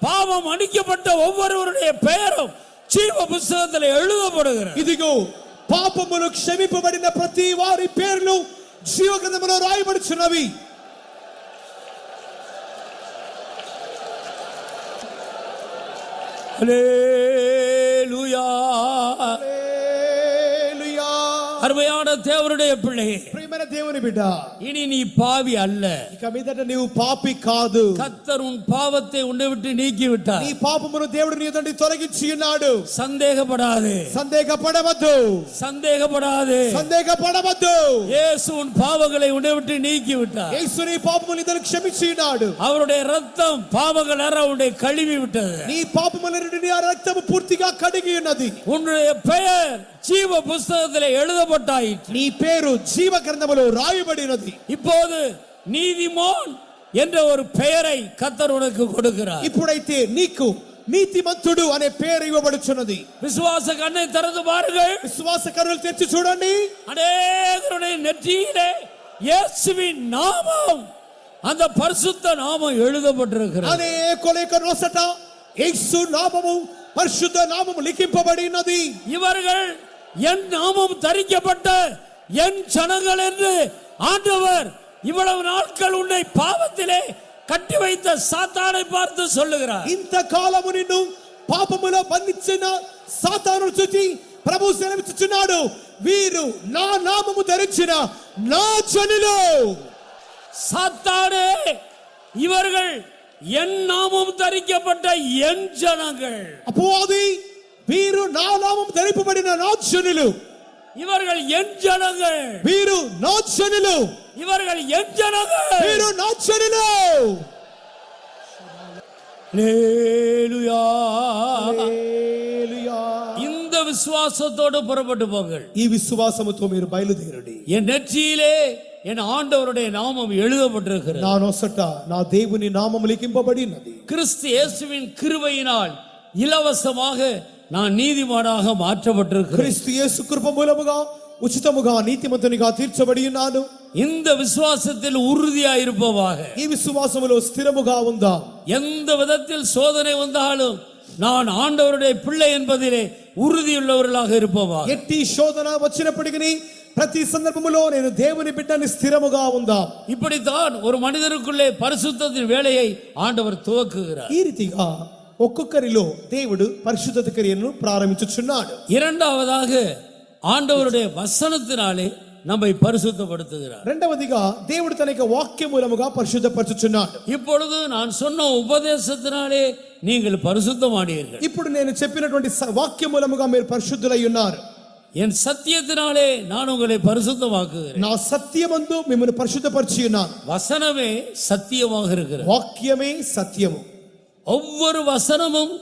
பாவம் மன்னிக்கப்பட்ட ஒவ்வொருவருடைய பெயரும் ஜீவ புஸ்தகத்தில் எழுதப்படுகிறது. ఇదిగో పాపములు క్షమింపబడిన ప్రతి వారి పేర్లు జీవ గ్రంథములో రాయబడుచున్నవి. ஹல்லேலூயா. హల్లెలూయా. அருமையான தேவனுடைய பிள்ளையே, ప్రియమైన దేవుని బిడ్డ, இனி நீ பாவி அல்ல. ఇక మీదట నీవు పాపి కాదు. கர்த்தர் உன் பாவத்தை உன்னை விட்டு நீக்கி விட்டார். నీ పాపమును దేవుడు నీ ఎదుట తొలగించి ఉన్నాడు. சந்தேகப்படாதே, సందేహపడవద్దు, சந்தேகப்படாதே. సందేహపడవద్దు. இயேசு உன் பாவங்களை உன்னை விட்டு நீக்கி விட்டார். యేసు నీ పాపములను ఇతను క్షమించి ఉన్నాడు. அவருடைய ரத்தம் பாவங்கள் அற உன்னை கழுவி விட்டது. నీ పాపములన్నిటిని ఆ రక్తము పూర్తిగా కడిగి ఉన్నది. உன்னுடைய பெயர் ஜீவ புஸ்தகத்திலே எழுதப்பட்டாயிற்று. నీ పేరు జీవ గ్రంథములో రాయబడినది. இப்போது நீதிமான் என்ற ஒரு பெயரை கர்த்தர் உனக்கு கொடுக்கிறார். ఇప్పుడైతే నీకు నీతిమంతుడు అనే పేరు ఇవ్వబడుచున్నది. விசுவாச கண்ணை திறந்து பாருங்கள். విశ్వాస కన్నులు తెరిచి చూడండి. அநேகருடைய நெற்றியிலே இயேசுவின் நாமம், அந்த பரிசுத்த நாமம் எழுதப்பட்டிருக்கிறது. అనేకుల యొక్క నొసట యేసు నామము పరిశుద్ధ నామము లిఖింపబడినది. இவர்கள் என் நாமம் தரிக்கப்பட்ட என் ஜனங்கள் என்று ஆண்டவர் இவ்வளவு நாட்கள் உன்னை பாவத்திலே கட்டி வைத்த சாத்தானை பார்த்து சொல்லுகிறார். ఇంతకాలము నిన్ను పాపములో బంధించిన సాతానును చూచి ప్రభు సెలవిస్తున్నాడు, వీరు నా నామము ధరించిన నా జనులు. சாத்தானே, இவர்கள் என் நாமம் தரிக்கப்பட்ட என் ஜனங்கள். అపవాది, వీరు నా నామము ధరింపబడిన నా జనులు. இவர்கள் என் ஜனங்கள். వీరు నా జనులు. இவர்கள் என் ஜனங்கள். వీరు నా జనులు. அல்லேலூயா. హల్లెలూయా. இந்த விசுவாசத்தோடு புறப்பட்டு போங்கள். ఈ విశ్వాసముతో మీరు బయలుదేరండి. என் நெற்றியிலே என் ஆண்டவருடைய நாமம் எழுதப்பட்டிருக்கிறது. నా నొసట నా దేవుని నామము లిఖింపబడినది. கிறிஸ்து இயேசுவின் கிருபையினால் இலவசமாக நான் நீதிமானாக மாற்றப்பட்டிருக்கிறேன். క్రీస్తు యేసు కృప మూలముగా ఉచితముగా నీతిమంతునిగా తీర్చబడి ఉన్నాను. இந்த விசுவாசத்தில் உறுதியாய் இருப்பவாக. ఈ విశ్వాసములో స్థిరముగా ఉందా. எந்த விதத்தில் சோதனை வந்தாலும் நான் ஆண்டவருடைய பிள்ளை என்பதிலே உறுதியுள்ளவர்களாக இருப்பவாக. ఎట్టి శోధన వచ్చినప్పటికీ ప్రతి సందర్భములో నేను దేవుని బిడ్డని స్థిరముగా ఉందా. இப்படித்தான் ஒரு மனிதனுக்குள்ளே பரிசுத்தத்தின் வேலையை ஆண்டவர் துவக்குகிறார். ఈ రీతిగా ఒక్కొక్కరిలో దేవుడు పరిశుద్ధత క్రియను ప్రారంభించుచున్నాడు. இரண்டாவதாக ஆண்டவருடைய வசனத்தினாலே நம்மை பரிசுத்தப்படுத்துகிறார். రెండవదిగా దేవుడు తన యొక్క వాక్య మూలముగా పరిశుద్ధపరచుచున్నాడు. இப்பொழுது நான் சொன்ன உபதேசத்தினாலே நீங்கள் பரிசுத்தமானீர்கள். ఇప్పుడు నేను చెప్పినటువంటి వాక్య మూలముగా మీరు పరిశుద్ధులై ఉన్నారు. என் சத்தியத்தினாலே நான் உங்களை பரிசுத்தமாக்குகிறேன். నా సత్యమందు మిమ్మల్ని పరిశుద్ధపరిచి ఉన్నాను. வசனமே சத்தியமாக இருக்கிறது. వాక్యమే సత్యము. ஒவ்வொரு வசனமும்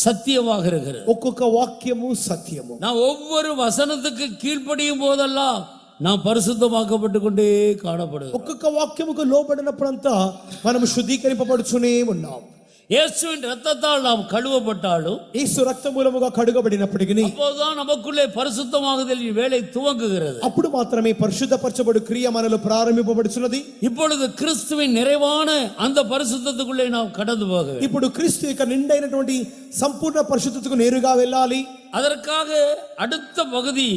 சத்தியமாக இருக்கிறது. ఒక్కొక్క వాక్యము సత్యము. நான் ஒவ்வொரு வசனத்துக்கு கீழ்ப்படியும் போதெல்லாம் நாம் பரிசுத்தமாக்கப்பட்டு கொண்டே காணப்படுகிறோம். ఒక్కొక్క వాక్యముకు లోబడినప్పుడంతా మనము శుద్ధీకరింపబడుచునే ఉన్నాం. இயேசுவின் இரத்தத்தால் நாம் கழுவப்பட்டாலும் యేసు రక్తమూలముగా కడుగబడినప్పటికీ அப்போதுதான் நமக்குள்ளே பரிசுத்தமாகுதல் வேலை துவங்குகிறது. అప్పుడు మాత్రమే పరిశుద్ధపరచబడు క్రియ మనలో ప్రారంభింపబడుచున్నది. இப்பொழுது கிறிஸ்துவின் நிறைவான அந்த பரிசுத்தத்துக்குள்ளே நாம் கடந்து போக வேண்டும். ఇప్పుడు క్రీస్తు యొక్క నిండైనటువంటి సంపూర్ణ పరిశుద్ధతకు నేరుగా వెళ్ళాలి. அதற்காக அடுத்த பகுதி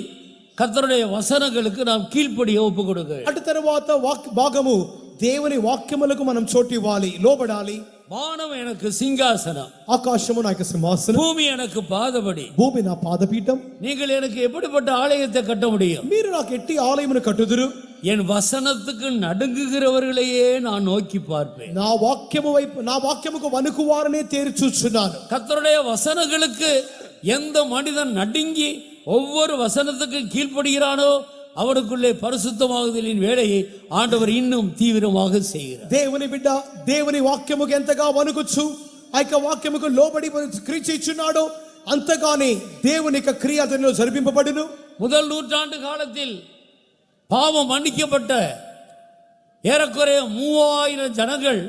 கர்த்தருடைய வசனங்களுக்கு நாம் கீழ்ப்படிய ஒப்பு கொடுக்க வேண்டும். అటు తర్వాత భాగము దేవుని వాక్యములకు మనం చోటు ఇవ్వాలి, లోబడాలి. வானம் எனக்கு சிங்காசனம், ఆకాశము నా యొక్క సింహాసనం, பூமி எனக்கு பாதபடி, భూమి నా పాదపీఠం. நீங்கள் எனக்கு எப்படிப்பட்ட ஆலயத்தை கட்ட முடியும்? మీరు నాకు ఎట్టి ఆలయమును కట్టుదురు. என் வசனத்துக்கு நடுங்குகிறவர்களையே நான் நோக்கி பார்ப்பேன். నా వాక్యము వైపు, నా వాక్యముకు వణుకువారనే తేరి చూచున్నాను. கர்த்தருடைய வசனங்களுக்கு எந்த மனிதன் நடுங்கி ஒவ்வொரு வசனத்துக்கு கீழ்ப்படுகிறானோ அவனுக்குள்ளே பரிசுத்தமாகுதலின் வேலையை ஆண்டவர் இன்னும் தீவிரமாக செய்கிறார். దేవుని బిడ్డ దేవుని వాక్యముకు ఎంతగా వణుకుచు ఆ యొక్క వాక్యముకు లోబడి క్రియ చేయుచున్నాడో అంతగానే దేవుని యొక్క క్రియ అతనిలో జరిపింపబడును. முதல் நூற்றாண்டு காலத்தில் பாவம் மன்னிக்கப்பட்ட ஏறக்குறைய 3000 ஜனங்கள்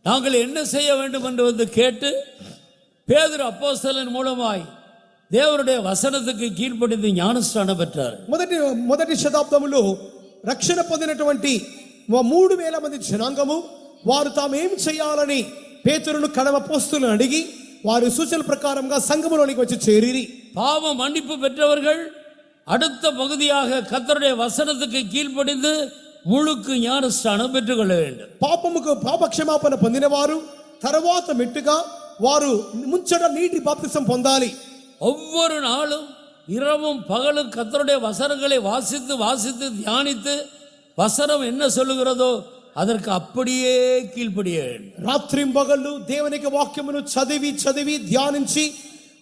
நாங்கள் என்ன செய்ய வேண்டும் என்று வந்து கேட்டு பேதுரு அப்போஸ்தலன் மூலமாய் தேவனுடைய வசனத்துக்கு கீழ்ப்படிந்து ஞானஸ்நானம் பெற்றார். మొదటి శతాబ్దములో రక్షణ పొందినటువంటి 3000 మంది జనాంగము వారు తాము ఏం చేయాలని పేతురును కడమ అపోస్తలులను అడిగి వారి సూచనల ప్రకారంగా సంఘములోనికి వచ్చి చేరిరి. பாவம் மன்னிப்பு பெற்றவர்கள் அடுத்த பகுதியாக கர்த்தருடைய வசனத்துக்கு கீழ்ப்படிந்து முழுக்கு ஞானஸ்நானம் பெற்றுக்கொள்ள வேண்டும். పాపముకు పాపక్షమాపణ పొందిన వారు తర్వాత మెట్టుగా వారు ముంచట నీటి బాప్తిసం పొందాలి. ஒவ்வொரு நாளும் இரவும் பகலும் கர்த்தருடைய வசனங்களை வாசித்து வாசித்து தியானித்து வசனம் என்ன சொல்லுகிறதோ அதற்கு அப்படியே கீழ்ப்படிய வேண்டும். రాత్రింబగళ్ళు దేవుని యొక్క వాక్యమును చదివి చదివి ధ్యానించి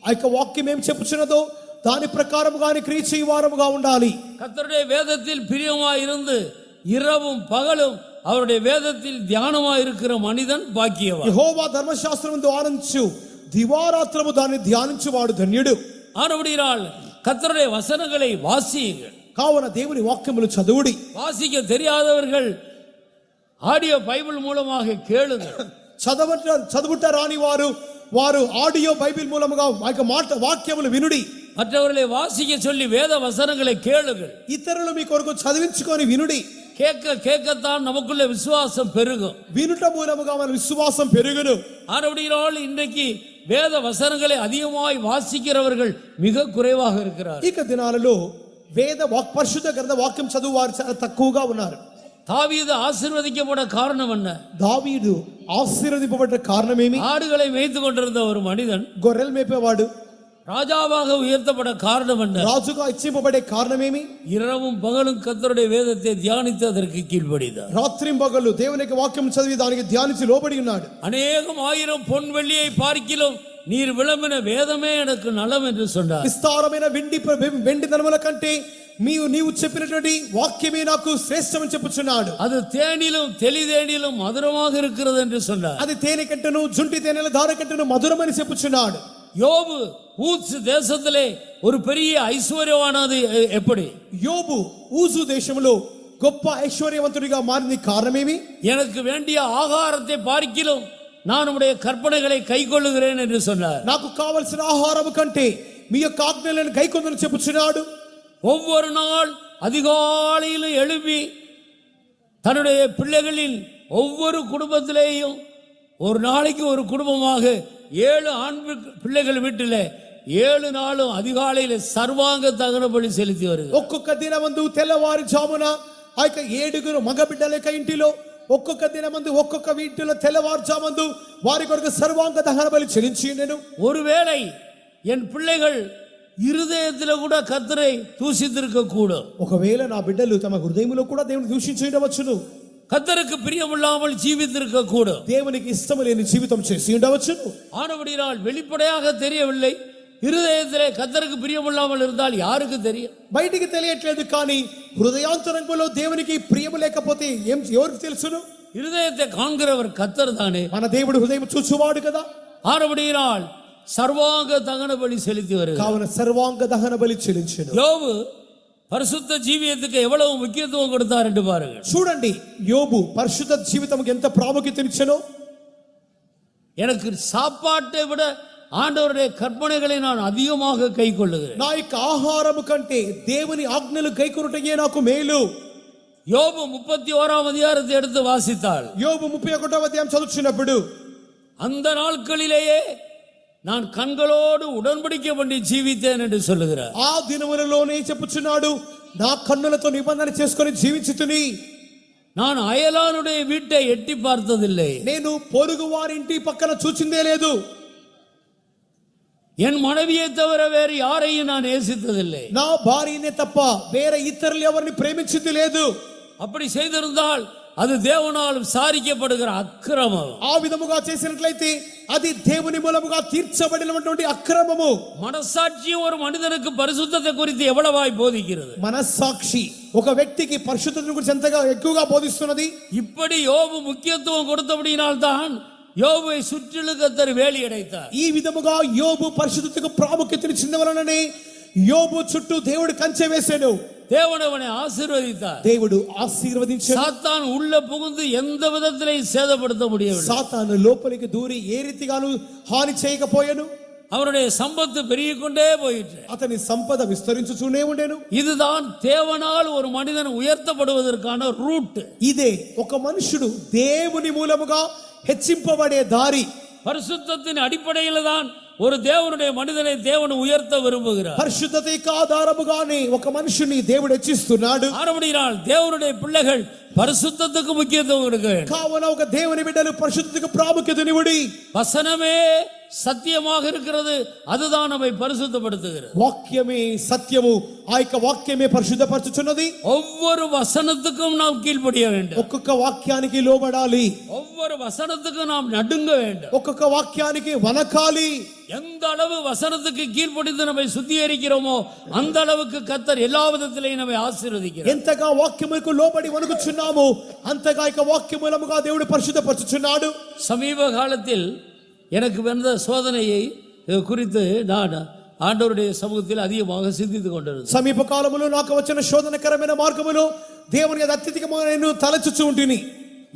ఆ యొక్క వాక్యం ఏం చెప్పుచున్నదో దాని ప్రకారముగానే క్రియ చేయవారముగా ఉండాలి. கர்த்தருடைய வேதத்தில் பிரியமாய் இருந்து இரவும் பகலும் அவருடைய வேதத்தில் தியானமாய் இருக்கிற மனிதன் பாக்கியவான். యెహోవా ధర్మశాస్త్రమును ఆనందించు దివారాత్రము దాన్ని ధ్యానించువాడు ధన్యుడు. ஆனபடியால் கர்த்தருடைய வசனங்களை வாசியுங்கள். కావున దేవుని వాక్యములు చదువుడి. வாசிக்க தெரியாதவர்கள் ஆடியோ பைபிள் மூலமாக கேளுங்கள். చదువుట రాని వారు ఆడియో బైబిల్ మూలముగా వాక్యములు వినుడి. மற்றவர்களை வாசிக்க சொல்லி வேத வசனங்களை கேளுங்கள். ఇతరులు మీ కొరకు చదివించుకొని వినుడి. கேட்க கேட்கத்தான் நமக்குள்ள விசுவாசம் பெருகும். వినుట మూలముగా మన విశ్వాసం పెరుగును. ஆனபடியால் இன்றைக்கு வேத வசனங்களை அதிகமாய் வாசிக்கிறவர்கள் மிக குறைவாக இருக்கிறார். ఇక దినాలలో పరిశుద్ధ గ్రంథ వాక్యం చదువువారు చాలా తక్కువగా ఉన్నారు. தாவீது ஆசீர்வதிக்கப்பட காரணம் என்ன? దావీదు ఆశీర్వదింపబడ్డ కారణమేమి? ஆடுகளை மேய்த்து கொண்டிருந்த ஒரு மனிதன் గొర్రెలు మేపేవాడు. ராஜாவாக உயர்த்தப்பட காரணம் என்ன? రాజుగా ఇచ్చింపబడే కారణమేమి? இரவும் பகலும் கர்த்தருடைய வேதத்தை தியானித்து அதற்கு கீழ்ப்படிந்தார். రాత్రింబగలు దేవుని యొక్క వాక్యం చదివి దానికి ధ్యానించి లోబడి ఉన్నాడు. அநேகம் ஆயிரம் பொன் வெள்ளியை பார்க்கிலும் நீர் விளம்பின வேதமே எனக்கு நலம் என்று சொன்னார். విస్తారమైన వెండి ధనముల కంటే నీవు చెప్పినటువంటి వాక్యమే నాకు శ్రేష్టమని చెప్పుచున్నాడు. அது தேனிலும் தெளிதேனிலும் மதுரமாக இருக்கிறது என்று சொன்னார். అది తేనె కంటను జుంటి తేనెల ధార కంటను మధురమని చెప్పుచున్నాడు. யோபு ஊத்ஸ் தேசத்திலே ஒரு பெரிய ஐஸ்வர்யவானது எப்படி? యోబు ఊజు దేశంలో గొప్ప ఐశ్వర్యవంతుడిగా మారింది కారణమేమి? எனக்கு வேண்டிய ஆகாரத்தை பார்க்கிலும் நான் உம்முடைய கற்பனைகளை கைக்கொள்ளுகிறேன் என்று சொன்னார். నాకు కావలసిన ఆహారము కంటే మీ యొక్క ఆజ్ఞలను గైకొందని చెప్పుచున్నాడు. ஒவ்வொரு நாள் அதிகாலையில் எழுப்பி தன்னுடைய பிள்ளைகளில் ஒவ்வொரு குடும்பத்திலேயும் ஒரு நாளைக்கு ஒரு குடும்பமாக 7 ஆண் பிள்ளைகள் வீட்டில் 7 நாளும் அதிகாலையில் சர்வாங்க தகன பலி செலுத்தி வருகிறார். ఒక్కొక్క దినమందు తెల్లవారు జామున ఆ యొక్క 7 మగ బిడ్డల యొక్క ఇంటిలో ఒక్కొక్క దినమందు ఒక్కొక్క వీటిలో తెల్లవారు జామందు వారి కొరకు సర్వాంగ దహన బలి చెల్లించి నేను ஒருவேளை என் பிள்ளைகள் இருதயத்தில் கூட கர்த்தரை தூஷித்திருக்க கூடும். ఒకవేళ నా బిడ్డలు తమ హృదయములో కూడా దేవుని దూషించడవచ్చును. கர்த்தருக்கு பிரியமில்லாமல் ஜீவித்திருக்க கூடும். దేవునికి ఇష్టం లేని జీవితం చేసి ఉండవచ్చును. ஆனபடியால் வெளிப்படையாக தெரியவில்லை. இருதயத்திலே கர்த்தருக்கு பிரியமில்லாமல் இருந்தால் யாருக்கு தெரியும்? బయటికి తెలియట్లేదు కానీ హృదయాంతరంగంలో దేవునికి ప్రియము లేకపోతే ఎవరికి తెలుసును? இருதயத்தை காண்கிறவர் கர்த்தர் தானே. మన దేవుడు హృదయం చూచువాడు కదా. ஆனபடியால் சர்வாங்க தகன பலி செலுத்தி வருகிறார். కావున సర్వాంగ దహన బలి చెల్లించెను. யோபு பரிசுத்த ஜீவியத்துக்கு எவ்வளவு முக்கியத்துவம் கொடுத்தார் என்று பாருங்கள். చూడండి యోబు పరిశుద్ధ జీవితంకి ఎంత ప్రాముఖ్యతనిచ్చెనో. எனக்கு சாப்பாட்டை விட ஆண்டவருடைய கற்பனைகளை நான் அதிகமாக கைக்கொள்ளுகிறேன். నా యొక్క ఆహారము కంటే దేవుని ఆజ్ఞలు గైకొనుటయే నాకు మేలు. யோபு 31ஆம் அதிகாரத்தை எடுத்து வாசித்தால் యోబు 31వ అధ్యాయం చదువుచున్నప్పుడు அந்த நாட்களிலேயே நான் கண்களோடு உடன்படிக்கை பண்ணி ஜீவித்தேன் என்று சொல்லுகிறார். ఆ దినములలోనే చెప్పుచున్నాడు నా కన్నులతో నిబంధన చేసుకొని జీవించుతుని. நான் அயலானுடைய வீட்டை எட்டி பார்த்ததில்லை. నేను పొరుగు వారి ఇంటి పక్కన చూచిందే లేదు. என் மனைவியை தவிர வேறு யாரையும் நான் நேசித்ததில்லை. నా భార్యనే తప్ప వేరే ఇతరులు ఎవరిని ప్రేమించింది లేదు. அப்படி செய்திருந்தால் அது தேவனால் விசாரிக்கப்படுகிற அக்கிரமம். ఆ విధముగా చేసినట్లయితే అది దేవుని మూలముగా తీర్చబడినటువంటి అక్రమము. మనస్సాక్షి ஒரு மனிதனுக்கு பரிசுத்தத்தை குறித்து எவ்வளவாய் போதிக்கிறது? మనస్సాక్షి ఒక వ్యక్తికి పరిశుద్ధతను గురించి ఎంతగా ఎక్కువగా బోధిస్తున్నది. இப்படி யோபு முக்கியத்துவம் கொடுத்தபடியினால் தான் யோபுவை சுற்றிலும் கர்த்தர் வேலி அடைத்தார். ఈ విధముగా యోబు పరిశుద్ధతకు ప్రాముఖ్యతనిచ్చిన వలననే యోబు చుట్టూ దేవుడు కంచె వేసాడు. தேவன் அவனை ஆசீர்வதித்தார். దేవుడు ఆశీర్వదించాడు. சாத்தான் உள்ள புகுந்து எந்த விதத்திலையும் சேதப்படுத்த முடியவில்லை. సాతాను లోపలికి దూరి ఏ రీతిగాను హాని చేయకపోయాను. அவருடைய சம்பத்து பெருகிக் கொண்டே போயிற்று. అతని సంపద విస్తరించుచూనే ఉండేను. இதுதான் தேவனால் ஒரு மனிதன் உயர்த்தப்படுவதற்கான ரூட். ఇదే ఒక మనుషుడు దేవుని మూలముగా హెచ్చింపబడే దారి. பரிசுத்தத்தின் அடிப்படையில் தான் ஒரு தேவனுடைய மனிதனை தேவன் உயர்த்த விரும்புகிறார். పరిశుద్ధతకు ఆధారముగానే ఒక మనుషుని దేవుడు హెచ్చిస్తున్నాడు. ஆனபடியால் தேவனுடைய பிள்ளைகள் பரிசுத்தத்துக்கு முக்கியத்துவம் கொடுக்க வேண்டும். కావున ఒక దేవుని బిడ్డలు పరిశుద్ధతకు ప్రాముఖ్యతనివ్వడి. வசனமே சத்தியமாக இருக்கிறது, அதுதான் நம்மை பரிசுத்தப்படுத்துகிறது. వాక్యమే సత్యము, ఆ యొక్క వాక్యమే పరిశుద్ధపరచుచున్నది. ஒவ்வொரு வசனத்துக்கும் நாம் கீழ்ப்படிய வேண்டும். ఒక్కొక్క వాక్యానికి లోబడాలి. ஒவ்வொரு வசனத்துக்கும் நாம் நடுங்க வேண்டும். ఒక్కొక్క వాక్యానికి వనకాలి. எந்த அளவு வசனத்துக்கு கீழ்ப்படிந்து நம்மை சுத்திகரிக்கிறோமோ அந்த அளவுக்கு கர்த்தர் எல்லா விதத்திலேயும் நம்மை ஆசீர்வதிக்கிறார். ఎంతగా వాక్యముకు లోబడి వణుకుచున్నామో అంతగా ఇక వాక్యమూలముగా దేవుడు పరిశుద్ధపరచుచున్నాడు. சமீப காலத்தில் எனக்கு வந்த சோதனையை குறித்து நான் ஆண்டவருடைய சமூகத்தில் அதிகமாக சிந்தித்துக் கொண்டிருந்தேன். సమీప కాలములో నాకు వచ్చిన శోధనకరమైన మార్గములో దేవుని అత్యధికమైన నేను తలచుచూ ఉంటిని.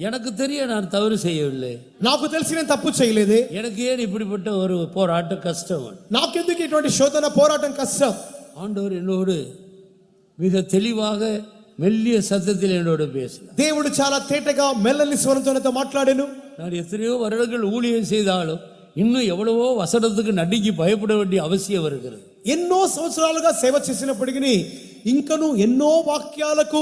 எனக்கு தெரிய நான் தவறு செய்யவில்லை. నాకు తెలిసి నేను తప్పు చేయలేదే. எனக்கு ஏன் இப்படிப்பட்ட ஒரு போராட்டம் கஷ்டம்? నాకెందుకు ఇటువంటి శోధన పోరాటం కష్టం? ஆண்டவர் என்னோடு மிக தெளிவாக மெல்லிய சத்தத்தில் என்னோடு பேசினார். దేవుడు చాలా తేటగా మెల్లని స్వరంతో నాతో మాట్లాడాను. நான் எத்தனையோ வருடங்கள் ஊழியம் செய்தாலும் இன்னும் எவ்வளவோ வசனத்துக்கு நடுங்கி பயப்பட வேண்டிய அவசியம் வருகிறது. ఎన్నో సంవత్సరాలుగా సేవ చేసినప్పటికీ ఇంకను ఎన్నో వాక్యాలకు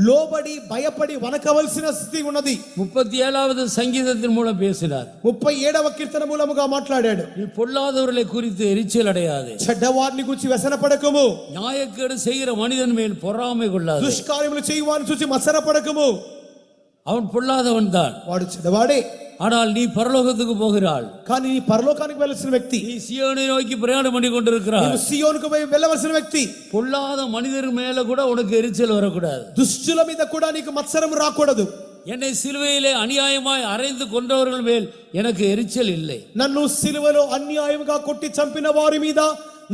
లోబడి భయపడి వనకవలసిన స్థితి ఉన్నది. 37வது சங்கீதத்தின் மூலம் பேசினார். 37వ కీర్తన మూలముగా మాట్లాడాడు. நீ பொல்லாதவர்களை குறித்து எரிச்சல் அடையாதே, చెడ్డవారిని గురించి వ్యసనపడకము, நியாயக்கேடு செய்கிற மனிதன் மேல் பொறாமை கொள்ளாதே. దుష్కార్యములు చేయువారిని చూసి మత్సరపడకము. அவன் பொல்லாதவன் தான், వాడు చెడ్డవాడే, ஆனால் நீ பரலோகத்துக்கு போகிறாள். కానీ నీ పరలోకానికి వెళ్ళవలసిన వ్యక్తి, நீ சீயோனை நோக்கி பிரயாணம் பண்ணி கொண்டிருக்கிறாய். నీవు సియోనుకు పోయి వెళ్ళవలసిన వ్యక్తి. பொல்லாத மனிதர் மேல கூட உனக்கு எரிச்சல் வரக்கூடாது. దుష్టుల మీద కూడా నీకు మత్సరం రాకూడదు. என்னை சிலுவையிலே அநியாயமாய் அறைந்து கொன்றவர்கள் மேல் எனக்கு எரிச்சல் இல்லை. నన్ను సిలువలో అన్యాయంగా కొట్టి చంపిన వారి మీద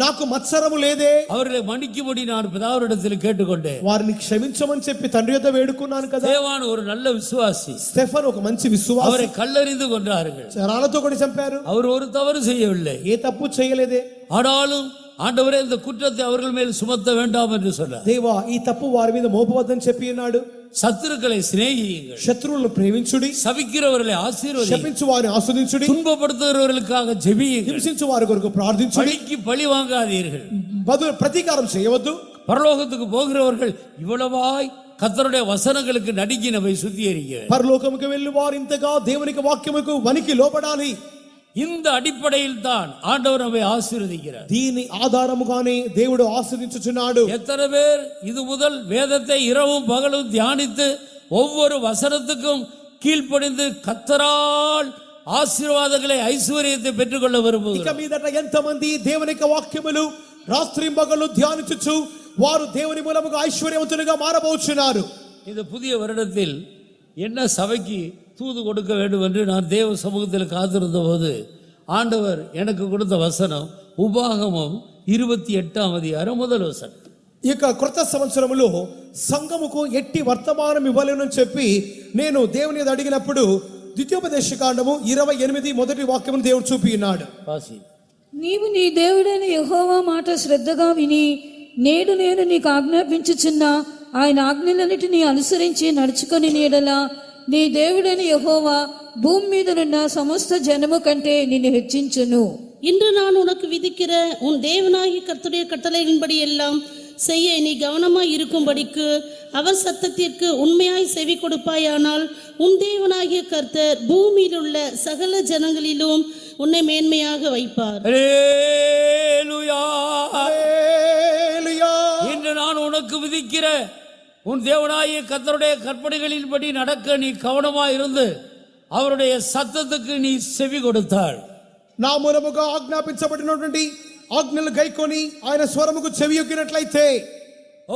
నాకు మత్సరము లేదే. அவர்களை மன்னிக்கும்படி நான் பிதாவினிடத்தில் கேட்டுக்கொண்டேன். వారిని క్షమించమని చెప్పి తండ్రి యొద్ద వేడుకున్నాను కదా. தேவான் ஒரு நல்ல விசுவாசி. స్టెఫన్ ఒక మంచి విశ్వాసి. அவரை కల్లెறிந்து கொன்றார்கள். రాళ్లతో కొట్టి చంపారు. அவர் ஒரு தவறு செய்யவில்லை. ఏ తప్పు చేయలేదే. ஆனாலும் ஆண்டவரே இந்த குற்றத்தை அவர்கள் மேல் சுமத்த வேண்டாம் என்று சொன்னார். దేవా ఈ తప్పు వారి మీద మోపవద్దని చెప్పి ఉన్నాడు. சத்துருக்களை சிநேகியுங்கள், శత్రువులను ప్రేమించుడి, சபிக்கிறவர்களை ஆசீர்வதியுங்கள், శపించు వారిని ఆస్వాదించుడి, துன்பப்படுத்துகிறவர்களுக்காக ஜெபியுங்கள், హింసించు వారి కొరకు ప్రార్థించుడి, பழிக்கு பழி வாங்காதீர்கள், ప్రతీకారం చేయవద్దు. பரலோகத்துக்கு போகிறவர்கள் இவ்வளவாய் கர்த்தருடைய வசனங்களுக்கு நடுங்கினவை சுத்திகரிக்க. పరలోకముకు వెళ్ళి వారు ఇంతగా దేవునికి వాక్యముకు వనికి లోబడాలి. இந்த அடிப்படையில் தான் ஆண்டவர் நம்மை ஆசீர்வதிக்கிறார். దీని ఆధారముగానే దేవుడు ఆశీర్వదించుచున్నాడు. எத்தனை பேர் இது முதல் வேதத்தை இரவும் பகலும் தியானித்து ஒவ்வொரு வசனத்துக்கும் கீழ்ப்படிந்து கர்த்தரால் ஆசீர்வாதங்களை ஐஸ்வர்யத்தை பெற்றுக்கொள்ள ఇక விரும்புகிறார். మీదట ఎంతమంది దేవుని యొక్క వాక్యములు రాత్రి పగలు ధ్యానించుచు వారు దేవుని మూలముగా ఐశ్వర్యవంతులుగా మారబోచున్నారు. இந்த புதிய வருடத்தில் என்ன சபைக்கு தூது கொடுக்க வேண்டும் என்று நான் தேவ சமூகத்தில் காத்திருந்த போது ஆண்டவர் எனக்கு கொடுத்த வசனம் உபாகமம் 28ஆம் அதிகாரம் முதல் வசனம். ఇక క్రొత్త సంవత్సరములో సంఘముకు ఎట్టి వర్తమానం ఇవ్వలేనని చెప్పి నేను దేవుని యొద్ద అడిగినప్పుడు ద్వితీయోపదేశకాండము 28 మొదటి వాక్యమును దేవుడు చూపి ఉన్నాడు. வாசி. నీవు నీ దేవుడైన యెహోవా మాట శ్రద్ధగా విని నేడు నేను నీకు ఆజ్ఞాపించుచున్న ఆయన ఆజ్ఞలన్నిటినీ అనుసరించి నడుచుకొని నీడలా నీ దేవుడైన యెహోవా భూమి మీదనున్న సమస్త జనము కంటే నిన్ను హెచ్చించును. இன்று நான் உனக்கு விதிக்கிற உன் தேவனாகிய கர்த்தருடைய கட்டளையின்படி எல்லாம் செய்ய நீ கவனமாய் இருக்கும்படிக்கு அவர் சத்தத்திற்கு உண்மையாய் செவி கொடுப்பாயானால் உன் தேவனாகிய கர்த்தர் பூமியில் உள்ள சகல ஜனங்களிலும் உன்னை மேன்மையாக வைப்பார். அல்லேலூயா. హల్లెలూయా. இன்று நான் உனக்கு விதிக்கிற உன் தேவனாகிய கர்த்தருடைய கற்பனைகளின்படி நடக்க நீ கவனமாய் இருந்து அவருடைய சத்தத்துக்கு நீ செவி கொடுத்தாள். నా మూలముగా ఆజ్ఞాపించబడినటువంటి ఆజ్ఞలు గైకొని ఆయన స్వరముకు చెవియొగ్గినట్లయితే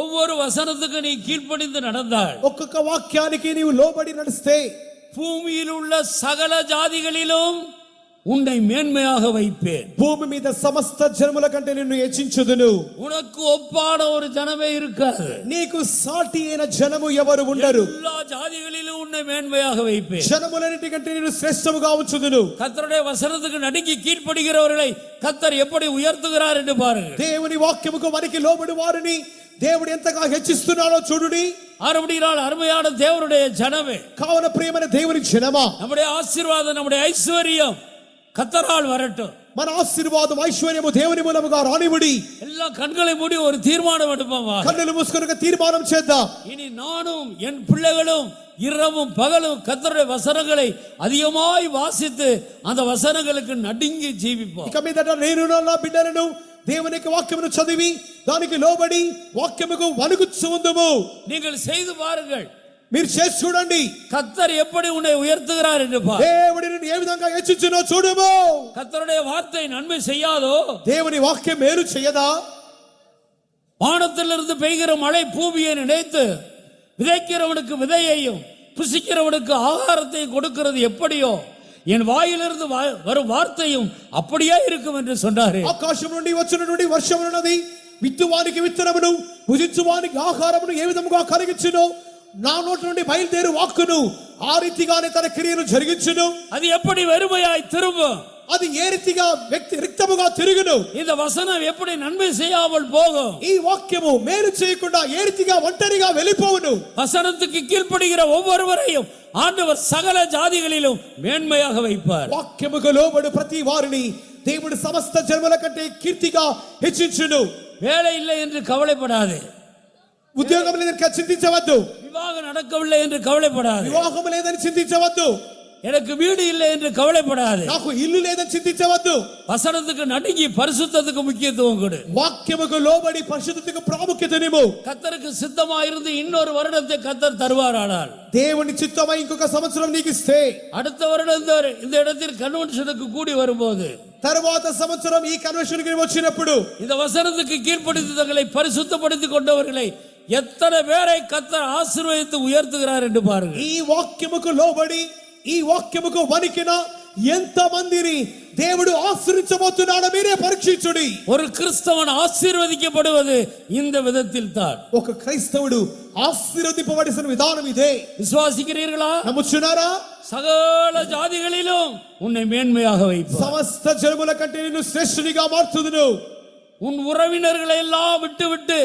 ஒவ்வொரு வசனத்துக்கு நீ கீழ்ப்படிந்து நடந்தாள். ఒక్కొక్క వాక్యానికి నీవు లోబడి నడిస్తే பூமியில் உள்ள சகல ஜாதிகளிலும் உன்னை மேன்மையாக வைப்பேன். భూమి మీద సమస్త జనముల కంటే నిన్ను హెచ్చించుదును. உனக்கு ஒப்பான ஒரு ஜனமே இருக்காது. నీకు సాటి అయిన జనము ఎవరు ఉండరు. எல்லா ஜாதிகளிலும் உன்னை மேன்மையாக வைப்பேன். జనములన్నిటికంటే నిన్ను శ్రేష్టముగా ఉంచుదును. கர்த்தருடைய வசனத்துக்கு நடுங்கி கீழ்ப்படுகிறவர்களை கர்த்தர் எப்படி உயர்த்துகிறார் என்று பாருங்கள். దేవుని వాక్యముకు వనికి లోబడి వారిని దేవుడు ఎంతగా హెచ్చిస్తున్నాడో చూడుడి. ஆறுபடியால் அருமையான தேவனுடைய ஜனமே, కావున ప్రియమైన దేవుని జనమా, நம்முடைய ஆசீர்வாதம் நம்முடைய ஐஸ்வர்யம் கர்த்தரால் வரட்டும். మన ఆశీర్వాదం ఐశ్వర్యము దేవుని మూలముగా రానివుడి. எல்லா கண்களை மூடி ஒரு தீர்மானம் எடுப்போமா. కన్నులు మూసుకొని తీర్మానం చేద్దాం. இனி நானும் என் பிள்ளைகளும் இரவும் பகலும் கர்த்தருடைய வசனங்களை அதிகமாய் வாசித்து அந்த வசனங்களுக்கு நடுங்கி ஜீவிப்போம். ఇక మీదట నేను నా బిడ్డలను దేవుని యొక్క వాక్యమును చదివి దానికి లోబడి వాక్యముకు వణుకుచు ఉందుము. நீங்கள் செய்து பாருங்கள், మీరు చేసి చూడండి. கர்த்தர் எப்படி உன்னை உயர்த்துகிறார் என்று பார். దేవుడు నిన్ను ఏ విధంగా హెచ్చించునో చూడుము. கர்த்தருடைய வார்த்தை நன்மை செய்யாதோ? దేవుని వాక్యం మేలు చేయదా? வானத்திலிருந்து பெய்கிற மழை பூமியை நினைத்து விதைக்கிறவனுக்கு விதையையும் புசிக்கிறவனுக்கு ஆகாரத்தையும் கொடுக்கிறது எப்படியோ என் வாயிலிருந்து வரும் வார்த்தையும் அப்படியே இருக்கும் என்று சொன்னாரே. ఆకాశం నుండి వచ్చినటువంటి వర్షమున్నది విత్తువానికి విత్తనమును భుజించువానికి ఆహారమును ఏ విధముగా కలిగించునో నా నోటి నుండి బయలుదేరు వాక్కును ఆ రీతిగానే తన క్రియను జరిగించును. அது எப்படி வெறுமையாய் திரும்பும்? అది ఏ రీతిగా రిక్తముగా తిరుగును. இந்த வசனம் எப்படி நன்மை செய்யாமல் போகும்? ఈ వాక్యము మేలు చేయకుండా ఏ రీతిగా ఒంటరిగా వెళ్ళిపోవును. வசனத்துக்கு கீழ்ப்படுகிற ஒவ்வொருவரையும் ஆண்டவர் சகல ஜாதிகளிலும் மேன்மையாக வைப்பார். వాక్యముకు లోబడు ప్రతి వారిని దేవుడు సమస్త జన్మల కంటే కీర్తిగా హెచ్చించును. வேலை இல்லை என்று கவலைப்படாதே, ఉద్యోగం లేదని చింతించవద్దు, விவாகம் நடக்கவில்லை என்று கவலைப்படாதே, వివాహం లేదని చింతించవద్దు, எனக்கு வீடு இல்லை என்று கவலைப்படாதே. నాకు ఇల్లు లేదని చింతించవద్దు. வசனத்துக்கு நடுங்கி பரிசுத்தத்துக்கு முக்கியத்துவம் கொடு. వాక్యముకు లోబడి పరిశుద్ధతకు ప్రాముఖ్యతనివ్వు. கர்த்தருக்கு சித்தமாயிருந்து இன்னொரு வருடத்தை கர்த்தர் தருவாரானால், దేవుని చిత్తమై ఇంకొక సంవత్సరం నీకు ఇస్తే, அடுத்த வருடம் இந்த இடத்தில் கன்வென்ஷனுக்கு கூடி வரும்போது, తర్వాత సంవత్సరం ఈ కన్వెన్షన్ కి వచ్చినప్పుడు இந்த వசனத்துக்கு கீழ்ப்படுத்தி தங்களை பரிசுத்தப்படுத்திக் கொண்டவர்களை எத்தனை பேரை கர்த்தர் ஆசீர்வதித்து உயர்த்துகிறார் என்று பாருங்க. ఈ వాక్యముకు లోబడి ఈ వాక్యముకు వణికిన ఎంత మందిని దేవుడు ఆశీర్వదించబోతున్నాడో మీరే పరీక్షించుడి. ஒரு கிறிஸ்தவன் ஆசீர்வதிக்கப்படுவது இந்த விதத்தில் தான். ఒక క్రైస్తవుడు ఆశీర్వదింపబడిన విధానం ఇదే. விசுவாசிக்கிறீர்களா? నమ్ముచున్నారా? சகல ஜாதிகளிலும் உன்னை மேன்மையாக வைப்பார். సమస్త జనముల కంటే నిన్ను శ్రేష్ఠునిగా మార్చుదును. உன் உறவினர்களை எல்லாம் விட்டு விட்டு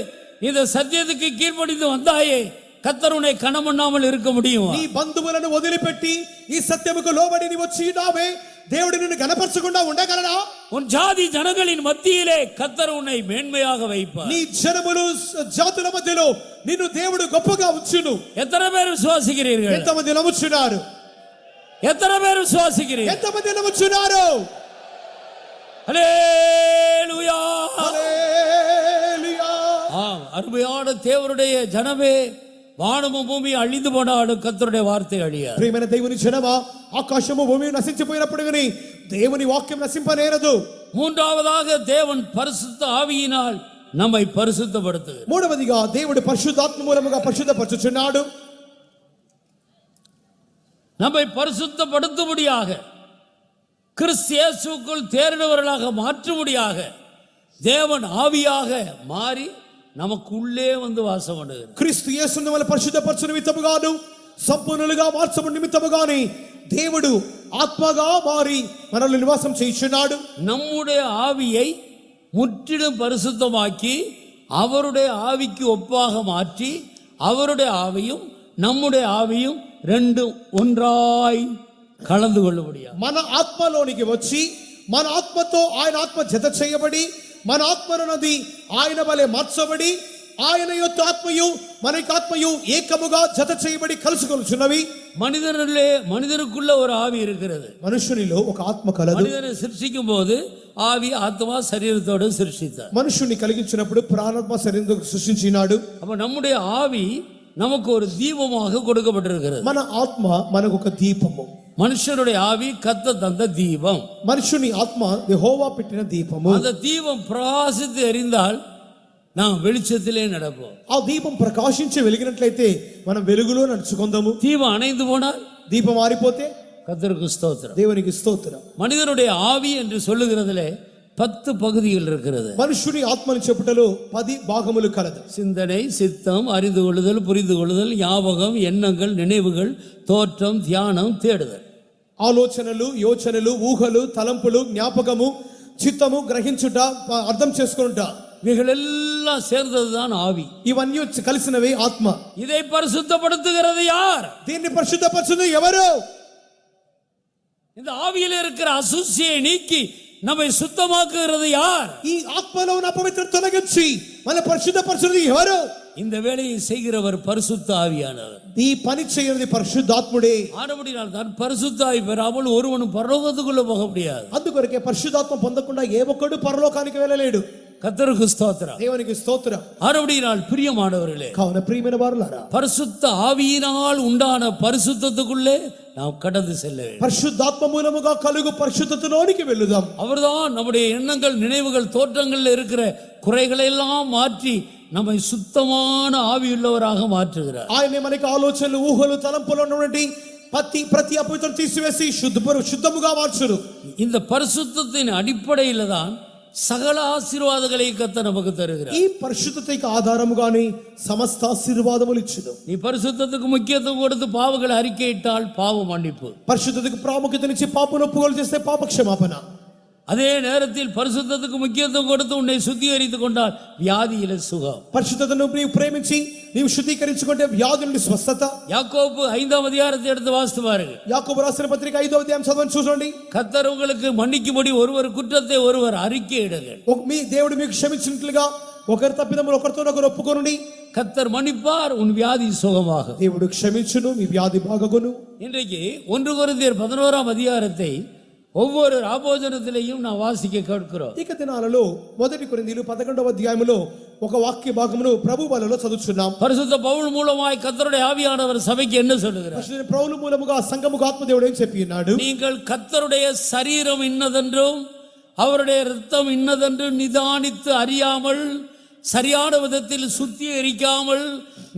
இந்த சத்தியத்துக்கு கீழ்ப்படிந்து வந்தாயே, கர்த்தர் உன்னை கனமண்ணாமல் இருக்க முடியும்? నీ బంధువులను వదిలిపెట్టి ఈ సత్యముకు లోబడి నీ వచ్చినావే, దేవుడు నిన్ను గణపరచకుండా ఉండగలడా? உன் ஜாதி ஜனங்களின் மத்தியிலே கர்த்தர் உன்னை மேன்மையாக வைப்பார். నీ జనములు జాతుల మధ్యలో నిన్ను దేవుడు గొప్పగా ఉంచును. எத்தனை பேர் விசுவாசிக்கிறீர்கள்? ఎంతమంది నమ్ముచున్నారు? எத்தனை பேர் விசுவாசிக்கிறீர்கள்? ఎంతమంది నమ్ముచున్నారు? ஹல்லேலூயா! హల్లెలూయా! ஆம், அருமையான தேவனுடைய ஜனமே, வானமும் பூமி அழிந்து போனாலும் கர்த்தருடைய வார்த்தை அழியாது. ప్రియమైన దేవుని జనమా, ఆకాశము భూమి నశించిపోయినప్పుడు గాని దేవుని వాక్యం నశింపనేరదు. மூன்றாவதாக தேவன் பரிசுத்த ஆவியினால் நம்மை பரிசுத்தப்படுத்துகிறார். మూడవదిగా దేవుడు పరిశుద్ధాత్మ మూలముగా పరిశుద్ధపరచుచున్నాడు. நம்மை பரிசுத்தப்படுத்தும்படியாக, கிறிஸ்து இயேசுவுக்குள் தேறினவர்களாக மாற்றும்படியாக தேவன் ஆவியாக மாறி நமக்குள்ளே வந்து வாசம் பண்ணுகிறார். క్రీస్తు యేసును వల్ల పరిశుద్ధపరచు నిమిత్తముగాను సంపూర్ణులుగా మార్చబడి నిమిత్తముగాని దేవుడు ఆత్మగా మారి మనల్ని నివాసం చేయుచున్నాడు. நம்முடைய ஆவியை முற்றிலும் பரிசுத்தமாக்கி அவருடைய ஆவிக்கு ஒப்பாக மாற்றி, அவருடைய ஆவியும் நம்முடைய ஆவியும் ரெண்டும் ஒன்றாய் கலந்து கொள்ளும்படியா మన ఆత్మలోనికి వచ్చి మన ఆత్మతో ఆయన ఆత్మ జత చేయబడి, మన ఆత్మనున్నది ఆయన వలె మార్చబడి, ఆయన యొక్క ఆత్మయు మనకి ఆత్మయు ఏకముగా జత చేయబడి కలుసుకొనుచున్నవి. மனிதனுக்குள்ள ஒரு ஆவி இருக்கிறது. మనుషునిలో ఒక ఆత్మ కలదు. மனிதனை சிருஷ்டிக்கும் போது ஆவி ஆத்மா சரீரத்தோடு சிருஷ்டித்தார். మనుషుని కలిగించినప్పుడు ప్రాణాత్మ శరీరంతో సృష్టించినాడు. அப்ப நம்முடைய ஆவி நமக்கு ஒரு தீபமாக கொடுக்கப்பட்டிருக்கிறது. మన ఆత్మ మనకు ఒక దీపము. மனுஷனுடைய ஆவி கர்த்தர் தந்த தீபம். మనుషుని ఆత్మ యెహోవా పెట్టిన దీపము. அந்த தீபம் பிரகாசித்து எரிந்தால் நாம் வெளிச்சத்திலே நடப்போம். ఆ దీపం ప్రకాశించి వెలిగినట్లయితే మనం వెలుగులో నడుచుకుందాము. தீபம் அணைந்து போனால், దీపం ఆరిపోతే கர்த்தருக்கு ஸ்தோத்திரம். దేవునికి స్తోత్రం. மனிதனுடைய ஆவி என்று சொல்லுகிறதுல 10 பகுதிகள் இருக்கிறது. మనుషుని ఆత్మని చెప్పుటలో 10 భాగములు కలదు. சிந்தனை, சித்தம், அறிந்து கொள்ளுதல், புரிந்து கொள்ளுதல், ஞாபகம், எண்ணங்கள், நினைவுகள், தோற்றம், தியானம், தேடுதல். ఆలోచనలు, యోచనలు, ఊహలు, తలంపులు, జ్ఞాపకము, చిత్తము, గ్రహించుట, అర్థం చేసుకొనుట, இவைகளெல்லாம் சேர்ந்ததுதான் ஆவி. ఇవన్నీ కలిసినవే ఆత్మ. இதை பரிசுத்தப்படுத்துகிறது யார்? దీన్ని పరిశుద్ధపరచును ఎవరు? இந்த ஆவியில் இருக்கிற அசுசியை நீக்கி நம்மை சுத்தமாக்குகிறது யார்? ఈ ఆత్మలో ఉన్న అపవిత్రత తొలగించి మన పరిశుద్ధపరచును ఎవరు? இந்த வேலையை செய்கிறவர் பரிசுத்த ஆவியானவர். ఈ పని చేయనిది పరిశుద్ధాత్ముడే. ஆனபடியால் தான் பரிசுத்த ஆவி பெறாமல் ஒருவனும் பரலோகத்துக்குள்ள போக முடியாது. అందుకొరకే పరిశుద్ధాత్మ పొందకుండా ఏ ఒక్కడు పరలోకానికి వెళ్ళలేడు. கர்த்தருக்கு ஸ்தோத்திரம். దేవునికి స్తోత్రం. ஆனபடியால் பிரியமானவர்களே, కావున ప్రియమైన వారులారా, பரிசுத்த ஆவியினால் உண்டான பரிசுத்தத்துக்குள்ளே நாம் கடந்து செல்ல வேண்டும். పరిశుద్ధాత్మ మూలముగా కలుగు పరిశుద్ధతలోనికి వెళ్ళుదాం. அவர்தான் நம்முடைய எண்ணங்கள், நினைவுகள், தோற்றங்களில் இருக்கிற குறைகளை எல்லாம் மாற்றி நம்மை சுத்தமான ஆவியுள்ளவராக மாற்றுகிறார். ఆయనే మనకి ఆలోచనలు, ఊహలు, తలంపులు ఉన్నటువంటి ప్రతి అపవిత్రం తీసివేసి శుద్ధముగా మార్చును. இந்த பரிசுத்தத்தின் அடிப்படையில் தான் சகல ஆசீர்வாதங்களை கர்த்தர் நமக்கு தருகிறார். ఈ పరిశుద్ధతకి ఆధారముగానే సమస్త ఆశీర్వాదములు ఇచ్చును. நீ பரிசுத்தத்துக்கு முக்கியத்துவம் கொடுத்து பாவங்களை அறிக்கையிட்டால் பாவ மன்னிப்பு, పరిశుద్ధతకు ప్రాముఖ్యతనిచ్చి పాపను ఒప్పుకోలు చేస్తే పాప క్షమాపణ, அதே நேரத்தில் பரிசுத்தத்துக்கு முக்கியத்துவம் கொடுத்து உன்னை சுத்திகரித்துக் கொண்டால் வியாதியில சுகம். పరిశుద్ధతను నీవు ప్రేమించి నీవు శుద్ధీకరించుకుంటే వ్యాధి నుండి స్వస్థత. யாக்கோபு 5ஆம் அதிகாரத்தை எடுத்து வாசித்து பாருங்க. యాకోబు రాసిన పత్రిక 5వ అధ్యాయం చదవండి చూడండి. கர்த்தர் உங்களுக்கு மன்னிக்கும்படி ஒருவர் குற்றத்தை ஒருவர் அறிக்கையிடுங்கள். మీ దేవుడు మీకు క్షమించినట్లుగా ఒకరి తప్పిదములు ఒకరితోనొకరు ఒప్పుకొనుడి. கர்த்தர் மன்னிப்பார், உன் வியாதி சுகமாகும். దేవుడు క్షమించును, మీ వ్యాధి బాగును. இன்றைக்கு 1 கொரிந்தியர் 11ஆம் அதிகாரத்தை ஒவ்வொரு ராபோஜனத்திலையும் நான் வாசிக்க கேட்கிறோம். ఇక దినాలలో 1 కొరింథీయులు 11వ అధ్యాయములో ఒక వాక్య భాగమును ప్రభు బలలో చదువుచున్నాం. பரிசுத்த பவுல் மூலமாய் கர்த்தருடைய ஆவியானவர் சபைக்கு என்ன சொல்லுகிறார்? పరిశుద్ధ పౌలు మూలముగా సంఘముకు ఆత్మదేవుడు ఏం చెప్పి ఉన్నాడు? நீங்கள் கர்த்தருடைய சரீரம் இன்னதென்றும் அவருடைய இரத்தம் இன்னதென்று நிதானித்து அறியாமல் சரியான விதத்தில் சுத்திகரிக்காமல்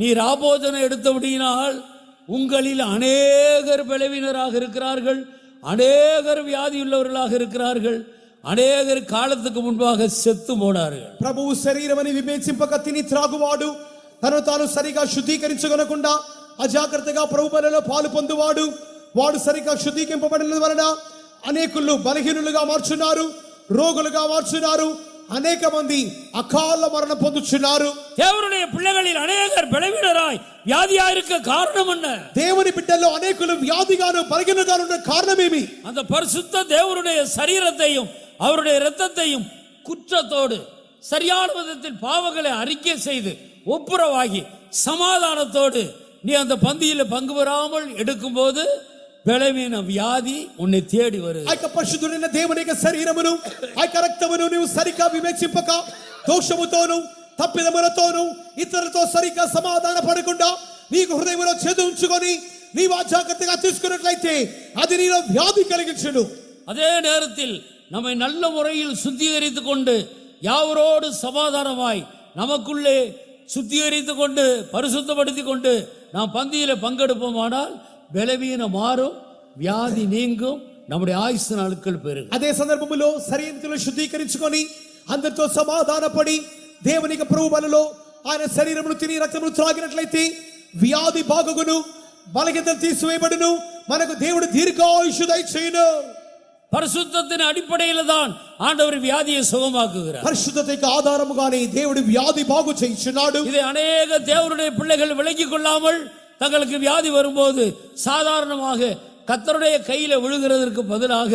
நீ ராபோஜனம் எடுத்தபடியினால் உங்களில் அநேகர் பலவீனராக இருக்கிறார்கள், அநேகர் வியாதியுள்ளவர்களாக இருக்கிறார்கள், அநேகர் காலத்துக்கு முன்பாக செத்து போனார்கள். ప్రభువు శరీరమని వివేచింపక తిని త్రాగువాడు, తను తాను సరిగా శుద్ధీకరించుకొనకుండా అజాగ్రత్తగా ప్రభు బలలో పాలు పొందువాడు, వాడు సరిగా శుద్ధీకరింపబడిన వలన అనేకులు బలహీనులుగా మార్చున్నారు, రోగులుగా మార్చున్నారు, అనేక మంది అకాల మరణం పొందుచున్నారు. தேவனுடைய பிள்ளைகளில் அநேகர் பலவீனராய் வியாதியாய் இருக்க காரணம் என்ன? దేవుని బిడ్డల్లో అనేకులు వ్యాధిగాను బలహీనగాను ఉన్న కారణమేమి? அந்த பரிசுத்த தேவனுடைய சரீரத்தையும் அவருடைய இரத்தத்தையும் குற்றத்தோடு சரியான விதத்தில் பாவங்களை அறிக்கை செய்து ஒப்புரவாகி சமாதானத்தோடு நீ அந்த பந்தியில பங்கு பெறாமல் எடுக்கும்போது బలమైన వ్యాధి ఉన్ని తేడి వరు. ఆ యొక్క పరిశుద్ధుడైన దేవుని యొక్క శరీరమును ఆ యొక్క రక్తమును నీవు సరిగా వివేచింపక దోషముతోను తప్పిదములతోను ఇతరులతో సరిగా సమాధాన పడకుండా నీకు హృదయంలో చేదు ఉంచుకొని నీవు అజాగ్రత్తగా తీసుకున్నట్లయితే అది నీలో వ్యాధి కలిగించును. அதே நேரத்தில் நம்மை நல்ல முறையில் சுத்திகரித்துக் கொண்டு யாவரோடு சமாதானமாய் நமக்குள்ளே சுத்திகரித்துக் கொண்டு பரிசுத்தப்படுத்திக் கொண்டு நாம் பந்தியில பங்கெடுப்போமானால் బలవీన మారు, వ్యాధి నీంగుం, நம்முடைய ఆయుస్సు నాలుకలు పెరుగు. అదే సందర్భములో శరీరమును శుద్ధీకరించుకొని అందరితో సమాధానపడి దేవునికి ప్రభు బలలో ఆయన శరీరమును తిని రక్తమును త్రాగినట్లయితే వ్యాధి బాగును, బలహీనతలు తీసివేయబడును, మనకు దేవుడు దీర్ఘాయుష్షు దయచేయును. பரிசுத்தத்தின் அடிப்படையில் தான் ஆண்டவர் வியாதியை சுகமாக்குகிறார். పరిశుద్ధతకు ఆధారముగానే దేవుడు వ్యాధి బాగు చేయుచున్నాడు. இதை அநேக தேவனுடைய பிள்ளைகள் விளங்கிக் கொள்ளாமல் தங்களுக்கு வியாதி வரும்போது சாதாரணமாக கர்த்தருடைய கையில விழுகிறதற்கு பதிலாக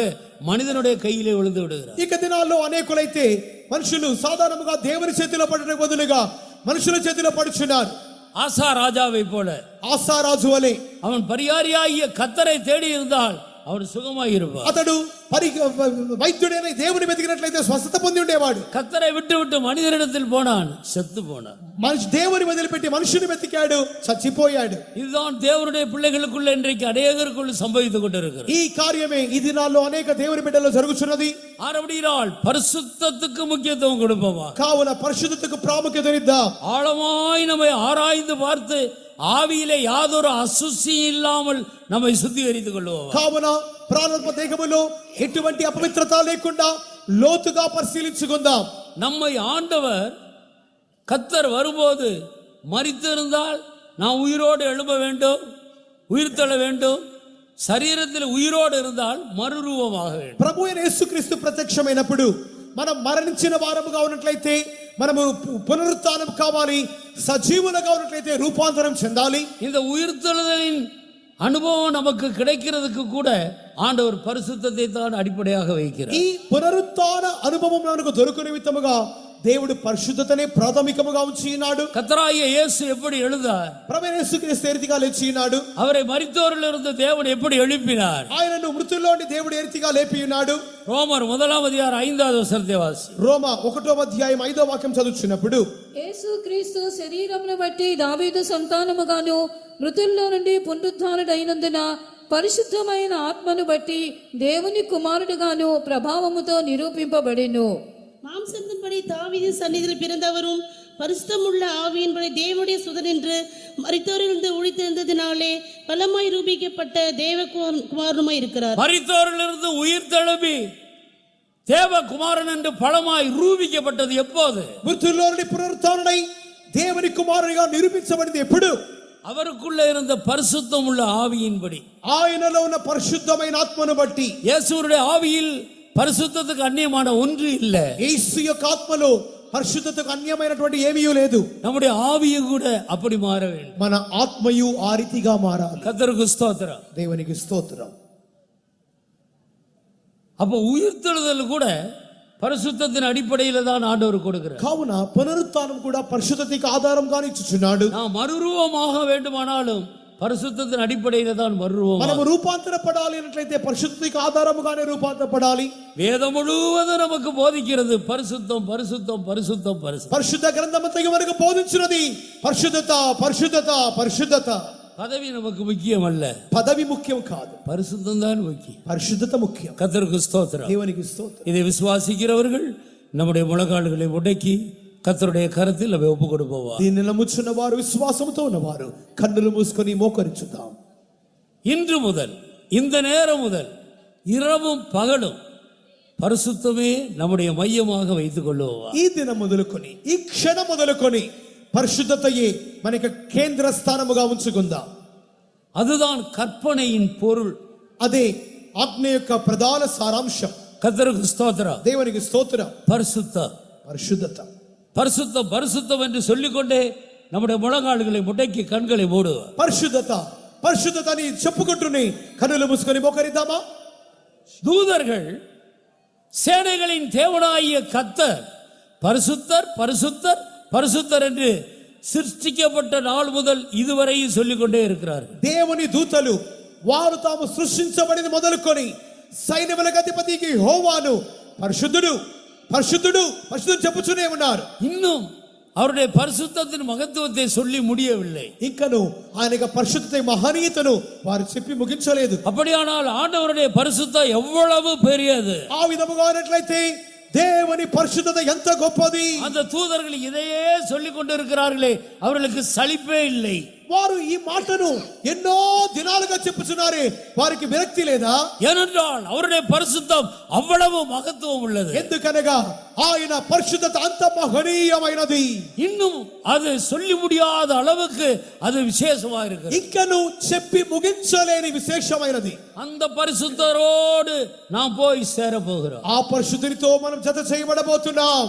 மனிதனுடைய கையிலே விழுந்து விடுகிறார். ఇక దినాల్లో అనేకులైతే మనుషులు సాధారణంగా దేవుని చేతిలో పడడానికి బదులుగా మనుషుల చేతిలో పడుచున్నారు. ஆசா ராஜாவை போல, ఆసారాజు వలె அவன் பரிகாரியாகிய கர்த்தரை தேடி இருந்தால் அவன் சுகமாய் இருப்பான். అతడు వైద్యుడైన దేవుని వెతికినట్లయితే స్వస్థత పొంది ఉండేవాడు. கர்த்தரை விட்டு விட்டு மனிதனிடத்தில் போனான், செத்து போனான். మనిషి దేవుని వదిలిపెట్టి మనుషుని వెతికాడు, చచ్చిపోయాడు. இதுதான் தேவனுடைய பிள்ளைகளுக்குள்ள இன்றைக்கு அநேகருக்குள்ள சம்பவித்துக் கொண்டிருக்கிறது. ఈ కార్యమే ఈ దినాల్లో అనేక దేవుని బిడ్డల్లో జరుగుతున్నది. ஆனபடியால் பரிசுத்தத்துக்கு முக்கியத்துவம் கொடுப்போமா, కావున పరిశుద్ధతకు ప్రాముఖ్యతనిద్దాం. ஆழமாய் நம்மை ஆராய்ந்து பார்த்து ஆவியிலே யாதொரு அசுசி இல்லாமல் நம்மை சுத்திகரித்துக் கொள்வோம். కావున ప్రాణాత్మ దేహములో ఎటువంటి అపవిత్రత లేకుండా లోతుగా పరిశీలించుకుందాం. நம்மை ஆண்டவர் கர்த்தர் வரும்போது மரித்திருந்தால் நாம் உயிரோடு எழும்ப வேண்டும், உயிர் தள்ள வேண்டும். శరీరத்தில் ఉయిరోడు இருந்தால் మరురూపமாக வேண்டும். ప్రభు అయిన యేసుక్రీస్తు ప్రత్యక్షమైనప్పుడు మనం మరణించిన వారముగా ఉన్నట్లయితే మనము పునరుత్థానం కావాలి, సజీవులుగా ఉన్నట్లయితే రూపాంతరం చెందాలి. இந்த உயிர்த்தெழுதலின் அனுபவம் நமக்கு கிடைக்கிறதுக்கு கூட ஆண்டவர் பரிசுத்தத்தை தான் அடிப்படையாக வைக்கிறார். ఈ పునరుత్థాన అనుభవం మనకు దొరుకు నిమిత్తముగా దేవుడు పరిశుద్ధతనే ప్రాథమికముగా ఉంచినాడు. கர்த்தராகிய இயேசு எப்படி எழுந்தார்? ప్రభు అయిన యేసుక్రీస్తు ఏ రీతిగా లేచినాడు? அவரை மரித்தோரிலிருந்து தேவன் எப்படி எழுப்பினார்? ఆయనను మృతుల్లోని దేవుడు ఏ రీతిగా లేపి ఉన్నాడు? ரோமர் 1ஆம் அதிகாரம் 5வது வசனத்தை வாசி. రోమా 1వ అధ్యాయం 5వ వాక్యం చదువుచున్నప్పుడు యేసు క్రీస్తు శరీరమును బట్టి దావీదు సంతానముగాను మృతుల్లో నుండి పునరుద్ధానుడైనందున పరిశుద్ధమైన ఆత్మను బట్టి దేవుని కుమారుడుగాను ప్రభావముతో నిరూపింపబడెను. மாம்சத்தின்படி தாவீதின் சந்நிதியில் பிறந்தவரும் பரிசுத்தமுள்ள ஆவியின்படி தேவனுடைய சுதன் என்று மரித்தோரிலிருந்து உயிர்த்தெழுந்ததினாலே பலமாய் ரூபிக்கப்பட்ட தேவகுமாரனுமாய் இருக்கிறார். மரித்தோரிலிருந்து உயிர் தெழும்பி தேவகுமாரன் என்று பலமாய் ரூபிக்கப்பட்டது எப்போது? మృతుల్లో నుండి పునరుత్థానుడై దేవుని కుమారునిగా నిరూపించబడింది ఎప్పుడు? அவருக்குள்ள இருந்த பரிசுத்தம் உள்ள ஆவியின்படி. ఆయనలో ఉన్న పరిశుద్ధమైన ఆత్మను బట్టి. இயேசுவுடைய ஆவியில் பரிசுத்தத்துக்கு அந்நியமான ஒன்று இல்ல. యేసు యొక్క ఆత్మలో పరిశుద్ధతకు అన్యమైనటువంటి ఏమీ లేదు. நம்முடைய ஆவியும் கூட அப்படி மாற வேண்டும். మన ఆత్మయు ఆ రీతిగా మారాలి. கர்த்தருக்கு ஸ்தோத்திரம். దేవునికి స్తోత్రం. அப்ப உயிர்த்தெழுதல் கூட பரிசுத்தத்தின் அடிப்படையில தான் ஆண்டவர் கொடுக்கிறார். కావున పునరుత్థానం కూడా పరిశుద్ధతకి ఆధారంగానే ఇచ్చుచున్నాడు. நாம் மறுரூபமாக வேண்டுமானாலும் பரிசுத்தத்தின் அடிப்படையில தான் மறுரூபம். మనము రూపాంతరపడాలి అన్నట్లయితే పరిశుద్ధతకి ఆధారముగానే రూపాంతరపడాలి. வேதம் முழுவதும் நமக்கு போதிக்கிறது பரிசுத்தம் பரிசுத்தம் பரிசுத்தம் பரிசுத்தம். పరిశుద్ధ గ్రంథమంతయు మనకు బోధించున్నది పరిశుద్ధత పరిశుద్ధత పరిశుద్ధత. பதவி நமக்கு முக்கியம் அல்ல, పదవి ముఖ్యం కాదు, பரிசுத்தம் தான் முக்கியம். పరిశుద్ధత ముఖ్యం. கர்த்தருக்கு ஸ்தோத்திரம். దేవునికి స్తోత్రం. இதை விசுவாசிக்கிறவர்கள் நம்முடைய முழங்கால்களை முடக்கி கர்த்தருடைய கரத்தில் நம்ம ஒப்பு கொடுப்போம். దీన్ని నమ్ముచున్న వారు విశ్వాసముతో ఉన్నవారు కన్నులు మూసుకొని మోకరించుదాం. இன்று முதல் இந்த நேரம் முதல் இரவும் பகலும் பரிசுத்தமே நம்முடைய மையமாக வைத்துக் கொள்வோம். ఈ దినం మొదలుకొని ఈ క్షణం మొదలుకొని పరిశుద్ధతయే మనకి కేంద్ర స్థానముగా ఉంచుకుందాం. அதுதான் கற்பனையின் பொருள். అదే ఆజ్ఞ యొక్క ప్రధాన సారాంశం. கர்த்தருக்கு ஸ்தோத்திரம். దేవునికి స్తోత్రం. பரிசுத்தம் పరిశుద్ధత. பரிசுத்தம் பரிசுத்தம் என்று சொல்லிக்கொண்டே நம்முடைய முழங்கால்களை முடக்கி கண்களை மூடுவார். పరిశుద్ధత పరిశుద్ధత అని చెప్పుకుంటూనే కన్నులు మూసుకొని మోకరిద్దామా? தூதர்கள் சேனைகளின் தேவனாகிய கர்த்தர் பரிசுத்தர் பரிசுத்தர் பரிசுத்தர் என்று சிருஷ்டிக்கப்பட்ட நாள் முதல் இதுவரை சொல்லிக்கொண்டே இருக்கிறார்கள். దేవుని దూతలు వారు తాము సృష్టించబడిన మొదలుకొని సైన్యములకు అధిపతికి యెహోవాను పరిశుద్ధుడు పరిశుద్ధుడు పరిశుద్ధుడు చెప్పుచునే ఉన్నారు. இன்னும் அவருடைய பரிசுத்தத்தின் மகத்துவத்தை சொல்லி முடியவில்லை. ఇంకను ఆయన యొక్క పరిశుద్ధత మహనీయతను వారు చెప్పి ముగించలేదు. அப்படியானால் ஆண்டவருடைய பரிசுத்தம் எவ்வளவு பெரியது! ఆ విధముగా ఉన్నట్లయితే దేవుని పరిశుద్ధత ఎంత గొప్పది! அந்த தூதர்கள் இதையே சொல்லிக் கொண்டிருக்கிறார்களே, அவர்களுக்கு சலிப்பே இல்லை. వారు ఈ మాటను ఎన్నో దినాలుగా చెప్పుచున్నారే, వారికి విరక్తి లేదా? ஏனென்றால் அவருடைய பரிசுத்தம் அவ்வளவு மகத்துவம் உள்ளது. ఎందుకనగా ఆయన పరిశుద్ధత అంత మహనీయమైనది. இன்னும் அது சொல்லி முடியாத அளவுக்கு அது விசேஷமா இருக்கு. ఇంకను చెప్పి ముగించలేని విశేషమైనది. அந்த பரிசுத்தரோடு நாம் போய் சேர போகிறோம். ఆ పరిశుద్ధితో మనం జత చేయబడబోతున్నాం.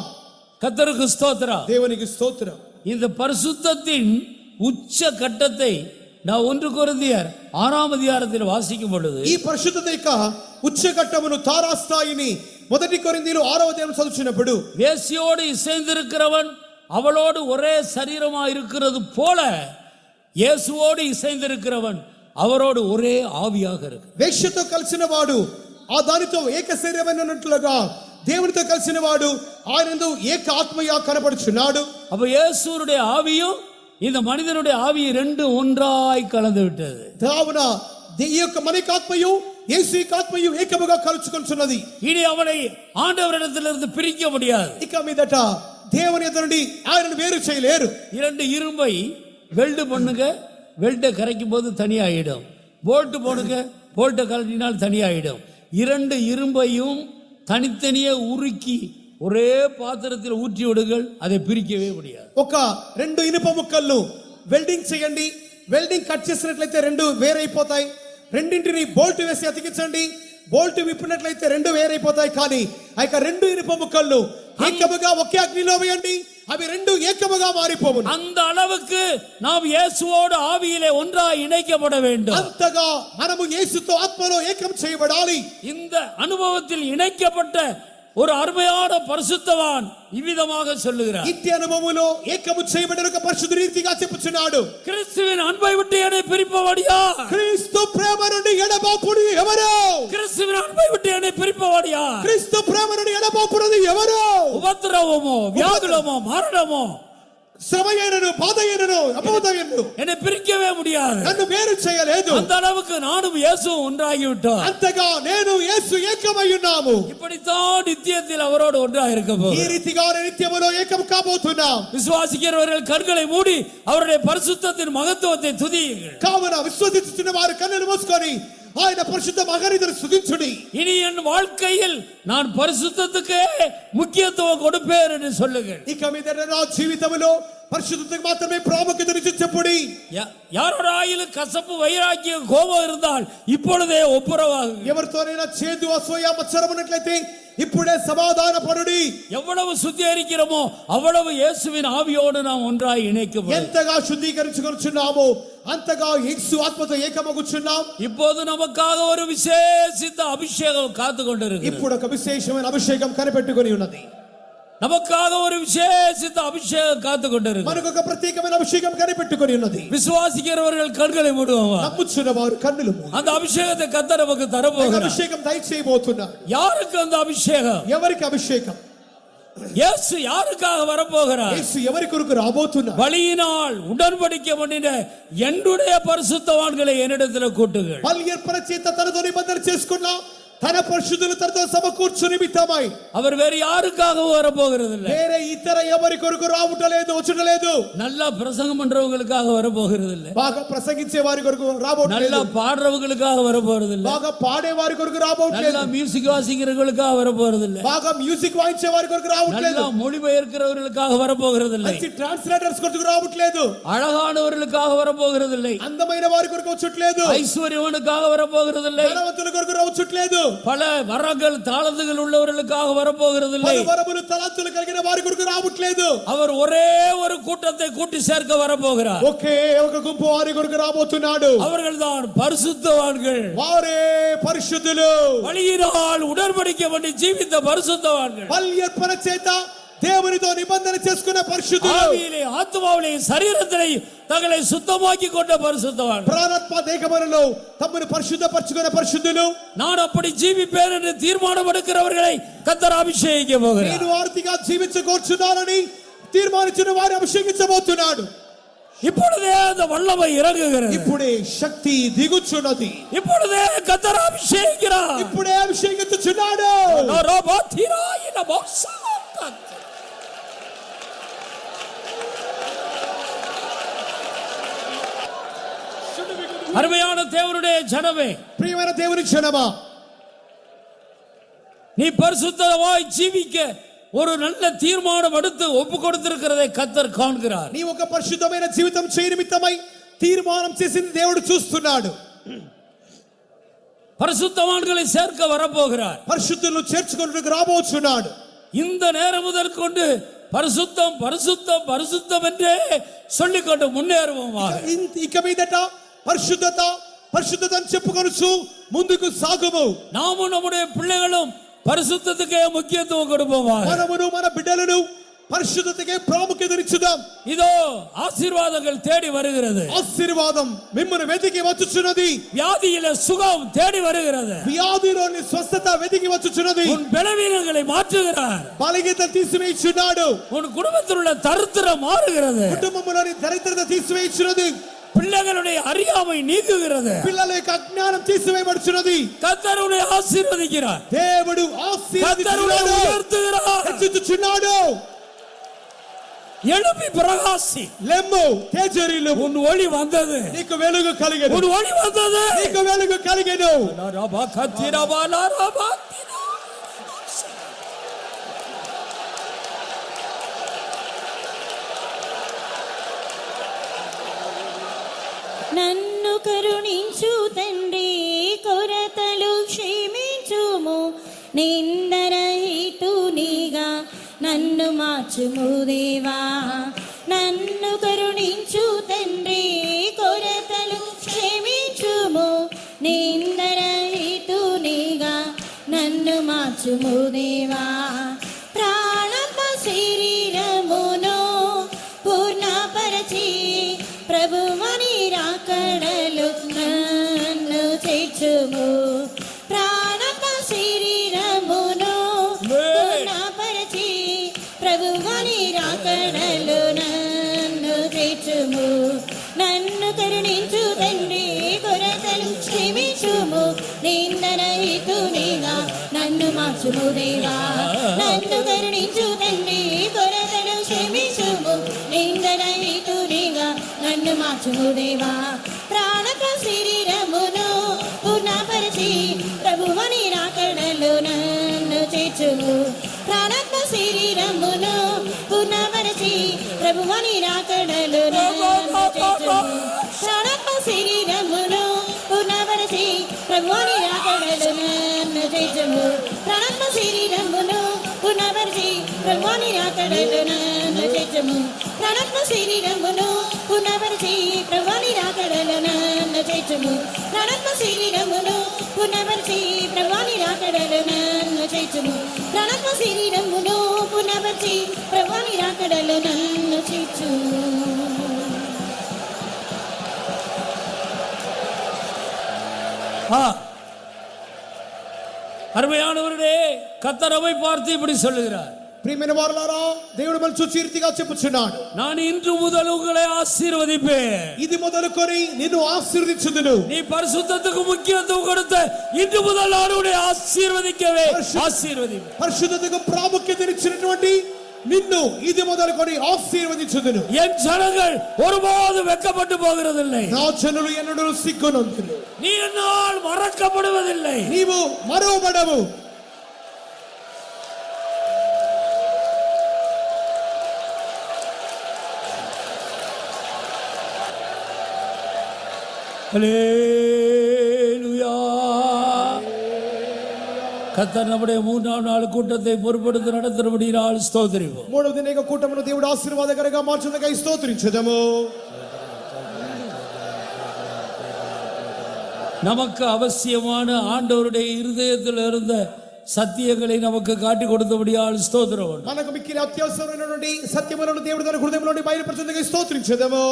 கர்த்தருக்கு ஸ்தோத்திரம். దేవునికి స్తోత్రం. இந்த பரிசுத்தத்தின் உச்ச கட்டத்தை நான் 1 கொரிந்தியர் 6ஆம் அதிகாரத்தில் வாசிக்கும் பொழுது ఈ పరిశుద్ధత యొక్క ఉచ్చకట్టమును తారాస్థాయిని 1 కొరింథీయులు 6వ అధ్యాయం చదువుచున్నప్పుడు வேசியோடு இசைந்திருக்கிறவன் அவளோடு ஒரே சரீரமா இருக்கிறது போல இயேசுவோடு இசைந்திருக்கிறவன் அவரோடு ஒரே ஆவியாக இருக்கு. వేశ్యతో కలిసిన వాడు ఆ దానితో ఏక శరీరమైనట్లుగా దేవునితో కలిసిన వాడు ఆయనందు ఏక ఆత్మగా కనపడుచున్నాడు. அப்ப இயேசுவுடைய ஆவியும் இந்த மனிதனுடைய ஆவியும் ரெண்டு ஒன்றாய் கலந்து விட்டது. కావున ఈ యొక్క మనకి ఆత్మయు యేసు యొక్క ఆత్మయు ఏకముగా కలుసుకొనుచున్నది. இனி அவனை ஆண்டவரிடத்திலிருந்து பிரிக்க முடியாது. ఇక మీదట దేవుని ఎదుట నుండి ఆయనను వేరు చేయలేరు. இரண்டு இரும்பை வெல்டு பண்ணுங்க, வெல்டை கரைக்கும் போது தனியாயிடும். போல்ட் போடுங்க, போல்ட்டை கலட்டினால் தனியாயிடும். இரண்டு இரும்பையும் தனித்தனியே உருக்கி ஒரே பாத்திரத்தில் ஊற்றி விடுங்கள், அதை பிரிக்கவே முடியாது. ఒక రెండు ఇనుప ముక్కలను వెల్డింగ్ చేయండి, వెల్డింగ్ కట్ చేసినట్లయితే రెండు వేరైపోతాయి. రెండింటిని బోల్ట్ వేసి అతికించండి, బోల్ట్ విప్పినట్లయితే రెండు వేరైపోతాయి. కానీ ఆ యొక్క రెండు ఇనుప ముక్కలను ఏకముగా ఒకే అగ్నిలో వేయండి, అవి రెండు ఏకముగా మారిపోవును. அந்த அளவுக்கு நாம் இயேசுவோடு ஆவியிலே ஒன்றாய் இணைக்கப்பட வேண்டும். అంతగా మనము యేసుతో ఆత్మలో ఏకం చేయబడాలి. இந்த அனுபவத்தில் இணைக்கப்பட்ட ஒரு அருமையான பரிசுத்தவான் இவ்விதமாக சொல்லுகிறார். ఇట్టి అనుభవములో ఏకము చేయబడిన ఒక పరిశుద్ధ రీతిగా చెప్పుచున్నాడు. கிறிஸ்துவின் அன்பை விட்டு என்னை பிரிப்பவடியா? క్రీస్తు ప్రేమ నుండి ఎడబాపుడు ఎవరు? கிறிஸ்துவின் அன்பை விட்டு என்னை பிரிப்பவடியா? క్రీస్తు ప్రేమ నుండి ఎడబాపుడు ఎవరు? உபத்திரவமோ, வியாகுலமோ, மரணமோ, శ్రమయైనను బాధయైనను అపవాదయైనను என்னை பிரிக்கவே முடியாது. నన్ను వేరు చేయలేదు. அந்த அளவுக்கு நானும் இயேசுவும் ஒன்றாகி விட்டோம். అంతగా నేను యేసు ఏకమై ఉన్నాము. இப்படித்தான் நித்தியத்தில் அவரோடு ஒன்றாக இருக்க ఈ போகிறோம். రీతిగా నిత్యములో ఏకం కాబోతున్నాం. விசுவாசிக்கிறவர்கள் கண்களை மூடி அவருடைய பரிசுத்தத்தின் மகத்துவத்தை துதியுங்கள். కావున విశ్వసించిన వారు కన్నులు మూసుకొని ఆయన పరిశుద్ధ మగనిదరు స్తుతించుడి. இனி என் வாழ்க்கையில் நான் பரிசுத்தத்துக்கே முக்கியத்துவம் கொடுப்பேன் என்று சொல்லுங்கள். ఇక మీదట నా జీవితంలో పరిశుద్ధతకు మాత్రమే ప్రాముఖ్యతనిచ్చి చెప్పుడి. யாரோடாயிலும் கசப்பு வைராக்கியம் கோபம் இருந்தால் இப்பொழுதே ஒப்புரவாகுங்க. ఎవరితోనైనా చేదు అసూయ మత్సరం ఉన్నట్లయితే ఇప్పుడే సమాధానపడుడి. எவ்வளவு சுத்திகரிக்கிறோமோ அவ்வளவு இயேசுவின் ஆவியோடு நாம் ஒன்றாய் இணைக்கப்படும். ఎంతగా శుద్ధీకరించుకొనుచున్నామో అంతగా యేసు ఆత్మతో ఏకమగుచున్నాం. இப்போது நமக்காக ஒரு விசேஷித்த அபிஷேகம் காத்து கொண்டிருக்கிறது. ఇప్పుడు ఒక విశేషమైన అభిషేకం కనిపెట్టుకొని ఉన్నది. நமக்காக ஒரு விசேஷித்த அபிஷேகம் காத்து கொண்டிருக்கிறது. మనకు ఒక ప్రత్యేకమైన అభిషేకం కనిపెట్టుకొని ఉన్నది. விசுவாசிக்கிறவர்கள் கண்களை மூடுவாங்க. నమ్ముచున్న వారు కన్నులు మూడు. அந்த அபிஷேகத்தை கர்த்தர் நமக்கு தரப்போகிறார். అభిషేకం దయచేయబోతున్నారు. யாருக்கு அந்த அபிஷேகம்? ఎవరికి అభిషేకం? இயேசு யாருக்காக வரப்போகிறார்? యేసు ఎవరి కొరకు రాబోతున్నారు? பலியினால் உடன்படிக்கை பண்ணின என்னுடைய பரிசுத்தவான்களை என்னிடத்தில் கூட்டுங்கள். బలి అర్పణ చేత తనతో నిబంధన చేసుకున్న తన పరిశుద్ధులు తనతో సమకూర్చు నిమిత్తమై. அவர் வேறு யாருக்காகவும் வரப்போகிறது இல்லை. వేరే ఇతర ఎవరి కొరకు రావటలేదు, వచ్చుటలేదు. நல்லா பிரசங்கம் பண்றவங்களுக்காக வரப்போகிறது இல்லை. బాగా ప్రసంగించే వారి కొరకు రాబోలేదు. நல்லா பாடுறவங்களுக்காக வரப்போறது இல்லை. బాగా పాడే వారి కొరకు రాబోలేదు. நல்லா மியூசிக் வாசிக்கிறவங்களுக்காக வரப்போறது இல்லை. బాగా మ్యూజిక్ వాయించే వారి కొరకు రావట్లేదు. நல்லா மொழிபெயர்க்கிறவர்களுக்காக வரப்போகிறது இல்லை. మంచి ట్రాన్స్లేటర్స్ కొరకు రావట్లేదు. அழகானவர்களுக்காக வரப்போகிறது இல்லை. అందమైన వారి కొరకు వచ్చుట్లేదు. ஐஸ்வர்யவனுக்காக வரப்போகிறது இல்லை. ధనవంతుల కొరకు రావట్లేదు. பல வரங்கள் தாளந்துகள் உள்ளவர்களுக்காக வரப்போகிறது இல்லை. వరములు తలాంతులు కలిగిన వారి కొరకు రావట్లేదు. அவர் ஒரே ஒரு கூட்டத்தை கூட்டி சேர்க்க வரப்போகிறார். ఒకే ఒక గుంపు వారి కొరకు రాబోతున్నాడు. அவர்கள் தான் பரிசுத்தவான்கள். వారే పరిశుద్ధులు. பலியினால் உடன்படிக்கை பண்ணி ஜீவித்த பரிசுத்தவான்கள். బలి అర్పణ చేత దేవునితో నిబంధన చేసుకున్న పరిశుద్ధులు. ஆவியிலே ஆத்துமாவிலே சரீரத்திலே தங்களை சுத்தமாக்கி கொண்ட பரிசுத்தவான்கள். ప్రాణాత్మ దేహములలో తమను పరిశుద్ధపరచుకున్న పరిశుద్ధులు. நான் அப்படி ஜீவிப்பேன் என்று தீர்மானம் எடுக்கிறவர்களை கர்த்தர் அபிஷேகிக்க போகிறார். నేను ఆర్తిగా జీవించగోర్చున్నానని తీర్మానించిన వారిని అభిషేకించబోతున్నాడు. இப்பொழுதே அந்த வல்லமை இறங்குகிறது. ఇప్పుడే శక్తి దిగుచున్నది. இப்பொழுதே கர்த்தர் அபிஷேகிக்கிறார். ఇప్పుడే అభిషేకించుచున్నాడు. நரபதிராயின மோசா அருமையான தேவனுடைய ஜனமே, ప్రియమైన దేవుని జనమా, நீ பரிசுத்தமாய் ஜீவிக்க ஒரு நல்ல தீர்மானம் எடுத்து ஒப்பு கொடுத்திருக்கிறதை கர்த்தர் காண்கிறார். నీ ఒక పరిశుద్ధమైన జీవితం చేయ నిమిత్తమై తీర్మానం చేసింది దేవుడు చూస్తున్నాడు. பரிசுத்தவான்களை சேர்க்க வரப்போகிறார். పరిశుద్ధులను చేర్చుకొనుటకు రాబోచున్నాడు. இந்த நேரம் முதற்கொண்டு பரிசுத்தம் பரிசுத்தம் பரிசுத்தம் என்றே சொல்லிக்கொண்டு முன்னேறுவோம். ఇక మీదట పరిశుద్ధత పరిశుద్ధత అని చెప్పుకొనుచు ముందుకు సాగుము. நாமும் நம்முடைய பிள்ளைகளும் பரிசுத்தத்துக்கே முக்கியத்துவம் கொடுப்போம். మనమును మన బిడ్డలను పరిశుద్ధతకే ప్రాముఖ్యతనిచ్చుదాం. இதோ ஆசீர்வாதங்கள் தேடி வருகிறது. ఆశీర్వాదం మిమ్మల్ని వెతికి వచ్చుచున్నది. வியாதியில சுகம் தேடி வருகிறது. వ్యాధిలోని స్వస్థత వెతికి వచ్చుచున్నది. உன் பலவீனங்களை மாற்றுகிறார். బలహీనత తీసివేయుచున్నాడు. உன் குடும்பத்தில் உள்ள தரித்திரம் மாறுகிறது. కుటుంబంలోని దరిద్రత తీసివేయుచున్నది. பிள்ளைகளுடைய அறியாமை நீக்குகிறது. పిల్లల యొక్క అజ్ఞానం తీసివేయబడుచున్నది. கர்த்தருடைய ஆசீர்வதிக்கிறார். దేవుడు ఆశీర్వదిస్తున్నాడు. உயர்த்துகிறார். హెచ్చించుచున్నాడు. எழுப்பி பிரகாசி. లెమ్ము తేజరిల్లు. உன் ஒளி வந்தது. నీకు వెలుగు కలిగెను. உன் ஒளி வந்தது. నీకు వెలుగు కలిగెను. నన్ను కరుణించు తండ్రి, కొరతలు క్షమించుము, నిందరహితునిగా నన్ను మార్చుము దేవా. నన్ను కరుణించు తండ్రి, కొరతలు క్షమించుము, నిందరహితునిగా నన్ను మార్చుము దేవా. ప్రాణమ శరీరమును పూర్ణపరచి ప్రభువని రాకడలు నన్ను చేర్చుము. ప్రాణమ శరీరమును పూర్ణపరచి ప్రభువని రాకడలు నన్ను చేర్చుము. నన్ను కరుణించు తండ్రి, కొరతలు క్షమించుము, నిందరహితునిగా నన్ను మార్చుము దేవా. నన్ను కరుణించు తండ్రి, కొరతలు క్షమించుము, నిందరహితునిగా నన్ను మార్చుము దేవా. ప్రాణ శరీరమును పూర్ణ మరచి ప్రభువని రాకడలో నన్ను చేర్చుము ప్రాణాత్మ శరీరమును పునమరచి ప్రభువని రాకడలో నన్ను చేర్చుము ప్రాణాత్మ శరీరమును పునమరచి ప్రభువని రాకడలో నన్ను చేర్చుము ప్రాణాత్మ శరీరమును పునమరచి ప్రభువని రాకడలో నన్ను చేర్చుము ప్రాణాత్మ శరీరమును పునమరచి ప్రభువని రాకడలో నన్ను చేర్చుము ప్రాణాత్మ శరీరమును పునమరచి ప్రభువని రాకడలో నన్ను చేర్చుము ప్రాణాత్మ శరీరమును పునమరచి ప్రభువని రాకడలో నన్ను చేర్చుము. அருமையானவர்களே, கர்த்தர் நம்மை பார்த்து இப்படி சொல்லுகிறார். ప్రియమైన వారలారా, దేవుడు మనల్ని చూచి ఈ రీతిగా చెప్పుచున్నాడు, நான் இன்று முதல் உங்களை ஆசீர்வதிப்பேன். ఇది మొదలుకొని నిన్ను ఆశీర్వదించుదును. நீ பரிசுத்தத்துக்கு முக்கியத்துவம் கொடுத்த இன்று முதல் நான் உன்னை ஆசீர்வதிக்கவே ஆசீர்வதிப்பேன். పరిశుద్ధతకు ప్రాముఖ్యతనిచ్చినటువంటి నిన్ను ఇది మొదలుకొని ఆశీర్వదించుదును. என் ஜனங்கள் ஒருபோது வெட்கப்பட்டு போகிறதில்லை. నా జనులు ఎన్నడూ సిగ్గునందును. நீ என்னால் மறக்கப்படுவதில்லை. నీవు మరువబడవు. ஹல்லேலூயா. கர்த்தர் நம்முடைய 3ஆம் நாள் கூட்டத்தை பொறுப்படுத்தி நடத்தும்படியால் ஸ்தோத்திரிப்போம். మూడవ దిన యొక్క కూటమును దేవుడు ఆశీర్వాదకరంగా మార్చుటకై స్తోత్రించెదము. நமக்கு அவசியமான ஆண்டவருடைய இருதயத்தில் இருந்த சத்தியங்களை நமக்கு காட்டி கொடுத்தபடியால் ஸ்தோத்திரம். మనకు మిక్కిలి అత్యవసరమైనటువంటి సత్యములను దేవుడు తన హృదయంలో బయలుపరచుటకై స్తోత్రించెదము.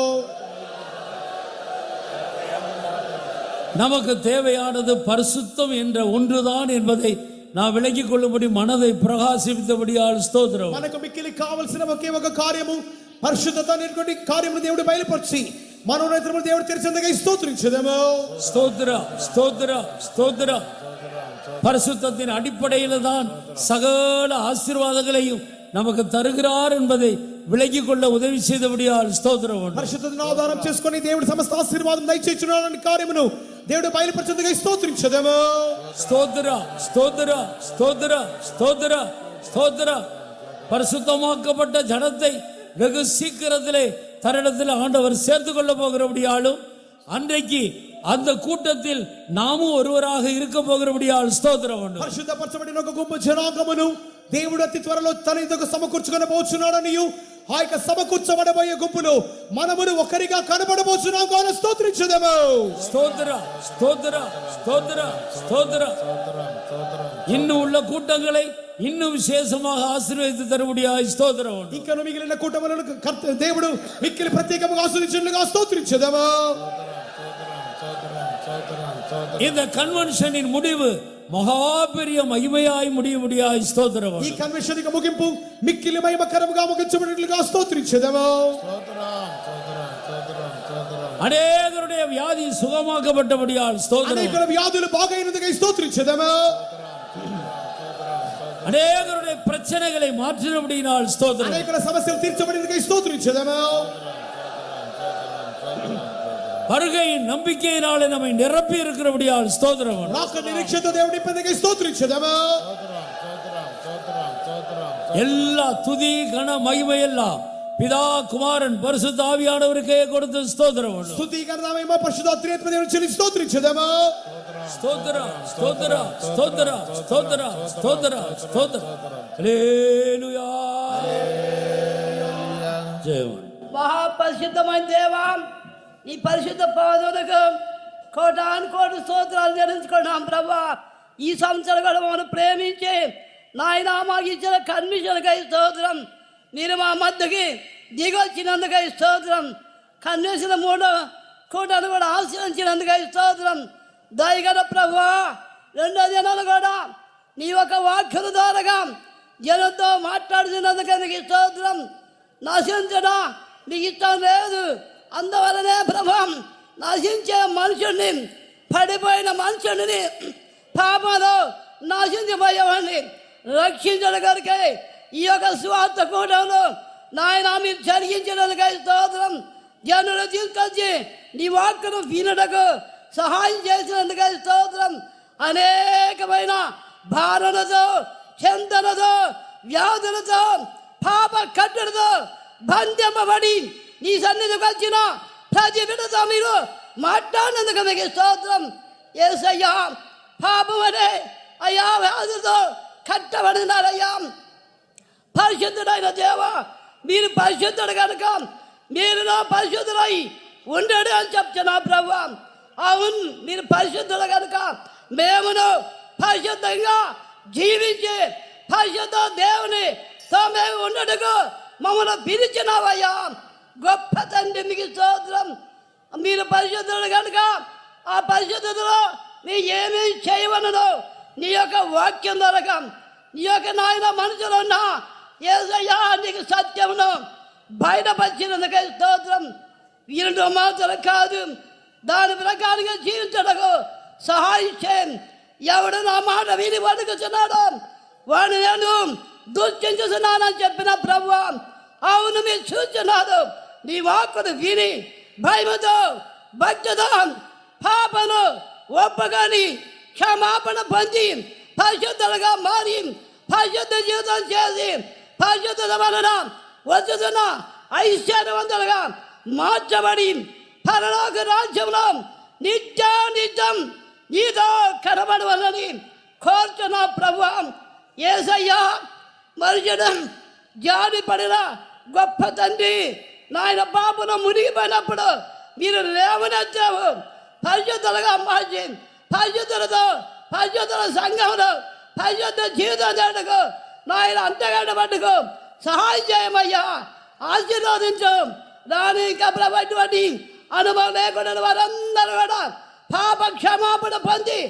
நமக்கு தேவையானது பரிசுத்தம் என்ற ஒன்றுதான் என்பதை நான் விளங்கிக் கொள்ளும்படி மனதை பிரகாசித்தபடியால் ஸ்தோத்திரம். మనకు మిక్కిలి కావాల్సిన ఒకే ఒక కార్యము పరిశుద్ధత అనేటువంటి కార్యమును దేవుడు బయలుపరిచి మనోనేత్రములు దేవుడు తెరిచేందుకై స్తోత్రించెదము. ஸ்தோத்திரம், ஸ்தோத்திரம், ஸ்தோத்திரம். பரிசுத்தத்தின் அடிப்படையில் தான் சகல ஆசீர்வாதங்களையும் நமக்கு தருகிறார் என்பதை விளங்கிக் கொள்ள உதவி செய்தபடியால் ஸ்தோத்திரம். పరిశుద్ధతను ఆధారం చేసుకొని దేవుడు సమస్త ఆశీర్వాదం దయచేస్తున్నాడని కార్యమును దేవుడు బయలుపరిచేందుకై స్తోత్రించెదము. ஸ்தோத்திரம், ஸ்தோத்திரம், ஸ்தோத்திரம், ஸ்தோத்திரம், ஸ்தோத்திரம். பரிசுத்தமாக்கப்பட்ட ஜனத்தை வெகு சீக்கிரத்திலே தன்னிடத்தில் ஆண்டவர் சேர்த்துக் கொள்ள போகிறபடியாலும் அன்றைக்கு அந்த கூட்டத்தில் நாமும் ஒருவராக இருக்க போகிறபடியால் ஸ்தோத்திரம். పరిశుద్ధపరచబడిన ఒక గొప్ప జనాంగమును దేవుడు అతి త్వరలో తన ఎదుగు సమకూర్చుకొనబోచున్నాడనియు ఆ యొక్క సమకూర్చబడబోయే గుంపులో మనమును ఒకరిగా కనబడబోచున్నాం కావున స్తోత్రించుదాము. ஸ்தோத்திரம், ஸ்தோத்திரம், ஸ்தோத்திரம், ஸ்தோத்திரம். இன்னும் உள்ள கூட்டங்களை இன்னும் விசேஷமாக ஆசீர்வதித்து தரும்படியாய் ஸ்தோத்திரம். ఇంకా మిగిలిన కూటములను దేవుడు మిక్కిలి ప్రత్యేకంగా ఆశీర్వదించునుగా స్తోత్రించుదాము. இந்த కన్వెన్షனின் முடிவு மகா பெரிய மகிமையாய் முடியும்படியாய் ஸ்தோத்திரம். ఈ కన్వెన్షన్ యొక్క ముగింపు మిక్కిలి మహిమకరముగా ముగించబడినట్లుగా స్తోత్రించుదాము. அநேகருடைய வியாதி சுகமாக்கப்பட்டபடியால் ஸ்தோத்திரம். అనేకుల వ్యాధులు బాగైనందుకై స్తోత్రించుదాము. அநேகருடைய பிரச்சனைகளை மாற்றினபடியால் ஸ்தோத்திரம். అనేకుల సమస్యలు తీర్చబడినందుకై స్తోత్రించుదాము. வருகையின் நம்பிக்கையினாலே நம்மை நிரப்பி இருக்கிறபடியால் ஸ்தோத்திரம். రాక నిరీక్షతో దేవుడి నింపేందుకై స్తోత్రించుదాము. எல்லா துதி கன மகிமை எல்லாம் பிதா குமாரன் பரிசுத்த ஆவியானவருக்கே கொடுத்து ஸ்தோத்திரம். స్తుతి ఘనత మహిమ పరిశుద్ధాత్మ దేవునికి చెల్లించి స్తోత్రించుదాము. ஸ்தோத்திரம், ஸ்தோத்திரம், ஸ்தோத்திரம், ஸ்தோத்திரம், ஸ்தோத்திரம், ஸ்தோத்திரம். ஹல்லேலூயா. ஜெயம். మహాపరిశుద్ధమైన దేవా, నీ పరిశుద్ధ పాదములకు కోటాను కోటి స్తోత్రాలు చెల్లించుకున్నాం ప్రభా. ఈ సంవత్సరం కూడా మమ్మల్ని ప్రేమించి నాయన మాకు ఇచ్చిన కన్విషన్కై స్తోత్రం. మీరు మా మధ్యకి దిగొచ్చినందుకై స్తోత్రం. కన్విషన్ 3వ కోటాను కూడా ఆశ్రయించినందుకై స్తోత్రం. దయగల ప్రభువా, 2వ దినాలు కూడా నీ యొక్క వాక్యం ద్వారాగా జనంతో మాట్లాడుతున్నందుకు నీకు స్తోత్రం. నశించడా నీకు ఇష్టం లేదు. అందువలనే ప్రభావం నశించే మనుషుడిని, పడిపోయిన మనుషుడిని, పాపంలో నశించిపోయేవాడిని రక్షించడానికి ఈ యొక్క స్వార్థ కూటంలో నాయన మీరు జరిగించడానికై స్తోత్రం. జనులు తీసుకొచ్చి నీ వాక్కును వినటకు సహాయం చేసినందుకై స్తోత్రం. అనేకమైన భారణతో, చింతనతో, వ్యాధులతో, పాప కట్టడితో బంధింపబడి నీ సన్నిధికి వచ్చిన ప్రతి బిడ్డతో మీరు మాట్లాడినందుకు మీకు స్తోత్రం. యేసయ్యా, పాపం అనే అయ్యా వ్యాధులతో కట్టబడినారయ్యా. పరిశుద్ధుడైన దేవ, మీరు పరిశుద్ధుడు కనుక మీరు నా పరిశుద్ధులై ఉండడు అని చెప్తున్నా ప్రభు. అవును, మీరు పరిశుద్ధుడు కనుక మేమును పరిశుద్ధంగా జీవించి పరిశుద్ధ దేవుని తో మేము ఉండటకు మమ్మల్ని పిలిచినావయ్యా. గొప్ప తండ్రి, మీకు స్తోత్రం. మీరు పరిశుద్ధుడు కనుక ఆ పరిశుద్ధతలో నీ ఏమీ చేయవనను నీ యొక్క వాక్యం ద్వారా నీ యొక్క నాయన మనసులో ఉన్న యేసయ్యా నీకు సత్యమును బయటపరిచినందుకే స్తోత్రం. వీరితో మాత్రం కాదు, దాని ప్రకారంగా జీవించడకు సహాయం చేయండి. ఎవడు నా మాట విని వణుకుతున్నాడో వాడిని నేను దూషించుతున్నానని చెప్పిన ప్రభువా, అవును మీరు చూస్తున్నారు. నీ వాక్కును విని భయముతో భక్తితో పాపను ఒప్పగాని క్షమాపణ పొంది పరిశుద్ధులుగా మారి పరిశుద్ధ జీవితం చేసి పరిశుద్ధత వలన వచ్చుతున్న ఐశ్వర్యవంతులుగా మార్చబడి పరలోక రాజ్యంలో నిత్యం నీతో కనబడవలని కోరుచున్న ప్రభువా. యేసయ్యా, మనుషుడు జారి పడిన గొప్ప తండ్రి, నాయన పాపను మునిగిపోయినప్పుడు మీరు లేవనెత్తావు. పరిశుద్ధులుగా మార్చి పరిశుద్ధులతో పరిశుద్ధుల సంఘంలో పరిశుద్ధ జీవితం చేయటకు నాయన అంతగడ్డబట్టుకు సహాయం చేయమయ్యా. ఆశీర్వాదించు. దాని ఇంకా ప్రభుత్వం అనుభవం లేకుండా వారందరూ కూడా పాప క్షమాపణ పొంది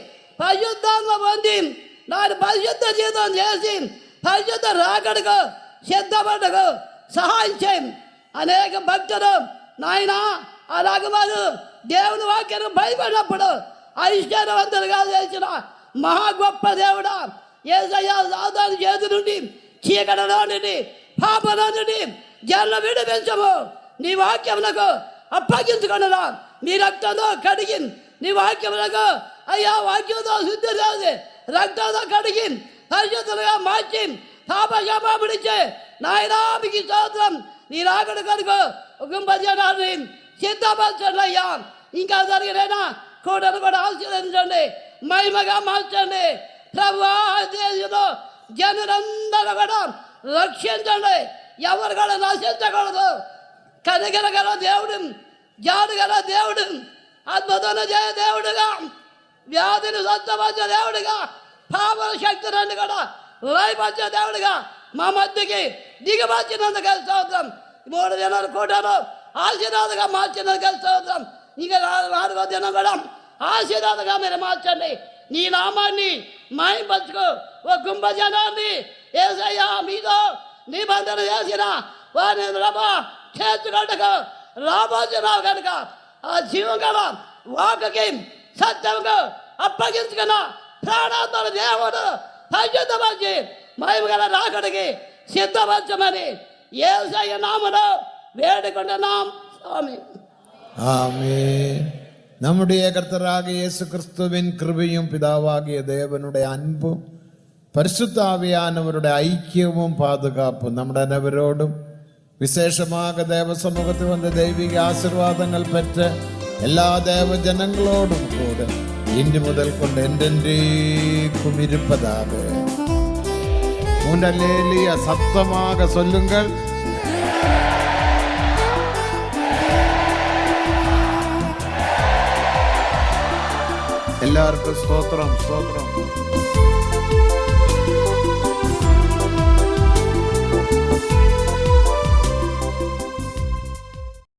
పరిశుద్ధాత్మ పొంది నాయన పరిశుద్ధ జీవితం చేసి పరిశుద్ధ రాకడకు సిద్ధపడకు సహాయం చేయం. అనేక భక్తులు నాయన ఆ రకమాలు దేవుని వాక్యాన్ని భయపడినప్పుడు ఐశ్వర్యవంతులుగా చేసిన మహా గొప్ప దేవుడా, యేసయ్యా, సాతాను చేతి నుండి చీకటిలో నుండి పాపలో నుండి జన్మ విడిపించము. నీ వాక్యములకు అప్పగించుకున్నదా నీ రక్తంతో కడిగి నీ వాక్యములకు అయ్యా వాక్యంతో శుద్ధి చేసి రక్తంతో కడిగి పరిశుద్ధులుగా మార్చి పాప క్షమాపణించే నాయనా మీకు స్తోత్రం. నీ రాకడ కనుక గుంపజనాన్ని సిద్ధపరచండి అయ్యా. ఇంకా జరిగినైనా కూడను కూడా ఆశీర్వదించండి, మహిమగా మార్చండి ప్రభువా. దేశంలో జనులందరూ కూడా రక్షించండి, ఎవరు కూడా నశించకూడదు. కనిగరగల దేవుడు, జాడుగల దేవుడు, అద్భుతాలు చేయ దేవుడుగా, వ్యాధిని స్వస్థపరిచే దేవుడుగా, పాపల శక్తులన్నీ కూడా లయపరిచే దేవుడుగా మా మధ్యకి దిగమర్చినందుకు స్తోత్రం. 3 దినాలు కూడాను ఆశీర్వాదగా మార్చినందుకు స్తోత్రం. ఇంకా 4వ దినం కూడా ఆశీర్వాదగా మీరు మార్చండి. నీ నామాన్ని మాయింపచ్చుకో. ఓ కుంభజనాన్ని యేసయ్యా మీతో నిబంధన చేసిన వారిని ప్రభా చేర్చుకుంటకు రాబోతున్నావు కనుక ఆ జీవం గల వాకకి సత్యంగా అప్పగించుకున్న ప్రాణాత్మల దేవుడు పరిశుద్ధపరిచి మహిమ గల రాకడికి సిద్ధపరచమని యేసయ్య నామములో வேண்டுகொண்டனாம் சாமி. ஆமென். நம்முடைய கர்த்தராகிய இயேசு கிறிஸ்துவின் கிருபையும் பிதாவாகிய தேவனுடைய அன்பும் பரிசுத்த ஆவியானவருடைய ஐக்கியமும் பாதுகாப்பும் நம்முடைய அனைவரோடும் விசேஷமாக தேவ சமூகத்தில் வந்த தெய்வீக ஆசீர்வாதங்கள் பெற்ற எல்லா தேவ ஜனங்களோடும் கூட இன்று முதல் கொண்டு என்றென்றைக்கும் இருப்பதாக. முன்னலேலிய சத்தமாக சொல்லுங்கள். எல்லாருக்கும் ஸ்தோத்திரம் ஸ்தோத்திரம்.